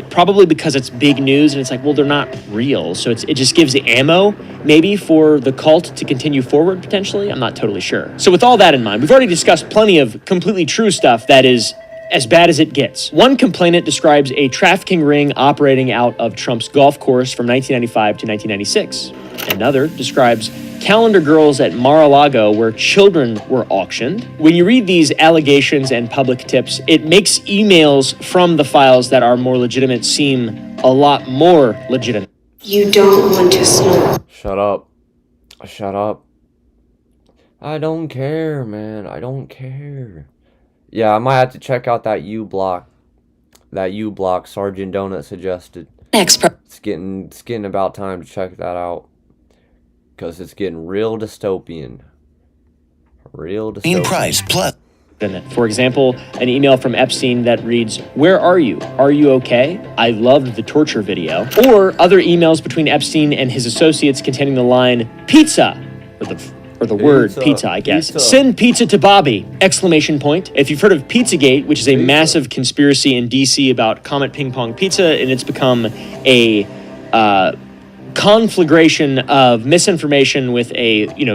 probably because it's big news and it's like, well, they're not real. So it just gives ammo maybe for the cult to continue forward potentially. I'm not totally sure. So with all that in mind, we've already discussed plenty of completely true stuff that is as bad as it gets. One complainant describes a trafficking ring operating out of Trump's golf course from 1995 to 1996. Another describes calendar girls at Mar-a-Lago where children were auctioned. When you read these allegations and public tips, it makes emails from the files that are more legitimate seem a lot more legitimate. You don't want to smoke. Shut up. Shut up. I don't care, man. I don't care. Yeah, I might have to check out that U-block. That U-block Sergeant Donut suggested. It's getting about time to check that out. Because it's getting real dystopian. Real dystopian. Price plus. For example, an email from Epstein that reads, "Where are you? Are you okay? I loved the torture video." Or other emails between Epstein and his associates containing the line, "Pizza," or the word pizza, I guess. Pizza. "Send pizza to Bobby!" Exclamation point. If you've heard of Pizzagate, which is a massive conspiracy in DC about Comet Ping Pong Pizza, and it's become a conflagration of misinformation with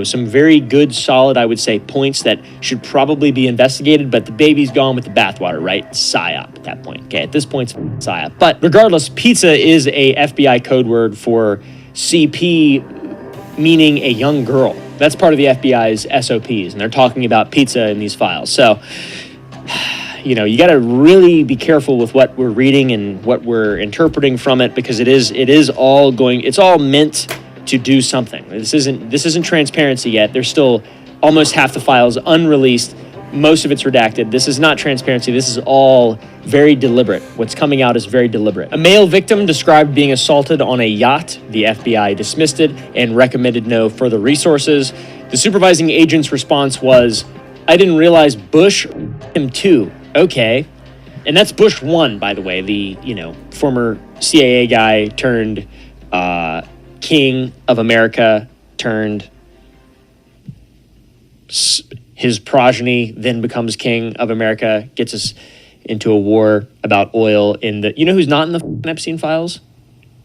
some very good, solid, I would say, points that should probably be investigated, but the baby's gone with the bathwater, right? PSYOP at that point. Okay, at this point, it's PSYOP. But regardless, pizza is a FBI code word for CP, meaning a young girl. That's part of the FBI's SOPs, and they're talking about pizza in these files. So, you got to really be careful with what we're reading and what we're interpreting from it, because it's all meant to do something. This isn't transparency yet. There's still almost half the files unreleased. Most of it's redacted. This is not transparency. This is all very deliberate. What's coming out is very deliberate. A male victim described being assaulted on a yacht. The FBI dismissed it and recommended no further resources. The supervising agent's response was, "I didn't realize Bush him too." Okay. And that's Bush 1, by the way, the, former CIA guy turned king of America, turned his progeny, then becomes king of America, gets us into a war about oil in the... You know who's not in the Epstein files?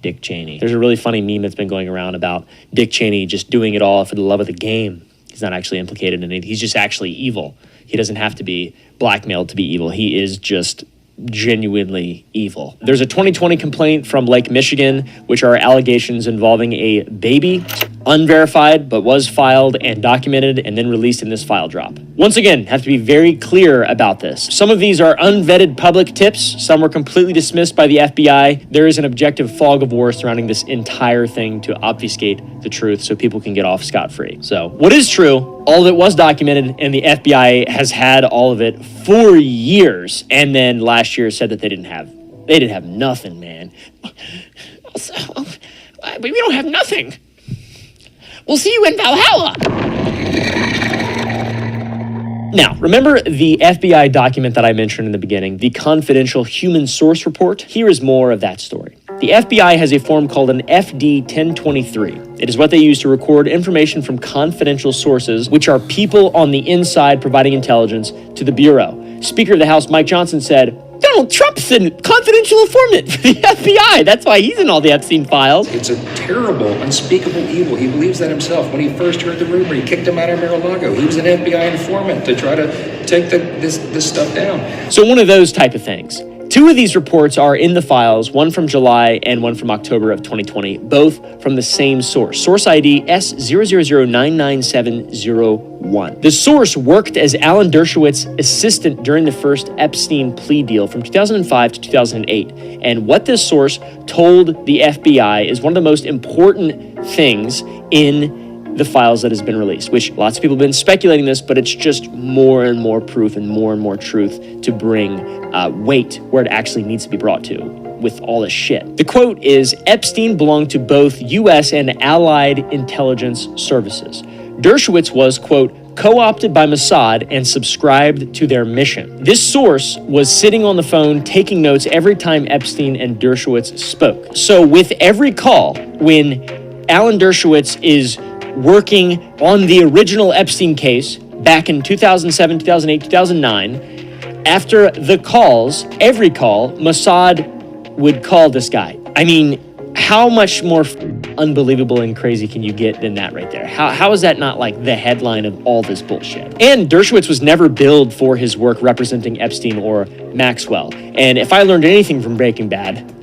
Dick Cheney. There's a really funny meme that's been going around about Dick Cheney just doing it all for the love of the game. He's not actually implicated in it. He's just actually evil. He doesn't have to be blackmailed to be evil. He is just genuinely evil. There's a 2020 complaint from Lake Michigan, which are allegations involving a baby, unverified, but was filed and documented and then released in this file drop. Once again, have to be very clear about this. Some of these are unvetted public tips. Some were completely dismissed by the FBI. There is an objective fog of war surrounding this entire thing to obfuscate the truth so people can get off scot-free. So what is true, all of it was documented, and the FBI has had all of it for years, and then last year said that they didn't have nothing, man. We don't have nothing. We'll see you in Valhalla. Now, remember the FBI document that I mentioned in the beginning, the confidential human source report? Here is more of that story. The FBI has a form called an FD 1023. It is what they use to record information from confidential sources, which are people on the inside providing intelligence to the Bureau. Speaker of the House Mike Johnson said, Donald Trump's a confidential informant for the FBI. That's why he's in all the Epstein files. It's a terrible, unspeakable evil. He believes that himself. When he first heard the rumor, he kicked him out of Mar-a-Lago. He was an FBI informant to try to take this stuff down. So one of those type of things. Two of these reports are in the files, one from July and one from October of 2020, both from the same source. Source ID S000999701. The source worked as Alan Dershowitz's assistant during the first Epstein plea deal from 2005 to 2008. And what this source told the FBI is one of the most important things in the files that has been released, which lots of people have been speculating this, but it's just more and more proof and more truth to bring weight where it actually needs to be brought to with all this shit. The quote is, Epstein belonged to both U.S. and allied intelligence services. Dershowitz was, quote, co-opted by Mossad and subscribed to their mission. This source was sitting on the phone taking notes every time Epstein and Dershowitz spoke. So with every call, when Alan Dershowitz is working on the original Epstein case back in 2007, 2008, 2009, after the calls, every call, Mossad would call this guy. I mean, how much more unbelievable and crazy can you get than that right there? How is that not like the headline of all this bullshit? And Dershowitz was never billed for his work representing Epstein or Maxwell. And if I learned anything from Breaking Bad,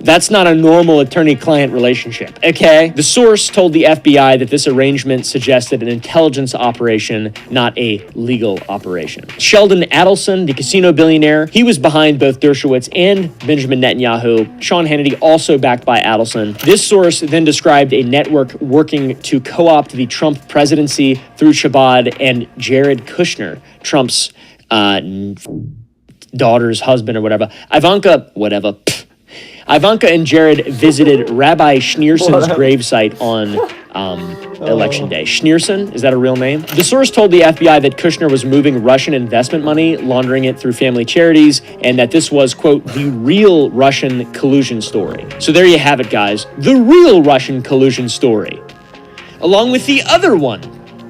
that's not a normal attorney-client relationship, okay? The source told the FBI that this arrangement suggested an intelligence operation, not a legal operation. Sheldon Adelson, the casino billionaire, he was behind both Dershowitz and Benjamin Netanyahu. Sean Hannity also backed by Adelson. This source then described a network working to co-opt the Trump presidency through Chabad and Jared Kushner, Trump's daughter's husband or whatever. Ivanka and Jared visited Rabbi Schneerson's gravesite on Election Day. Schneerson, is that a real name? The source told the FBI that Kushner was moving Russian investment money, laundering it through family charities, and that this was, quote, the real Russian collusion story. So there you have it, guys. The real Russian collusion story. Along with the other one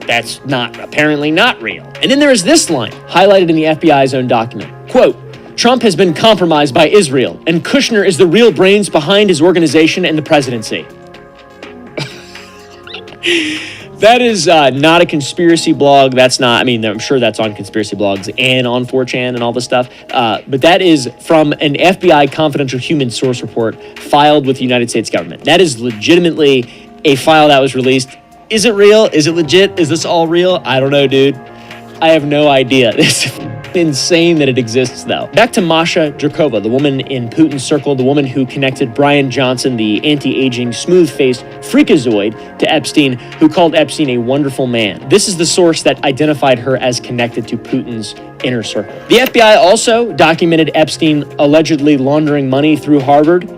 that's apparently not real. And then there is this line, highlighted in the FBI's own document. Quote, Trump has been compromised by Israel, and Kushner is the real brains behind his organization and the presidency. That is not a conspiracy blog. I'm sure that's on conspiracy blogs and on 4chan and all this stuff. But that is from an FBI confidential human source report filed with the United States government. That is legitimately a file that was released. Is it real? Is it legit? Is this all real? I don't know, dude. I have no idea. It's insane that it exists, though. Back to Masha Drakova, the woman in Putin's circle, the woman who connected Brian Johnson, the anti-aging, smooth-faced freakazoid, to Epstein, who called Epstein a wonderful man. This is the source that identified her as connected to Putin's inner circle. The FBI also documented Epstein allegedly laundering money through Harvard,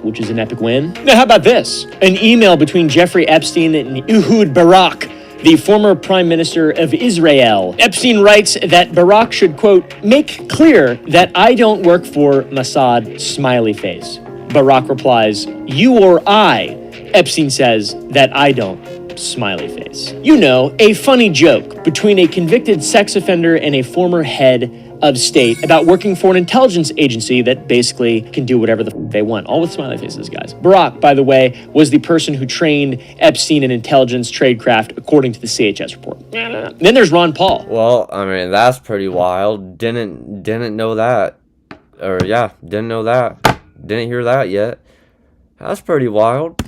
which is an epic win. Now, how about this? An email between Jeffrey Epstein and Ehud Barak, the former prime minister of Israel. Epstein writes that Barak should, quote, make clear that I don't work for Mossad, smiley face. Barak replies, you or I. Epstein says that I don't. smiley face. You know, a funny joke between a convicted sex offender and a former head of state about working for an intelligence agency that basically can do whatever they want, all with smiley faces, guys. Barack, by the way, was the person who trained Epstein in intelligence tradecraft, according to the CHS report. Then there's Ron Paul. Well, I mean, that's pretty wild. Didn't know that. Or yeah, didn't know that. Didn't hear that yet. That's pretty wild.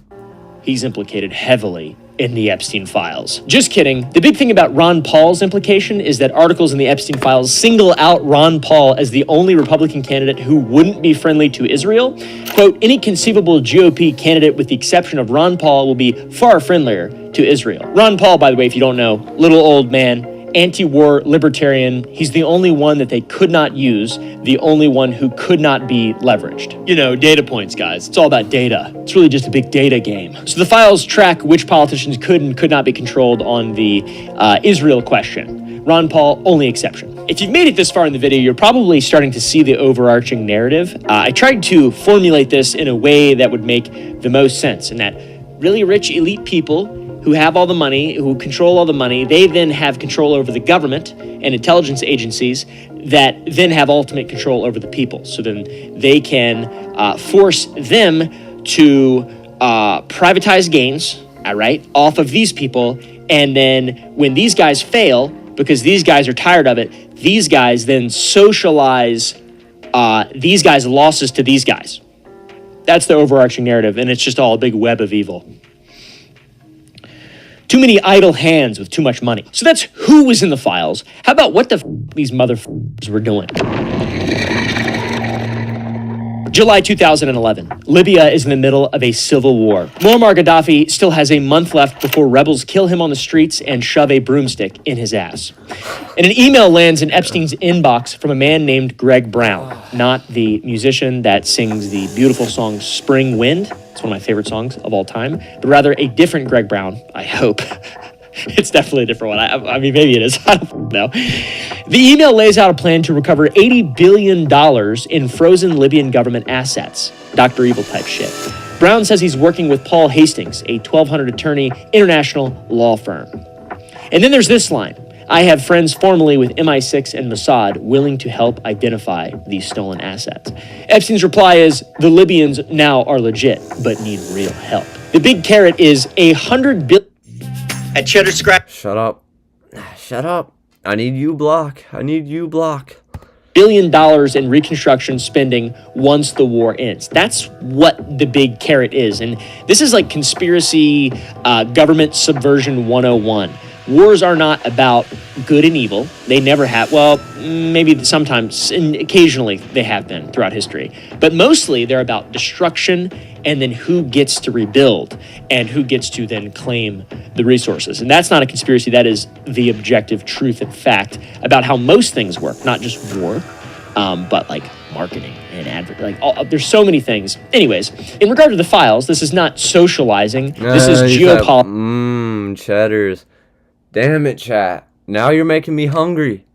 He's implicated heavily in the Epstein files. Just kidding. The big thing about Ron Paul's implication is that articles in the Epstein files single out Ron Paul as the only Republican candidate who wouldn't be friendly to Israel. Quote, any conceivable GOP candidate with the exception of Ron Paul will be far friendlier to Israel. Ron Paul, by the way, if you don't know, little old man, anti-war libertarian. He's the only one that they could not use, the only one who could not be leveraged. You know, data points, guys. It's all about data. It's really just a big data game. So the files track which politicians could and could not be controlled on the Israel question. Ron Paul, only exception. If you've made it this far in the video, you're probably starting to see the overarching narrative. I tried to formulate this in a way that would make the most sense, and that really rich elite people who have all the money, who control all the money, they then have control over the government and intelligence agencies that then have ultimate control over the people. So then they can force them to privatize gains, all right, off of these people. And then when these guys fail, because these guys are tired of it, these guys then socialize these guys' losses to these guys. That's the overarching narrative, and it's just all a big web of evil. Too many idle hands with too much money. So that's who was in the files. How about what the these motherfuckers were doing? July 2011. Libya is in the middle of a civil war. Muammar Gaddafi still has a month left before rebels kill him on the streets and shove a broomstick in his ass. And an email lands in Epstein's inbox from a man named Greg Brown, not the musician that sings the beautiful song Spring Wind. It's one of my favorite songs of all time, but rather a different Greg Brown, I hope. It's definitely a different one. I mean, maybe it is. I don't know. The email lays out a plan to recover $80 billion in frozen Libyan government assets. Dr. Evil type shit. Brown says he's working with Paul Hastings, a 1,200 attorney international law firm. And then there's this line. I have friends formerly with MI6 and Mossad willing to help identify these stolen assets. Epstein's reply is, the Libyans now are legit, but need real help. The big carrot is $100 billion. At Cheddar Scratch. Shut up. Shut up. I need you block. I need you block. $1 billion in reconstruction spending once the war ends. That's what the big carrot is. And this is like conspiracy government subversion 101. Wars are not about good and evil. They never have. Well, maybe sometimes and occasionally they have been throughout history. But mostly they're about destruction and then who gets to rebuild and who gets to then claim the resources. And that's not a conspiracy. That is the objective truth and fact about how most things work, not just war, but like marketing and advertising. Like there's so many things. Anyways, in regard to the files, this is not socializing. This is geopolitics. Cheddars. Damn it, chat. Now you're making me hungry.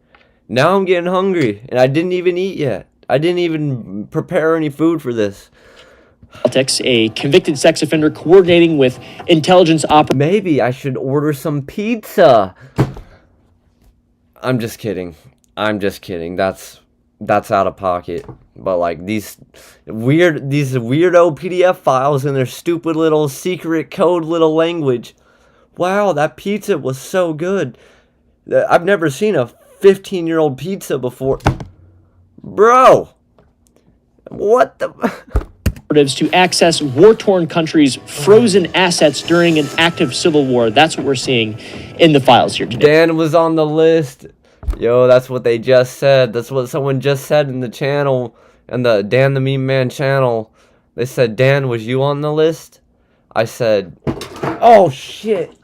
Now I'm getting hungry, and I didn't even eat yet. I didn't even prepare any food for this. A convicted sex offender coordinating with intelligence Maybe I should order some pizza. I'm just kidding. I'm just kidding. That's out of pocket. But like these weirdo PDF files in their stupid little secret code little language. Wow, that pizza was so good. I've never seen a 15-year-old pizza before. Bro. What the... to access war-torn countries' frozen assets during an active civil war. That's what we're seeing in the files here today. Dan was on the list. Yo, that's what they just said. That's what someone just said in the channel, in the Dan the Meme Man channel. They said, Dan, was you on the list? I said, oh, shit.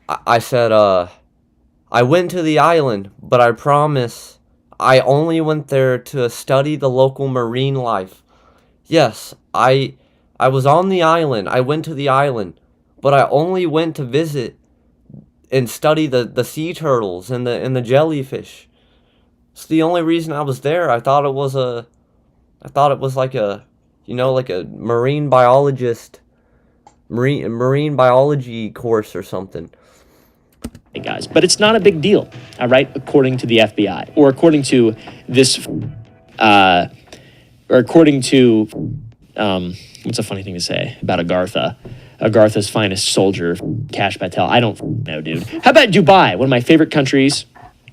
I said, I went to the island, but I promise I only went there to study the local marine life. Yes, I was on the island. I went to the island, but I only went to visit and study the sea turtles and the jellyfish. It's the only reason I was there. I thought it was like a, you know, like a marine biologist marine biology course or something. Hey guys, but it's not a big deal, all right, according to the FBI, or according to this, or according to, what's a funny thing to say about Agartha's finest soldier, Kash Patel. I don't know, dude. How about Dubai, one of my favorite countries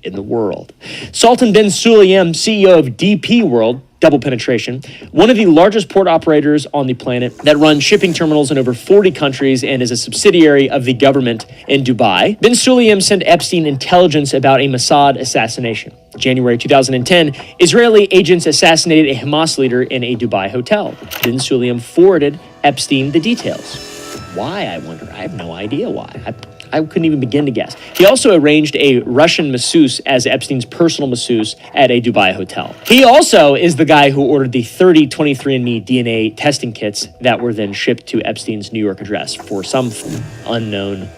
in the world? Sultan bin Sulayem, CEO of DP World, double penetration, one of the largest port operators on the planet that runs shipping terminals in over 40 countries and is a subsidiary of the government in Dubai. Bin Sulayem sent Epstein intelligence about a Mossad assassination. January 2010, Israeli agents assassinated a Hamas leader in a Dubai hotel. Bin Sulayem forwarded Epstein the details. Why, I wonder? I have no idea why. I couldn't even begin to guess. He also arranged a Russian masseuse as Epstein's personal masseuse at a Dubai hotel. He also is the guy who ordered the 30 23andMe DNA testing kits that were then shipped to Epstein's New York address for some unknown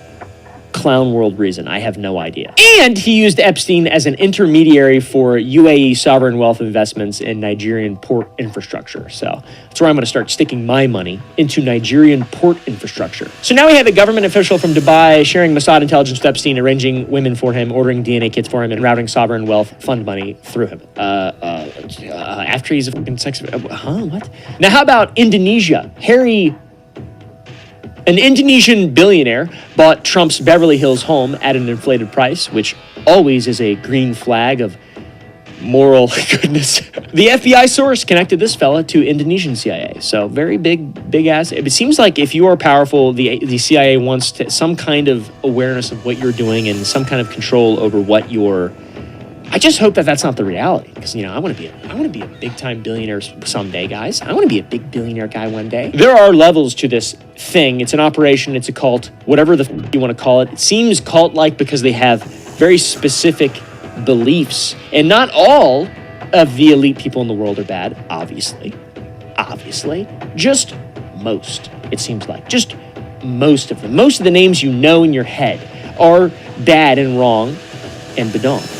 clown world reason. I have no idea. And he used Epstein as an intermediary for UAE sovereign wealth investments in Nigerian port infrastructure. So that's where I'm going to start sticking my money, into Nigerian port infrastructure. So now we have a government official from Dubai sharing Mossad intelligence with Epstein, arranging women for him, ordering DNA kits for him, and routing sovereign wealth fund money through him. After he's a fucking sex... what? Now how about Indonesia? An Indonesian billionaire bought Trump's Beverly Hills home at an inflated price, which always is a green flag of moral goodness. The FBI source connected this fella to Indonesian CIA. So very big ass. It seems like if you are powerful, the CIA wants some kind of awareness of what you're doing and some kind of control over what you're... I just hope that that's not the reality, because I want to be a big time billionaire someday, guys. I want to be a big billionaire guy one day. There are levels to this thing. It's an operation. It's a cult. Whatever you want to call it. It seems cult-like because they have very specific beliefs, and not all of the elite people in the world are bad. Obviously, just most. It seems like just most of them. Most of the names you know in your head are bad and wrong and bedong.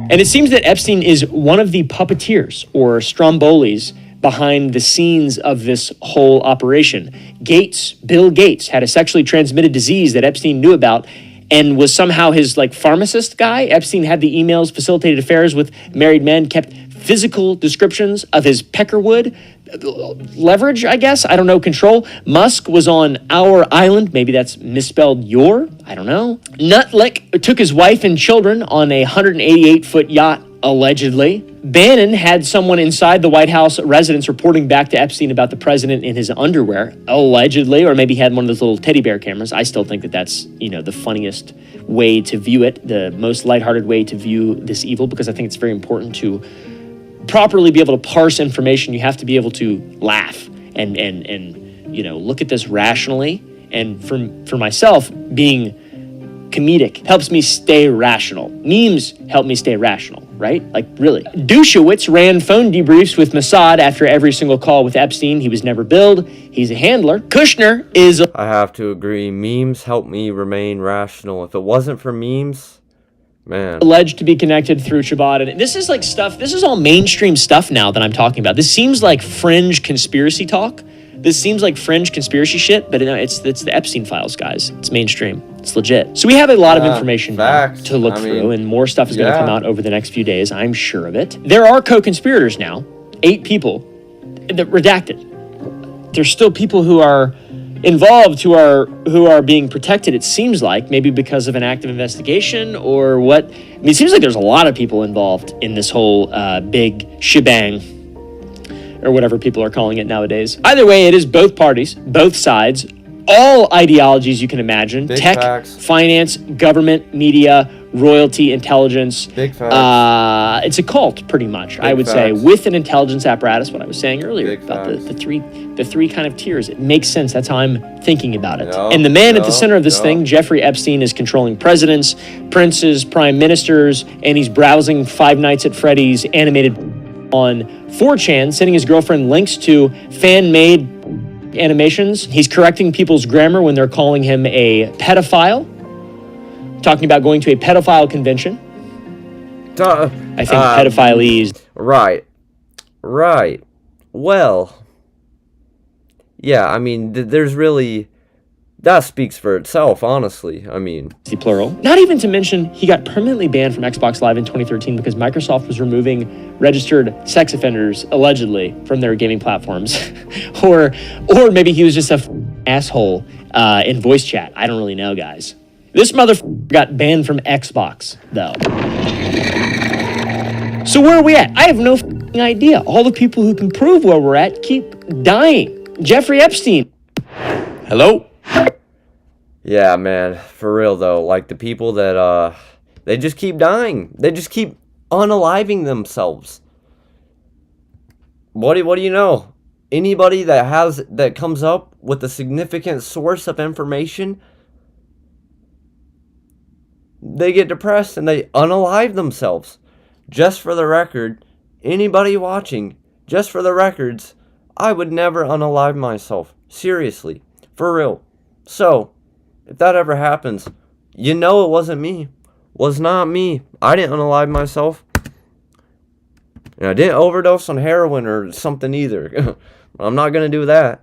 And it seems that Epstein is one of the puppeteers or Strombolis behind the scenes of this whole operation. Bill Gates, had a sexually transmitted disease that Epstein knew about and was somehow his pharmacist guy. Epstein had the emails, facilitated affairs with married men, kept physical descriptions of his peckerwood. Leverage, I guess. I don't know. Control. Musk was on our island. Maybe that's misspelled your. I don't know. Nutlick took his wife and children on a 188-foot yacht, allegedly. Bannon had someone inside the White House residence reporting back to Epstein about the president in his underwear, allegedly, or maybe he had one of those little teddy bear cameras. I still think that that's, the funniest way to view it, the most lighthearted way to view this evil, because I think it's very important to properly be able to parse information. You have to be able to laugh and look at this rationally. And for myself, being comedic helps me stay rational. Memes help me stay rational, right? Really. Dushowitz ran phone debriefs with Mossad after every single call with Epstein. He was never billed. He's a handler. Kushner is... I have to agree. Memes help me remain rational. If it wasn't for memes... Man. Alleged to be connected through Shabbat. And this is stuff, this is all mainstream stuff now that I'm talking about. This seems like fringe conspiracy talk. This seems like fringe conspiracy shit, but it's the Epstein files, guys. It's mainstream. It's legit. So we have a lot of information to look through, and more stuff is going to come out over the next few days. I'm sure of it. There are co-conspirators now, 8 people that redacted. There's still people who are involved who are being protected, it seems like, maybe because of an active investigation or what. It seems like there's a lot of people involved in this whole big shebang, or whatever people are calling it nowadays. Either way, it is both parties, both sides, all ideologies you can imagine. Big tech, facts. finance, government, media, royalty, intelligence. Big facts. It's a cult, pretty much, Big I would say, facts. with an intelligence apparatus, what I was saying earlier, Big about facts. the three kind of tiers. It makes sense. That's how I'm thinking about it. And the man at the center of this thing, Jeffrey Epstein, is controlling presidents, princes, prime ministers, and he's browsing Five Nights at Freddy's animated on 4chan, sending his girlfriend links to fan-made animations. He's correcting people's grammar when they're calling him a pedophile, talking about going to a pedophile convention. I think pedophilia is... Right. Well, yeah, I mean, there's really, that speaks for itself, honestly. I mean, the plural. Not even to mention, he got permanently banned from Xbox Live in 2013 because Microsoft was removing registered sex offenders, allegedly, from their gaming platforms. or maybe he was just a asshole in voice chat. I don't really know, guys. This got banned from Xbox, though. So where are we at? I have no idea. All the people who can prove where we're at keep dying. Jeffrey Epstein. Hello? yeah, man, for real though, like the people that, they just keep dying. They just keep unaliving themselves. What do you know? Anybody that comes up with a significant source of information, they get depressed and they unalive themselves. Just for the record, anybody watching, just for the records, I would never unalive myself. Seriously. For real. So, if that ever happens, you know it wasn't me. Was not me. I didn't unalive myself. And I didn't overdose on heroin or something either. I'm not going to do that.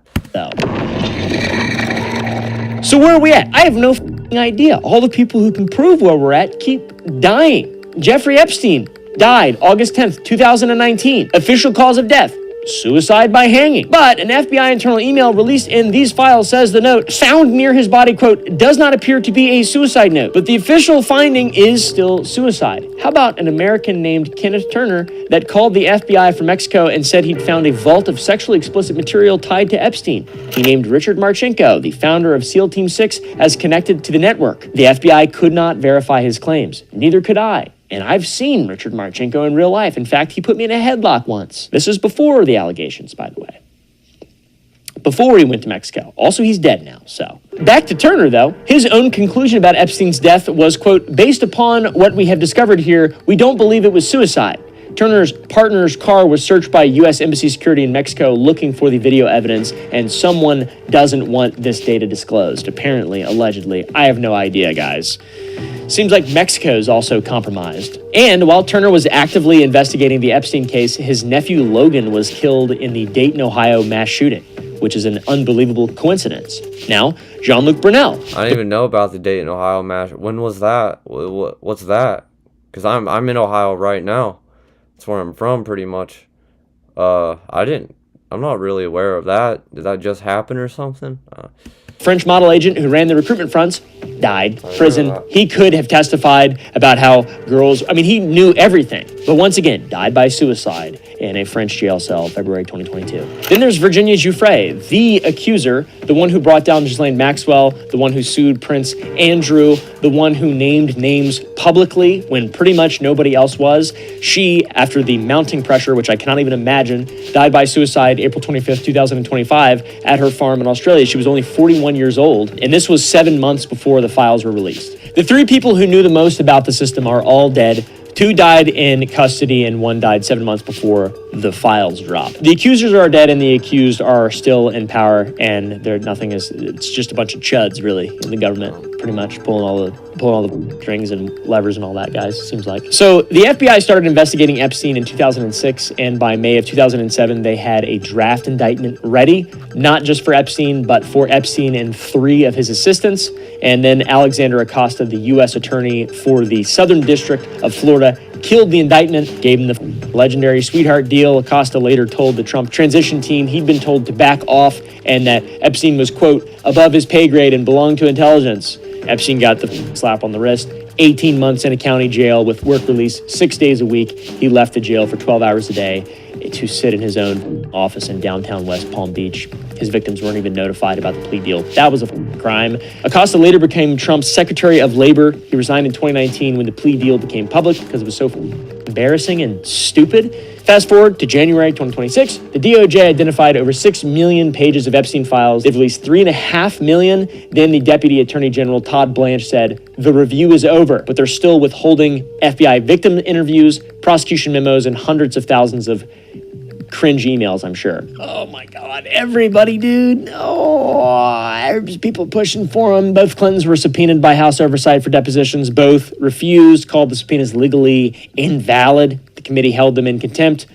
So where are we at? I have no idea. All the people who can prove where we're at keep dying. Jeffrey Epstein died August 10th, 2019. Official cause of death, suicide by hanging. But an FBI internal email released in these files says the note found near his body, quote, does not appear to be a suicide note, but the official finding is still suicide. How about an American named Kenneth Turner that called the FBI from Mexico and said he'd found a vault of sexually explicit material tied to Epstein? He named Richard Marchenko, the founder of SEAL Team 6, as connected to the network. The FBI could not verify his claims. Neither could I. And I've seen Richard Marchenko in real life. In fact, he put me in a headlock once. This is before the allegations, by the way. Before he went to Mexico. Also, he's dead now, so. Back to Turner, though. His own conclusion about Epstein's death was, quote, based upon what we have discovered here, we don't believe it was suicide. Turner's partner's car was searched by U.S. Embassy security in Mexico looking for the video evidence, and someone doesn't want this data disclosed. Apparently, allegedly. I have no idea, guys. Seems like Mexico is also compromised. And while Turner was actively investigating the Epstein case, his nephew Logan was killed in the Dayton, Ohio mass shooting, which is an unbelievable coincidence. Now, Jean-Luc Brunel. I didn't even know about the Dayton, Ohio mass. When was that? What's that? Because I'm in Ohio right now. That's where I'm from, pretty much. I'm not really aware of that. Did that just happen or something? French model agent who ran the recruitment fronts died, prison. He could have testified about how girls, he knew everything, but once again, died by suicide in a French jail cell, February 2022. Then there's Virginia Giuffre, the accuser, the one who brought down Ghislaine Maxwell, the one who sued Prince Andrew, the one who named names publicly when pretty much nobody else was. She, after the mounting pressure, which I cannot even imagine, died by suicide April 25th, 2025 at her farm in Australia. She was only 41 years old, and this was 7 months before the files were released. The three people who knew the most about the system are all dead. 2 died in custody and 1 died 7 months before the files dropped. The accusers are dead and the accused are still in power, and it's just a bunch of chuds really in the government, pretty much pulling all the strings and levers and all that, guys, seems like. So the FBI started investigating Epstein in 2006, and by May of 2007 they had a draft indictment ready, not just for Epstein, but for Epstein and 3 of his assistants. And then Alexander Acosta, the U.S. attorney for the Southern District of Florida, killed the indictment, gave him the legendary sweetheart deal. Acosta later told the Trump transition team he'd been told to back off and that Epstein was, quote, above his pay grade and belonged to intelligence. Epstein got the slap on the wrist. 18 months in a county jail with work release 6 days a week. He left the jail for 12 hours a day to sit in his own office in downtown West Palm Beach. His victims weren't even notified about the plea deal. That was a crime. Acosta later became Trump's Secretary of Labor. He resigned in 2019 when the plea deal became public because it was so embarrassing and stupid. Fast forward to January 2026, the DOJ identified over 6 million pages of Epstein files. They've released 3.5 million. Then the Deputy Attorney General, Todd Blanche, said the review is over, but they're still withholding FBI victim interviews, prosecution memos, and hundreds of thousands of cringe emails, I'm sure. Oh my God, everybody, dude. There's people pushing for him. Both Clintons were subpoenaed by House Oversight for depositions. Both refused, called the subpoenas legally invalid. The committee held them in contempt.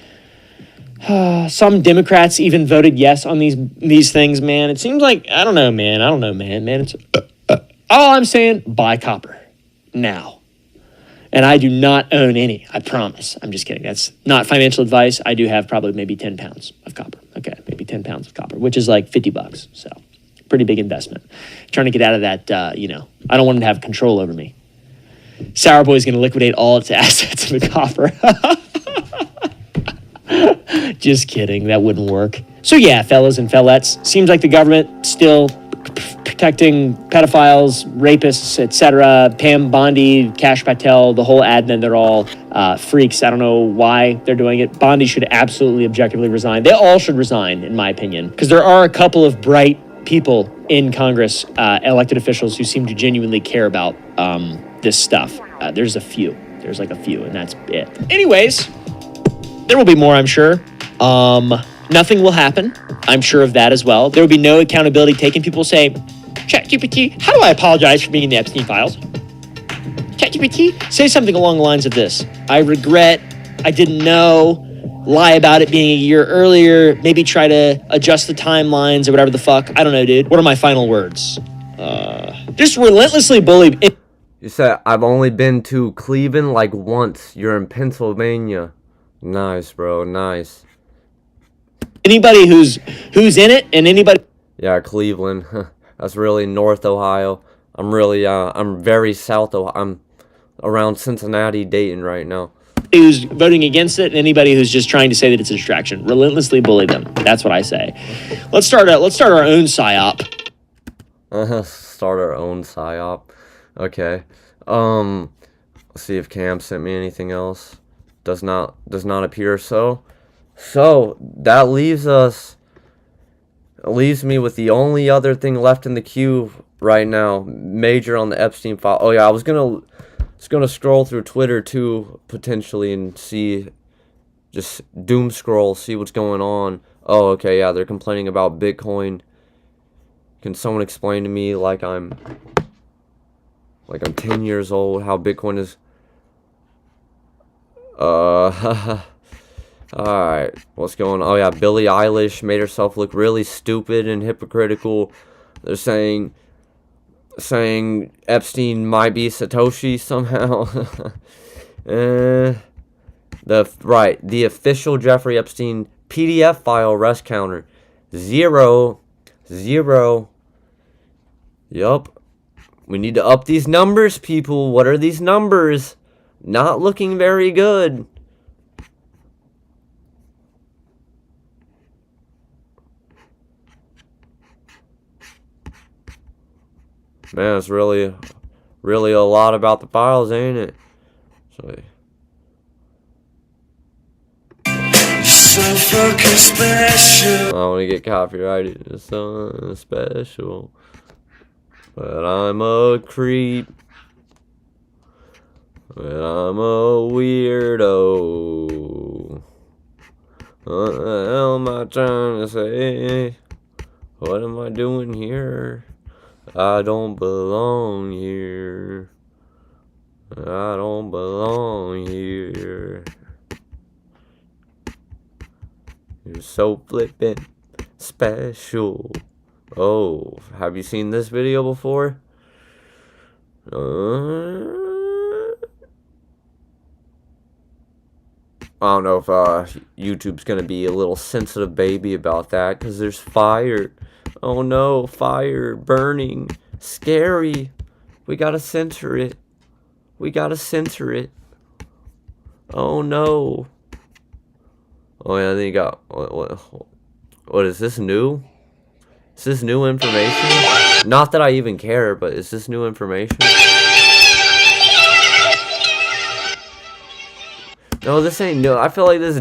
Some Democrats even voted yes on these things, man. It seems like, I don't know, man. Man, it's all I'm saying, buy copper now. And I do not own any, I promise. I'm just kidding. That's not financial advice. I do have probably maybe 10 pounds of copper. Okay, maybe 10 pounds of copper, which is like $50. So pretty big investment. Trying to get out of that, I don't want it to have control over me. Sour Boy's going to liquidate all its assets in the copper. Just kidding. That wouldn't work. So yeah, fellas and fellettes, seems like the government still protecting pedophiles, rapists, etc. Pam Bondi, Kash Patel, the whole admin, they're all freaks. I don't know why they're doing it. Bondi should absolutely objectively resign. They all should resign, in my opinion, because there are a couple of bright people in Congress, elected officials who seem to genuinely care about this stuff. There's a few, and that's it. Anyways, there will be more, I'm sure. Nothing will happen. I'm sure of that as well. There will be no accountability taken. People say, ChatGPT, how do I apologize for being in the Epstein files? ChatGPT, say something along the lines of this. I regret, I didn't know, lie about it being a year earlier, maybe try to adjust the timelines or whatever the fuck. I don't know, dude. What are my final words? Just relentlessly bully. You said, I've only been to Cleveland like once. You're in Pennsylvania. Nice, bro. Nice. Anybody who's in it and anybody... Yeah, Cleveland. That's really North Ohio. I'm very South Ohio. I'm around Cincinnati, Dayton right now. Who's voting against it and anybody who's just trying to say that it's a distraction. Relentlessly bully them. That's what I say. Let's start our own PSYOP. Start our own PSYOP. Okay. Let's see if Cam sent me anything else. Does not appear so. So that leaves me with the only other thing left in the queue right now, major on the Epstein file. Oh yeah, I was gonna scroll through Twitter too, potentially, and see, just doom scroll, see what's going on. Oh, okay, yeah, they're complaining about Bitcoin. Can someone explain to me, like I'm 10 years old, how Bitcoin is... Alright, what's going on? Oh yeah, Billie Eilish made herself look really stupid and hypocritical. They're saying Epstein might be Satoshi somehow. The official Jeffrey Epstein PDF file rest counter. 0. Yup. We need to up these numbers, people. What are these numbers? Not looking very good. Man, it's really a lot about the files, ain't it? So, so fucking special. I don't want to get copyrighted. It's so special. But I'm a creep. But I'm a weirdo. What the hell am I trying to say? What am I doing here? I don't belong here. I don't belong here. You're so flippin' special. Oh, have you seen this video before? I don't know if YouTube's gonna be a little sensitive baby about that, because there's fire. Oh no, fire, burning, scary. We gotta censor it. Oh no. Oh yeah, then you got, what is this new? Is this new information? Not that I even care, but is this new information? No, this ain't new. I feel like this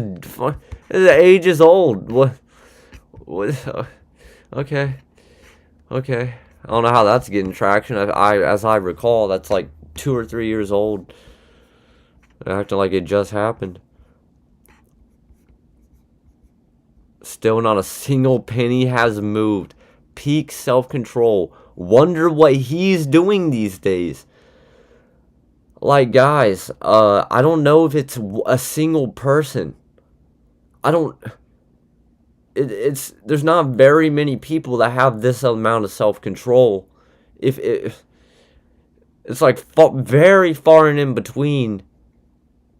is ages old. What? Okay. I don't know how that's getting traction. As I recall, that's like 2 or 3 years old. Acting like it just happened. Still not a single penny has moved. Peak self-control. Wonder what he's doing these days. Like, guys, I don't know if it's a single person. there's not very many people that have this amount of self-control. If it's like very far and in between.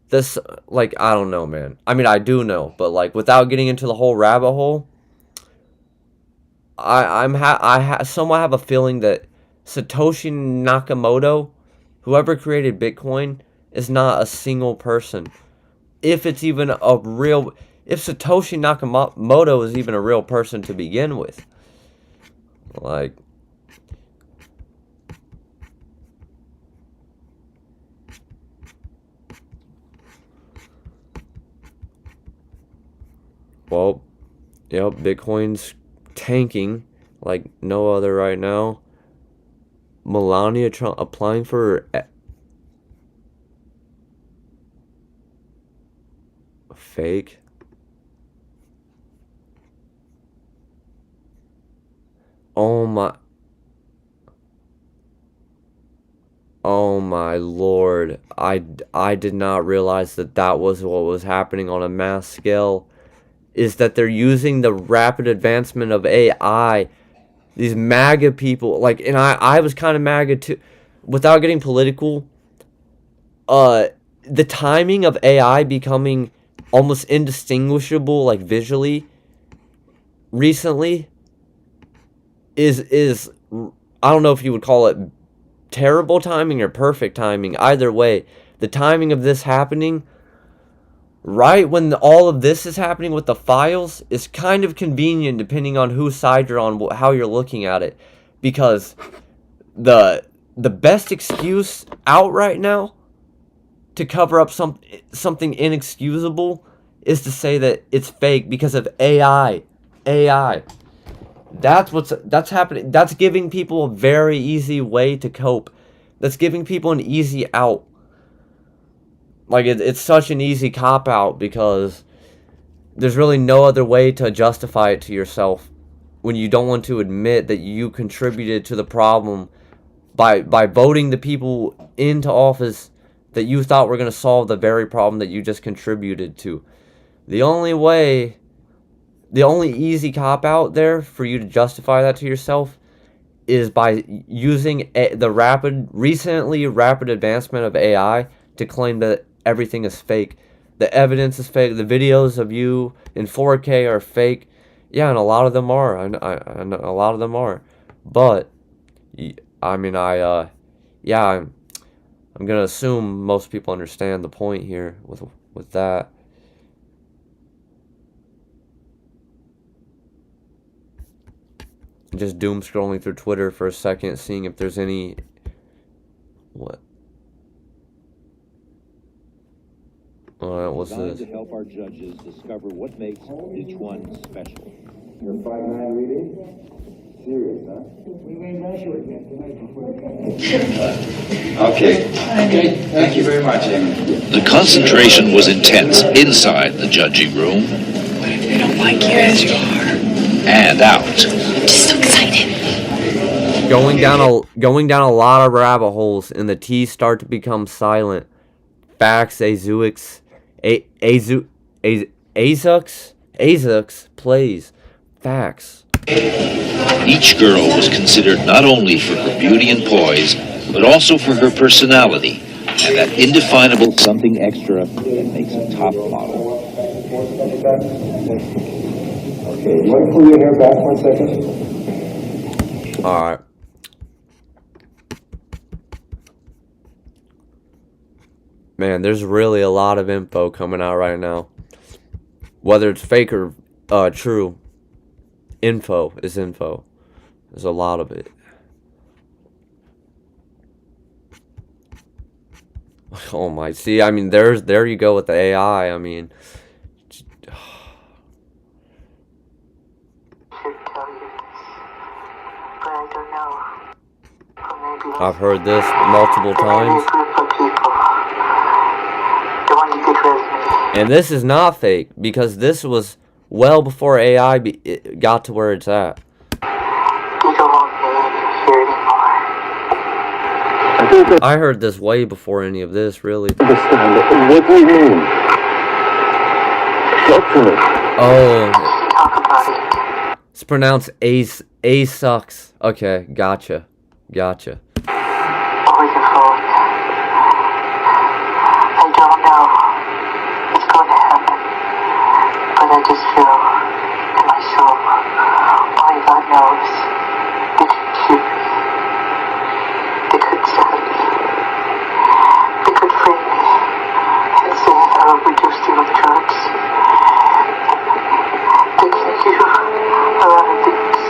This, like, I don't know, man. I mean, I do know, but like without getting into the whole rabbit hole, I somewhat have a feeling that Satoshi Nakamoto, whoever created Bitcoin, is not a single person. If it's even a real, if Satoshi Nakamoto is even a real person to begin with, like. Well, yep, Bitcoin's tanking like no other right now. Melania Trump applying for fake. Oh my lord. I did not realize that was what was happening on a mass scale. Is that they're using the rapid advancement of AI. These MAGA people, like, and I was kind of MAGA too. Without getting political, the timing of AI becoming almost indistinguishable, like, visually, recently, is I don't know if you would call it terrible timing or perfect timing. Either way, the timing of this happening right when all of this is happening with the files is kind of convenient depending on whose side you're on, how you're looking at it. Because the best excuse out right now to cover up something inexcusable is to say that it's fake because of AI. That's happening. That's giving people a very easy way to cope. That's giving people an easy out. Like, it's such an easy cop-out because there's really no other way to justify it to yourself when you don't want to admit that you contributed to the problem by voting the people into office that you thought were going to solve the very problem that you just contributed to. The only easy cop-out there for you to justify that to yourself is by using the recently rapid advancement of AI to claim that everything is fake. The evidence is fake. The videos of you in 4K are fake. Yeah, and a lot of them are. I a lot of them are. But I mean, I'm gonna assume most people understand the point here with that. Just doom scrolling through Twitter for a second, seeing if there's any. What? Alright, what's this? To help our judges discover what makes each one special. You're 5'9" reading? Serious, huh? We made measure again tonight before the Okay. Thank you very much, Amy. The concentration was intense inside the judging room. What if they don't like you as you are? And out. I'm just so excited. Going down a lot of rabbit holes, and the T's start to become silent. Facts, Azux plays. Facts. Each girl was considered not only for her beauty and poise, but also for her personality and that indefinable something extra that makes a top model. Okay, you want to pull your hair back 1 second? Alright. Man, there's really a lot of info coming out right now. Whether it's fake or true, info is info. There's a lot of it. Oh my, see, I mean, there you go with the AI, I mean. I've heard this multiple times. And this is not fake, because this was well before AI got to where it's at. I heard this way before any of this, really. Understand it. What do you mean? Talk to me. Oh. It's pronounced Ace. A sucks. Okay, gotcha. Gotcha. I don't know it's going to happen, but I just feel in my soul, only God knows, they could shoot me, they could stab me, they could free me and say I overdosed you with drugs. They can do a lot of things.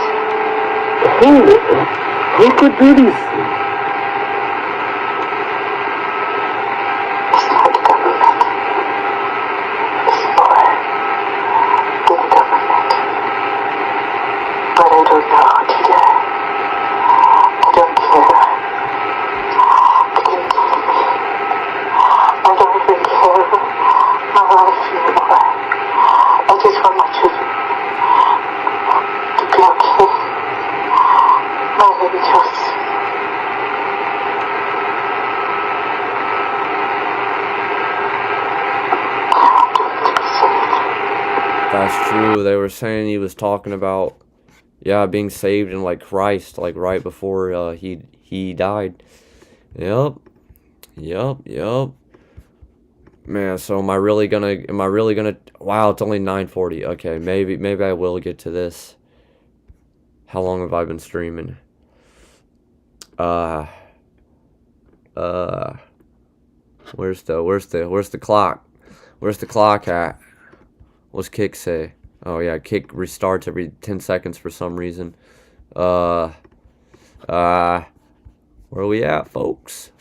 Who could do this? But I don't know, Tita. I don't care. They can kill me. I don't even care my life anymore. I just want my children to be okay. My angels. That's true. They were saying he was talking about, yeah, being saved in like Christ, like right before he died. Yep. Man, so am I really gonna wow, it's only 9:40. Okay, maybe I will get to this. How long have I been streaming? Where's the clock? Where's the clock at? What's Kick say? Oh yeah, Kick restarts every 10 seconds for some reason. Where are we at, folks?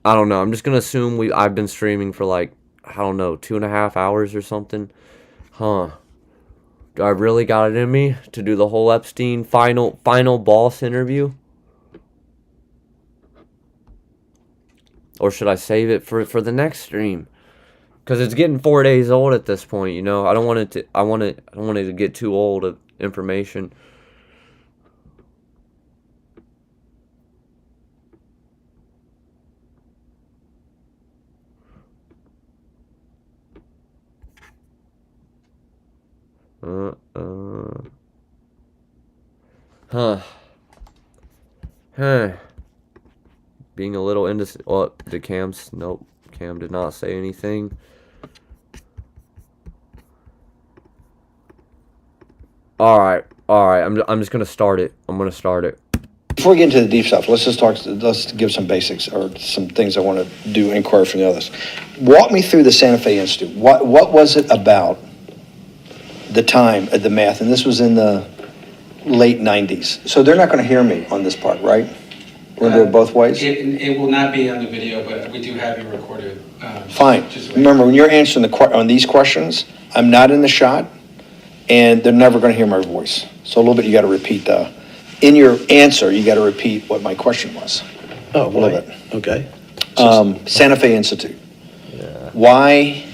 I don't know. I'm just gonna assume I've been streaming for like, I don't know, 2.5 hours or something. Huh. Do I really got it in me to do the whole Epstein final boss interview? Or should I save it for the next stream? Because it's getting 4 days old at this point, you know. I don't want it to get too old of information. Being a little indecisive. Oh, did Cam's? Nope. Cam did not say anything. Alright. I'm just gonna start it. Before we get into the deep stuff, let's give some basics or some things I want to do inquiry from the others. Walk me through the Santa Fe Institute. What was it about the time at the math? And this was in the late 90s. So they're not going to hear me on this part, right? We're going to do it both ways? It will not be on the video, but we do have you recorded. Fine. Remember, when you're answering on these questions, I'm not in the shot, and they're never going to hear my voice. So a little bit, you got to repeat in your answer, you got to repeat what my question was. Oh, a little bit. Okay. Santa Fe Institute. Yeah. Why,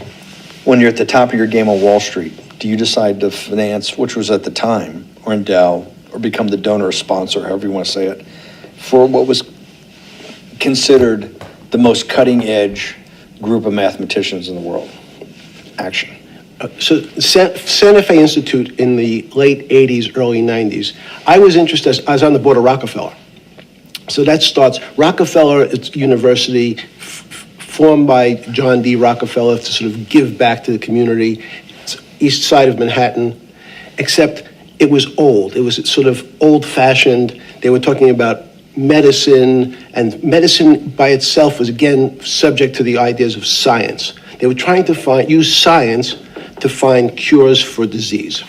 when you're at the top of your game on Wall Street, do you decide to finance, which was at the time, or endow, or become the donor or sponsor, however you want to say it, for what was considered the most cutting-edge group of mathematicians in the world? Action. So Santa Fe Institute in the late 80s, early 90s, I was interested, I was on the board of Rockefeller. So that starts, Rockefeller, it's university formed by John D. Rockefeller to sort of give back to the community. It's east side of Manhattan, except it was old. It was sort of old-fashioned. They were talking about medicine, and medicine by itself was, again, subject to the ideas of science. They were trying to use science to find cures for disease.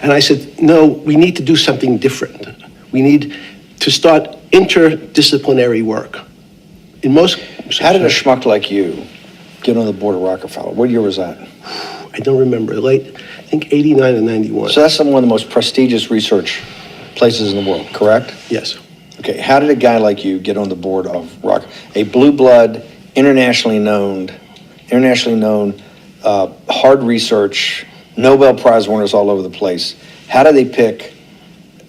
And I said, no, we need to do something different. We need to start interdisciplinary work. In most... How did a schmuck like you get on the board of Rockefeller? What year was that? I don't remember. Late, I think 89 and 91. So that's one of the most prestigious research places in the world, correct? Yes. Okay, how did a guy like you get on the board of a blue blood, internationally known, hard research, Nobel Prize winners all over the place? How do they pick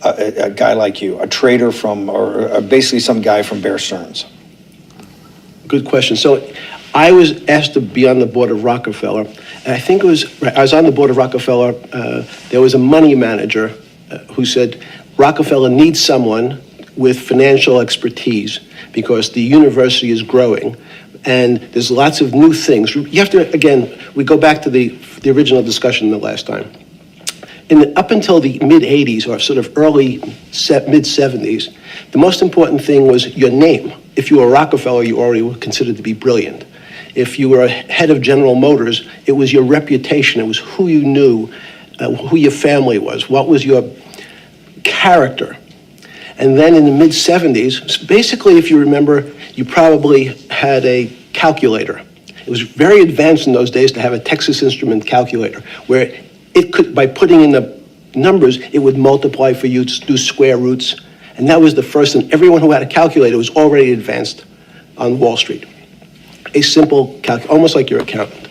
a guy like you, a trader from, or basically some guy from Bear Stearns? Good question. So I was asked to be on the board of Rockefeller. And I think I was on the board of Rockefeller. There was a money manager who said, Rockefeller needs someone with financial expertise because the university is growing and there's lots of new things. You have to, again, we go back to the original discussion the last time. Up until the mid-'80s or sort of early mid-'70s, the most important thing was your name. If you were Rockefeller, you already were considered to be brilliant. If you were head of General Motors, it was your reputation. It was who you knew, who your family was, what was your character. And then in the mid-'70s, basically, if you remember, you probably had a calculator. It was very advanced in those days to have a Texas Instrument calculator, where it could, by putting in the numbers, it would multiply for you to do square roots. And that was the first, and everyone who had a calculator was already advanced on Wall Street. A simple almost like your accountant.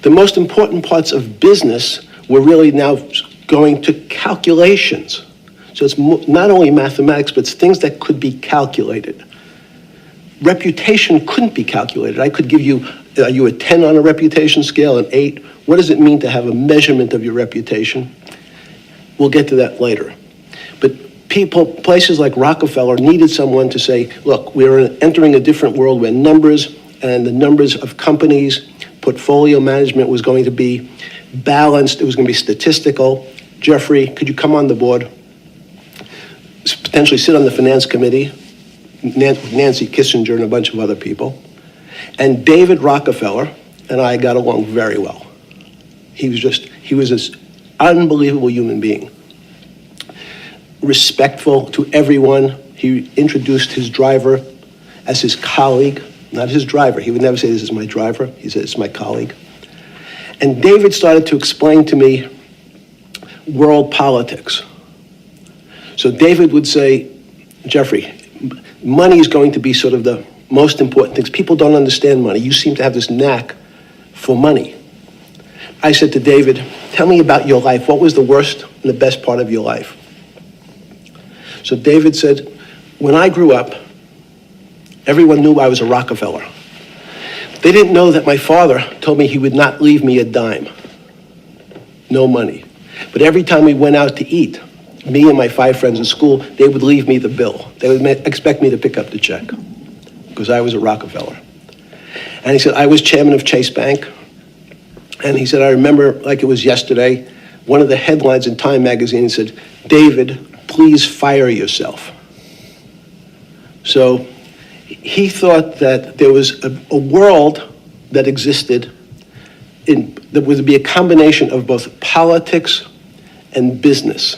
The most important parts of business were really now going to calculations. So it's not only mathematics, but it's things that could be calculated. Reputation couldn't be calculated. I could give you, are you a 10 on a reputation scale, an 8? What does it mean to have a measurement of your reputation? We'll get to that later. But places like Rockefeller needed someone to say, look, we're entering a different world where numbers and the numbers of companies, portfolio management was going to be balanced, it was going to be statistical. Jeffrey, could you come on the board? Potentially sit on the finance committee, Nancy Kissinger and a bunch of other people. And David Rockefeller and I got along very well. He was this unbelievable human being. Respectful to everyone. He introduced his driver as his colleague, not his driver. He would never say, this is my driver. He said, it's my colleague. And David started to explain to me world politics. So David would say, Jeffrey, money is going to be sort of the most important things. People don't understand money. You seem to have this knack for money. I said to David, tell me about your life. What was the worst and the best part of your life? So David said, when I grew up, everyone knew I was a Rockefeller. They didn't know that my father told me he would not leave me a dime. No money. But every time we went out to eat, me and my 5 friends in school, they would leave me the bill. They would expect me to pick up the check because I was a Rockefeller. And he said, I was chairman of Chase Bank. And he said, I remember like it was yesterday, one of the headlines in Time magazine said, David, please fire yourself. So he thought that there was a world that existed that would be a combination of both politics and business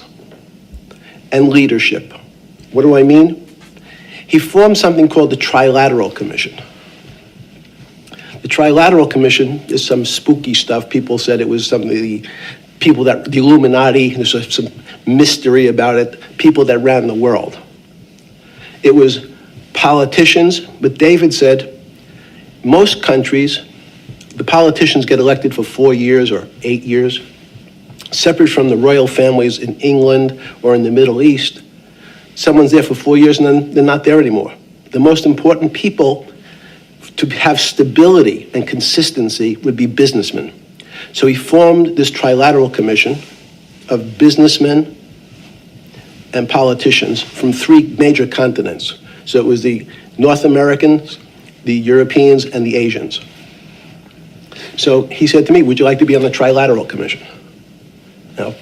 and leadership. What do I mean? He formed something called the Trilateral Commission. The Trilateral Commission is some spooky stuff. People said it was something, the Illuminati, there's some mystery about it, people that ran the world. It was politicians, but David said, most countries, the politicians get elected for 4 years or 8 years, separate from the royal families in England or in the Middle East. Someone's there for 4 years and then they're not there anymore. The most important people to have stability and consistency would be businessmen. So he formed this Trilateral Commission of businessmen and politicians from 3 major continents. So it was the North Americans, the Europeans, and the Asians. So he said to me, would you like to be on the Trilateral Commission? Now,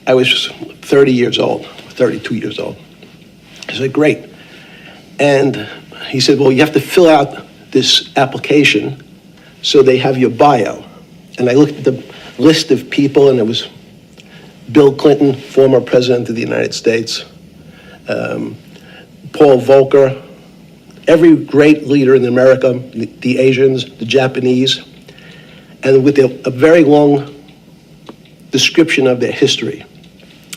I was 30 years old, 32 years old. I said, great. And he said, well, you have to fill out this application so they have your bio. And I looked at the list of people, and it was Bill Clinton, former president of the United States, Paul Volcker, every great leader in America, the Asians, the Japanese, and with a very long description of their history.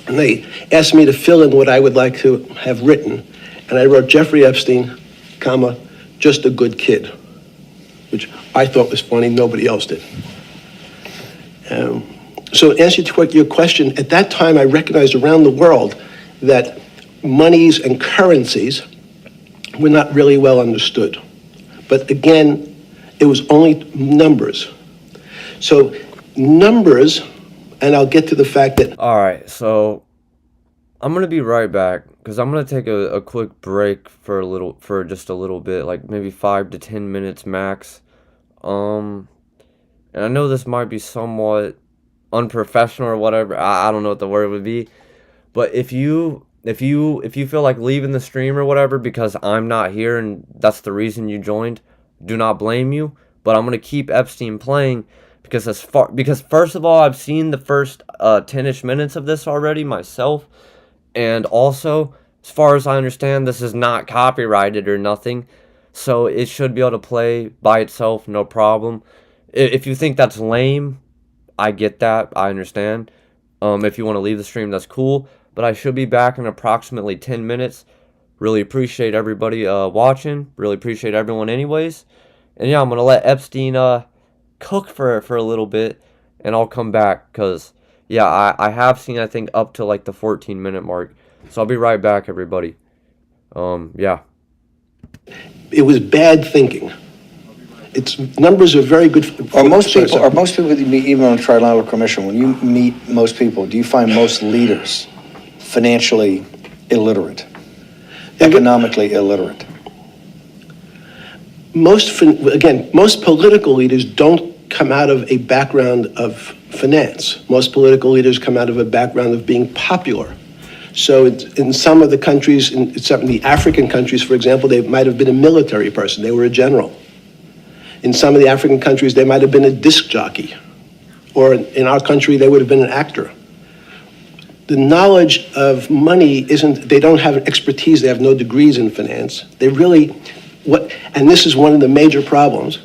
And they asked me to fill in what I would like to have written. And I wrote Jeffrey Epstein, comma, just a good kid, which I thought was funny, nobody else did. So to answer your question, at that time I recognized around the world that monies and currencies were not really well understood. But again, it was only numbers. So numbers, and I'll get to the fact that... All right, so I'm going to be right back because I'm going to take a quick break for just a little bit, like maybe 5 to 10 minutes max. And I know this might be somewhat unprofessional or whatever. I don't know what the word would be. But if you feel like leaving the stream or whatever because I'm not here and that's the reason you joined, do not blame you. But I'm gonna keep Epstein playing because first of all, I've seen the first 10-ish minutes of this already myself, and also as far as I understand, this is not copyrighted or nothing, so it should be able to play by itself, no problem. If you think that's lame, I get that, I understand. If you want to leave the stream, that's cool. But I should be back in approximately 10 minutes. Really appreciate everybody watching. Really appreciate everyone anyways. And yeah, I'm going to let Epstein cook for a little bit. And I'll come back. Because, yeah, I have seen, I think, up to like the 14-minute mark. So I'll be right back, everybody. Yeah. It was bad thinking. Numbers are very good. Are most people that you meet, even on a trilateral commission, when you meet most people, do you find most leaders financially illiterate, economically illiterate? Most political leaders don't come out of a background of finance. Most political leaders come out of a background of being popular. So in some of the countries, in some of the African countries, for example, they might have been a military person. They were a general. In some of the African countries, they might have been a disc jockey. Or in our country, they would have been an actor. The knowledge of money they don't have expertise, they have no degrees in finance. They really, and this is one of the major problems,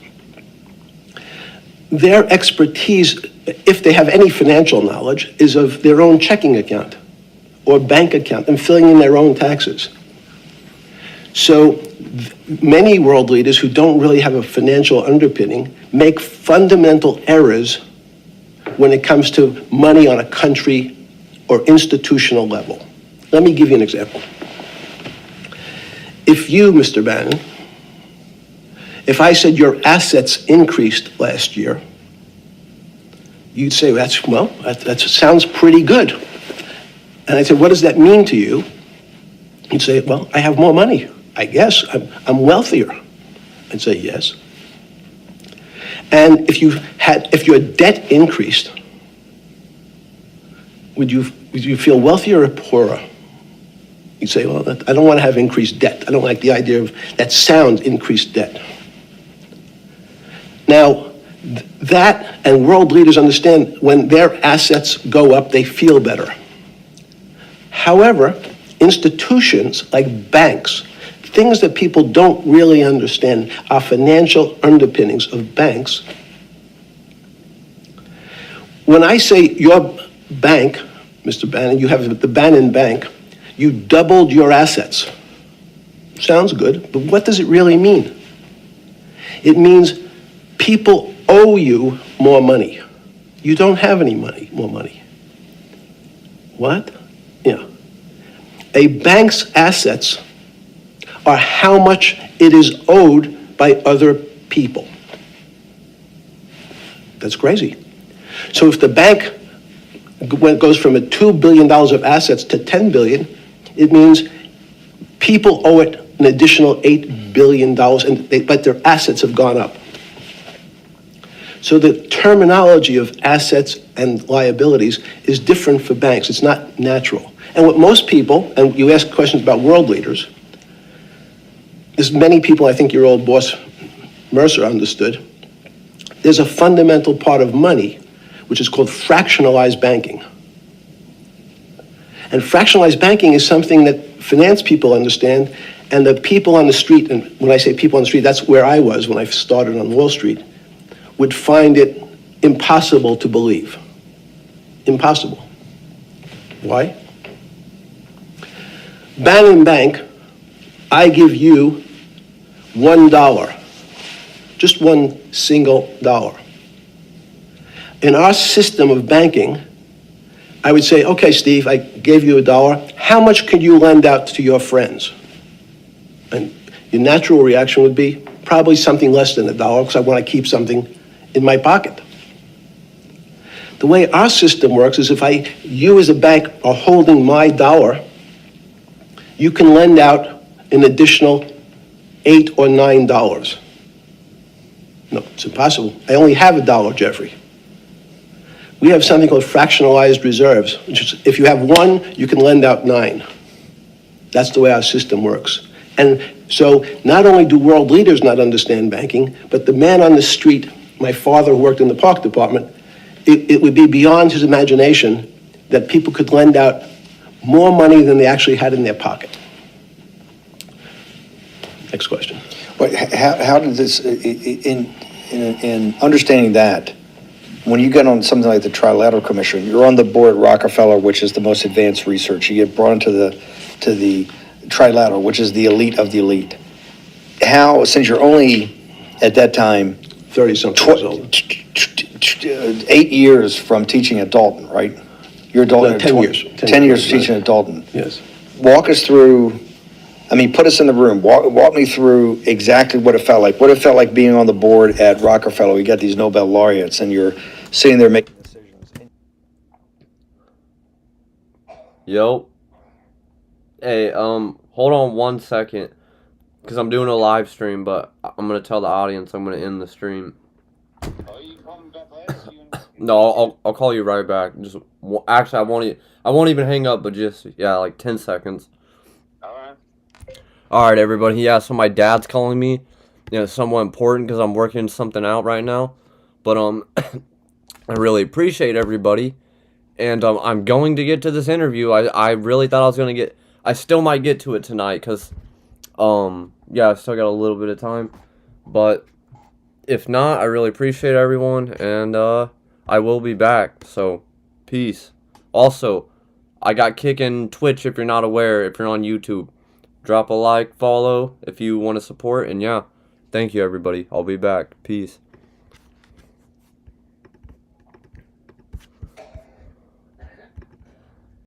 their expertise, if they have any financial knowledge, is of their own checking account or bank account and filling in their own taxes. So many world leaders who don't really have a financial underpinning make fundamental errors when it comes to money on a country or institutional level. Let me give you an example. If you, Mr. Bannon, if I said your assets increased last year, you'd say, that sounds pretty good. And I said, what does that mean to you? You'd say, well, I have more money. I guess I'm wealthier. I'd say yes. And if your debt increased, would you feel wealthier or poorer? You'd say, well, I don't want to have increased debt. I don't like the idea of that sound, increased debt. Now, that and world leaders understand when their assets go up, they feel better. However, institutions like banks, things that people don't really understand are financial underpinnings of banks. When I say your bank, Mr. Bannon, you have the Bannon Bank, you doubled your assets. Sounds good, but what does it really mean? It means people owe you more money. You don't have any more money. What? Yeah. A bank's assets are how much it is owed by other people. That's crazy. So if the bank goes from $2 billion of assets to $10 billion, it means people owe it an additional $8 billion, but their assets have gone up. So the terminology of assets and liabilities is different for banks. It's not natural. And what most people, and you ask questions about world leaders, there's many people, I think your old boss Mercer understood, there's a fundamental part of money which is called fractionalized banking. And fractionalized banking is something that finance people understand, and the people on the street, and when I say people on the street, that's where I was when I started on Wall Street, would find it impossible to believe. Impossible. Why? Bannon Bank, I give you $1, just one single dollar. In our system of banking, I would say, okay, Steve, I gave you $1. How much could you lend out to your friends? And your natural reaction would be, probably something less than $1 because I want to keep something in my pocket. The way our system works is you as a bank are holding my dollar, you can lend out an additional $8 or $9. No, it's impossible. I only have $1, Jeffrey. We have something called fractionalized reserves, which is if you have 1, you can lend out 9. That's the way our system works. And so not only do world leaders not understand banking, but the man on the street, my father who worked in the park department, it would be beyond his imagination that people could lend out more money than they actually had in their pocket. Next question. But how did this, in understanding that, when you get on something like the Trilateral Commission, you're on the board at Rockefeller, which is the most advanced research. You get brought into the Trilateral, which is the elite of the elite. How, since you're only at that time 30-something years old, 8 years from teaching at Dalton, right? You're at Dalton. 10 years. 10 years teaching at Dalton. Yes. Walk us through. I mean, put us in the room. Walk me through exactly what it felt like. What it felt like being on the board at Rockefeller. We got these Nobel laureates, and you're sitting there making decisions. Yo. Hey, hold on 1 second, because I'm doing a live stream, but I'm going to tell the audience I'm going to end the stream. No, I'll call you right back. Actually, I won't even hang up, but just, yeah, like 10 seconds. Alright, everybody. Yeah, so my dad's calling me. You know, somewhat important because I'm working something out right now. But, I really appreciate everybody. And, I'm going to get to this interview. I really thought I was going to get... I still might get to it tonight because, yeah, I still got a little bit of time. But, if not, I really appreciate everyone. And, I will be back. So, peace. Also, I got kicking Twitch if you're not aware, if you're on YouTube. Drop a like, follow if you want to support, and yeah, thank you everybody. I'll be back. Peace.